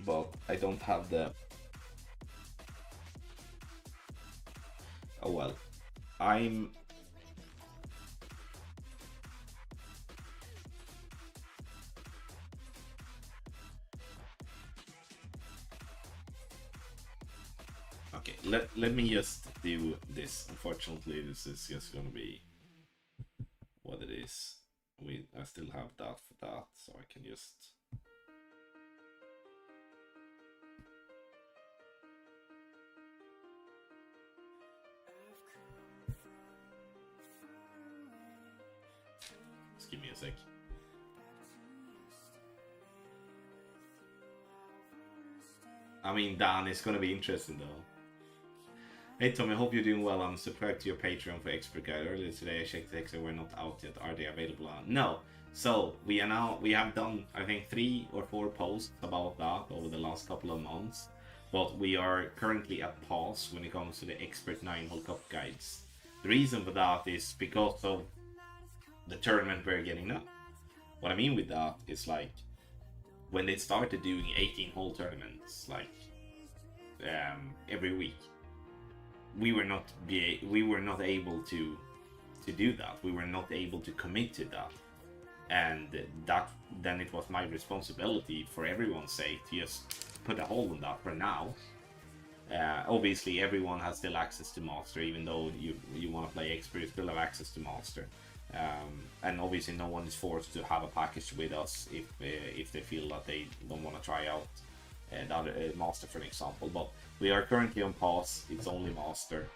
But I don't have the... Oh well. I'm... Okay, let me just do this. Unfortunately, this is just gonna be what it is. I still have that for that, so I can just... Just give me a sec. I mean, Dan, it's gonna be interesting though. Hey Tom, I hope you're doing well. I'm subscribed to your Patreon for expert guide. Earlier today I checked the text and we're not out yet. Are they available on? No. So we have done I think 3 or 4 posts about that over the last couple of months. But we are currently at pause when it comes to the expert 9-hole cup guides. The reason for that is because of the tournament we're getting now. What I mean with that is like when they started doing 18-hole tournaments like every week, we were not able to do that. We were not able to commit to that, and that then it was my responsibility for everyone's sake to just put a hold on that for now. Obviously, everyone has still access to Master, even though you want to play Expert, you still have access to Master. And obviously, no one is forced to have a package with us if they feel that they don't want to try out the other Master, for an example. But we are currently on pause. It's only Master.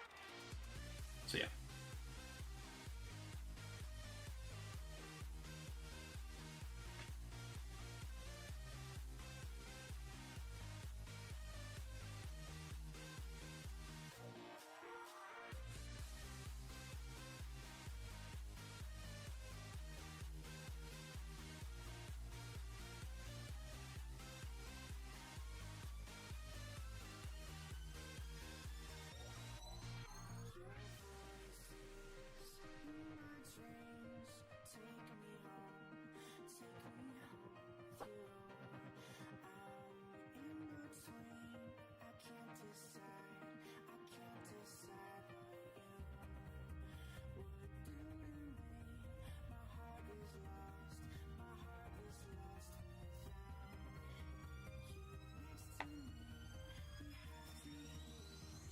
So yeah.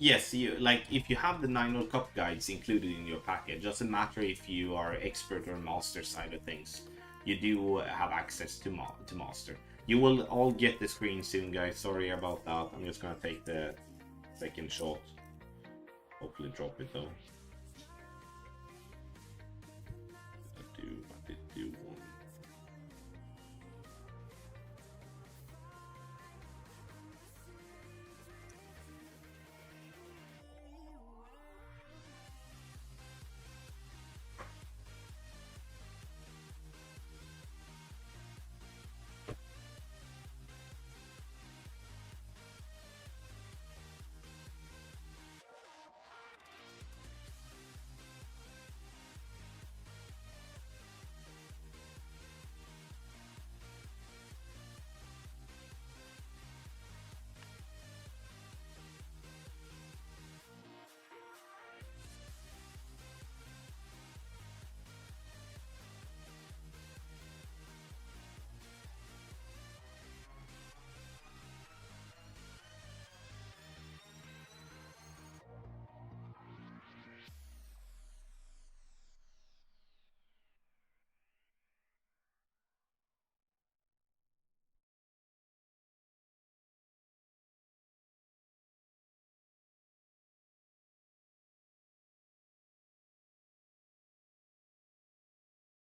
Yes, you like if you have the 9-hole cup guides included in your package, doesn't matter if you are expert or master side of things, you do have access to master. You will all get the screen soon, guys. Sorry about that. I'm just gonna take the second shot. Hopefully drop it though. I did do one.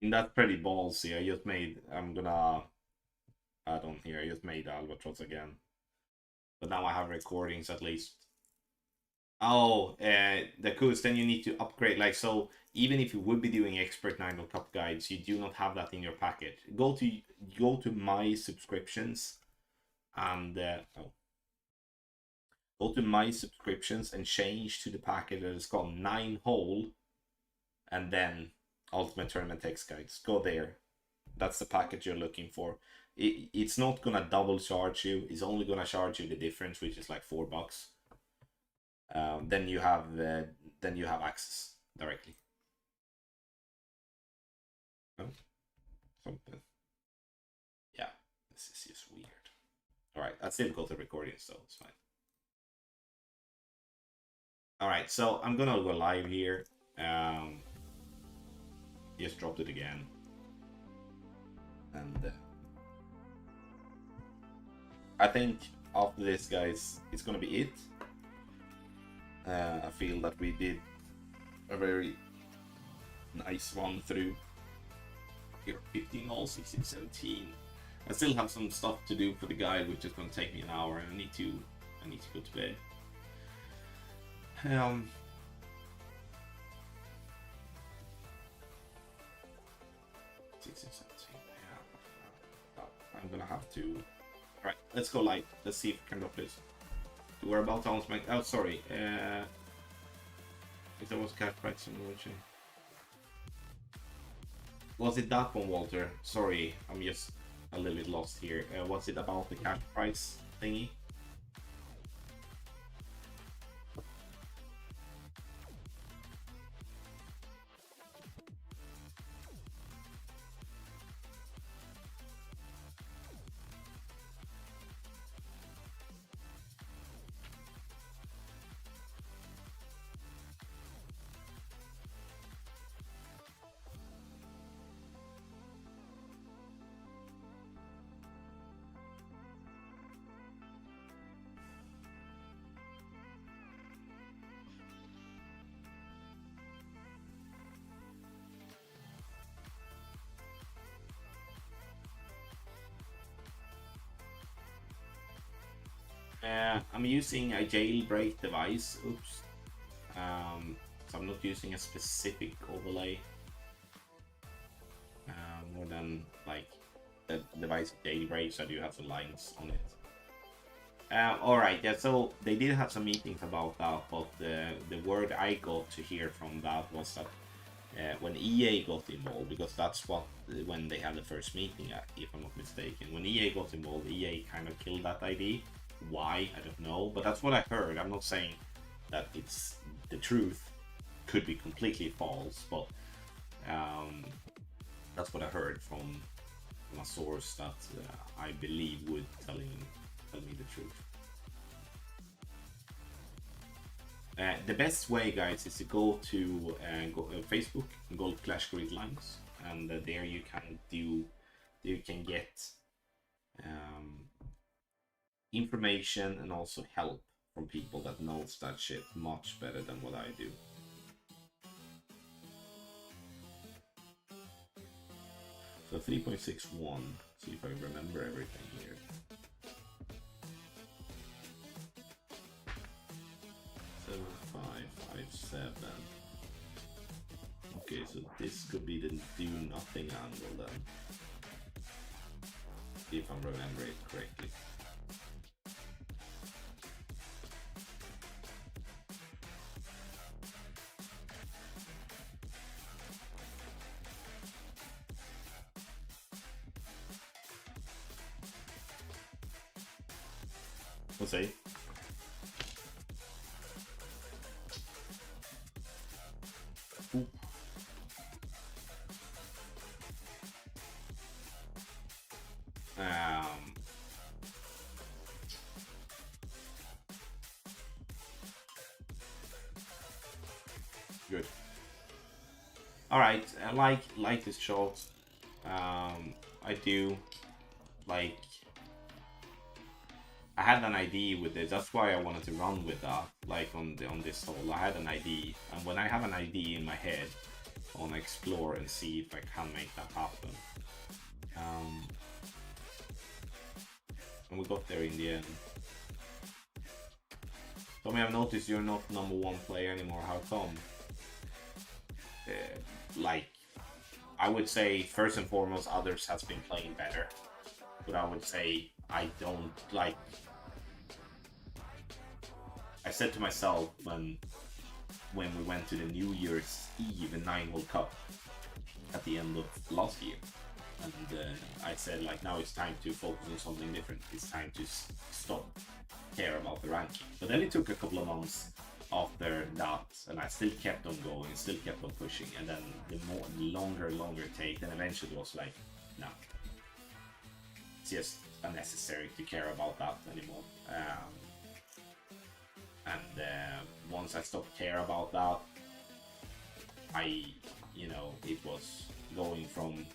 And that's pretty ballsy. I'm gonna add on here. I just made Albatross again. But now I have recordings at least. Oh, the coolest. Then you need to upgrade. Like, so even if you would be doing expert 9-hole cup guides, you do not have that in your package. Go to my subscriptions and go to my subscriptions and change to the package that is called 9-hole and then Ultimate Tournament Text Guides. Go there. That's the package you're looking for. It's not gonna double charge you. It's only gonna charge you the difference, which is like $4. Then you have access directly. Oh, something. Yeah, this is just weird. All right, I still got the recording, so it's fine. All right, so I'm gonna go live here. Just dropped it again, and I think after this, guys, it's gonna be it. I feel that we did a very nice run through. Here, 15 all, 16, 17. I still have some stuff to do for the guide, which is gonna take me an hour, and I need to go to bed. 16, 17. Yeah, I'm gonna have to. All right, let's go live. Let's see if we can drop this. We're about to announce my. Oh, sorry. If there was a cash price simulation. Was it that one, Walter? Sorry, I'm just a little bit lost here. Was it about the cash price thingy? I'm using a jailbreak device. Oops. So I'm not using a specific overlay. More than like the device jailbreaks. I do have some lines on it. Alright, yeah, so they did have some meetings about that, but the word I got to hear from that was that when EA got involved, because that's when they had the first meeting, if I'm not mistaken, when EA got involved, EA kind of killed that idea. Why, I don't know, but that's what I heard. I'm not saying that it's the truth, could be completely false, but that's what I heard from a source that I believe would tell me the truth. The best way, guys, is to go to Facebook and go to Clash Grid Lines, and there you can get information and also help from people that knows that shit much better than what I do. So 3.61. See if I remember everything here. 7.557. Okay, so this could be the do nothing angle then, if I'm remembering it correctly. We'll see. Ooh. Good. All right, I like this shot. I do like. I had an idea with this. That's why I wanted to run with that. Like on this hole, I had an idea, and when I have an idea in my head, I want to explore and see if I can make that happen. And we got there in the end. Tommy, I've noticed you're not #1 player anymore. How come? Like, I would say first and foremost, others has been playing better, but I would say I don't like. I said to myself when when we went to the New Year's Eve 9-hole cup at the end of last year. And I said, like, now it's time to focus on something different. It's time to stop care about the ranking. But then it took a couple of months after that, and I still kept on going, still kept on pushing. And then the longer it take, then eventually it was like, no, it's just unnecessary to care about that anymore. Once I stopped care about that, it was going from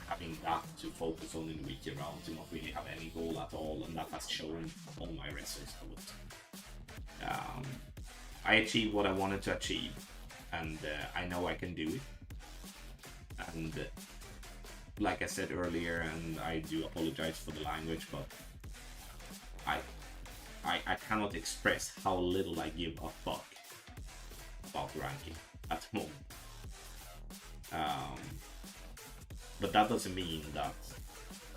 having that to focus on in the weekly round to not really have any goal at all, and that has shown on my results. I achieved what I wanted to achieve, and I know I can do it. And like I said earlier, and I do apologize for the language, but I cannot express how little I give a fuck about ranking at the moment. But that doesn't mean that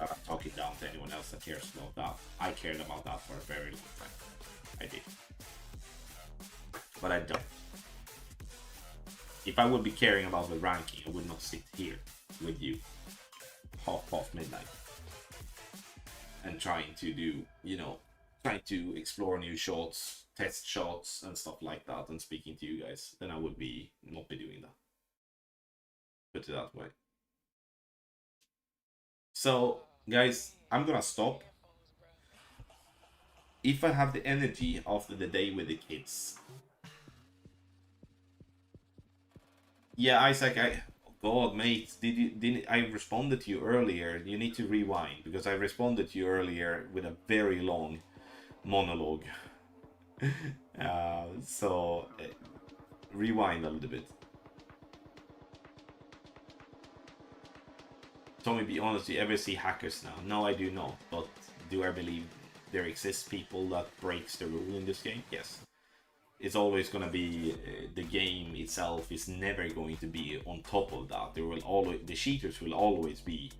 I'm talking down to anyone else that cares about that. I cared about that for a very long time. I did. But I don't. If I would be caring about the ranking, I would not sit here with you half midnight and trying to do, trying to explore new shots, test shots and stuff like that, and speaking to you guys. Then I would not be doing that. Put it that way. So, guys, I'm gonna stop. If I have the energy after the day with the kids. Yeah, Isaac, God, mate, didn't I responded to you earlier? You need to rewind, because I responded to you earlier with a very long monologue. Rewind a little bit. Tommy, be honest, do you ever see hackers now? No, I do not, but do I believe there exists people that breaks the rule in this game? Yes. It's always going to be, the game itself is never going to be on top of that. There will always, the cheaters will always be,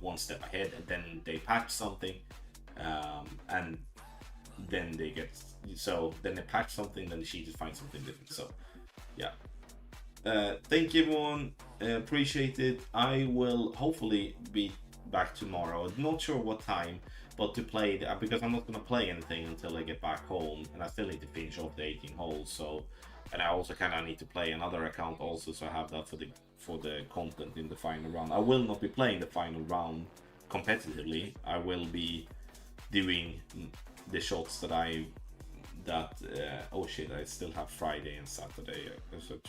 one step ahead, and then they patch something, and then they then they patch something, then the cheaters find something different. So, yeah. Thank you, everyone. Appreciate it. I will hopefully be back tomorrow. Not sure what time, but to play because I'm not gonna play anything until I get back home, and I still need to finish off the 18 holes. So, and I also kind of need to play another account also, so I have that for the content in the final round. I will not be playing the final round competitively. I will be doing the shots that oh shit, I still have Friday and Saturday. So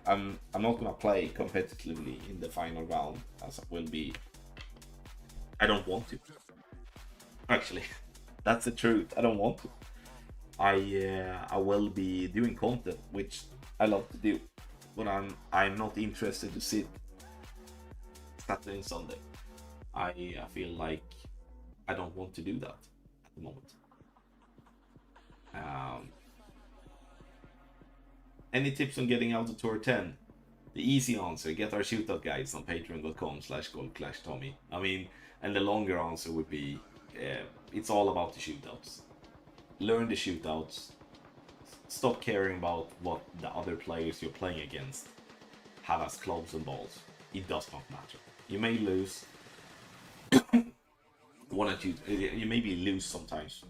I'm not gonna play competitively in the final round, as I will be. I don't want to. Actually, that's the truth. I don't want to. I will be doing content, which I love to do, but I'm not interested to sit Saturday and Sunday. I feel like I don't want to do that at the moment. Any tips on getting out of Tour 10? The easy answer, get our shootout guides on patreon.com/gold/Tommy. I mean, and the longer answer would be, it's all about the shootouts. Learn the shootouts. Stop caring about what the other players you're playing against have as clubs and balls. It does not matter. You may lose one or two. You maybe lose sometimes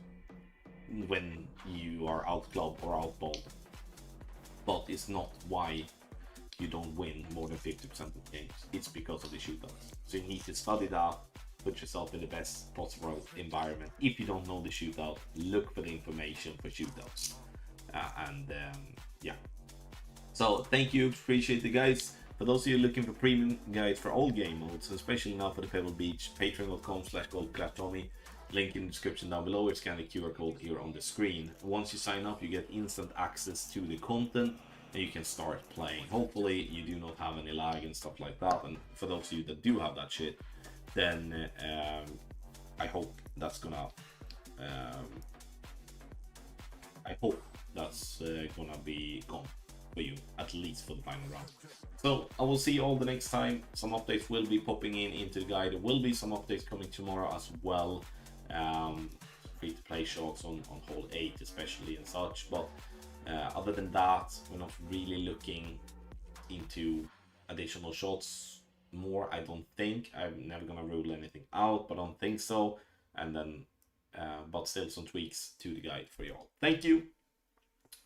when you are out club or out balled, but it's not why you don't win more than 50% of the games. It's because of the shootouts. So you need to study that, put yourself in the best possible environment. If you don't know the shootout, look for the information for shootouts. Yeah. So thank you, appreciate it, guys. For those of you looking for premium guides for all game modes, especially now for the Pebble Beach, patreon.com/gold/Tommy. Link in the description down below. Scan the QR code here on the screen. Once you sign up, you get instant access to the content, and you can start playing. Hopefully you do not have any lag and stuff like that, and for those of you that do have that shit, then I hope that's gonna be gone for you, at least for the final round. So I will see you all the next time. Some updates will be popping into the guide. There will be some updates coming tomorrow as well. Free to play shots on hole 8 especially and such, but Other than that, we're not really looking into additional shots more, I don't think. I'm never gonna rule anything out, but I don't think so. And then, but still some tweaks to the guide for you all. Thank you,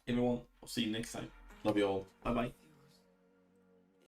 everyone. I'll see you next time. Love you all. Bye bye.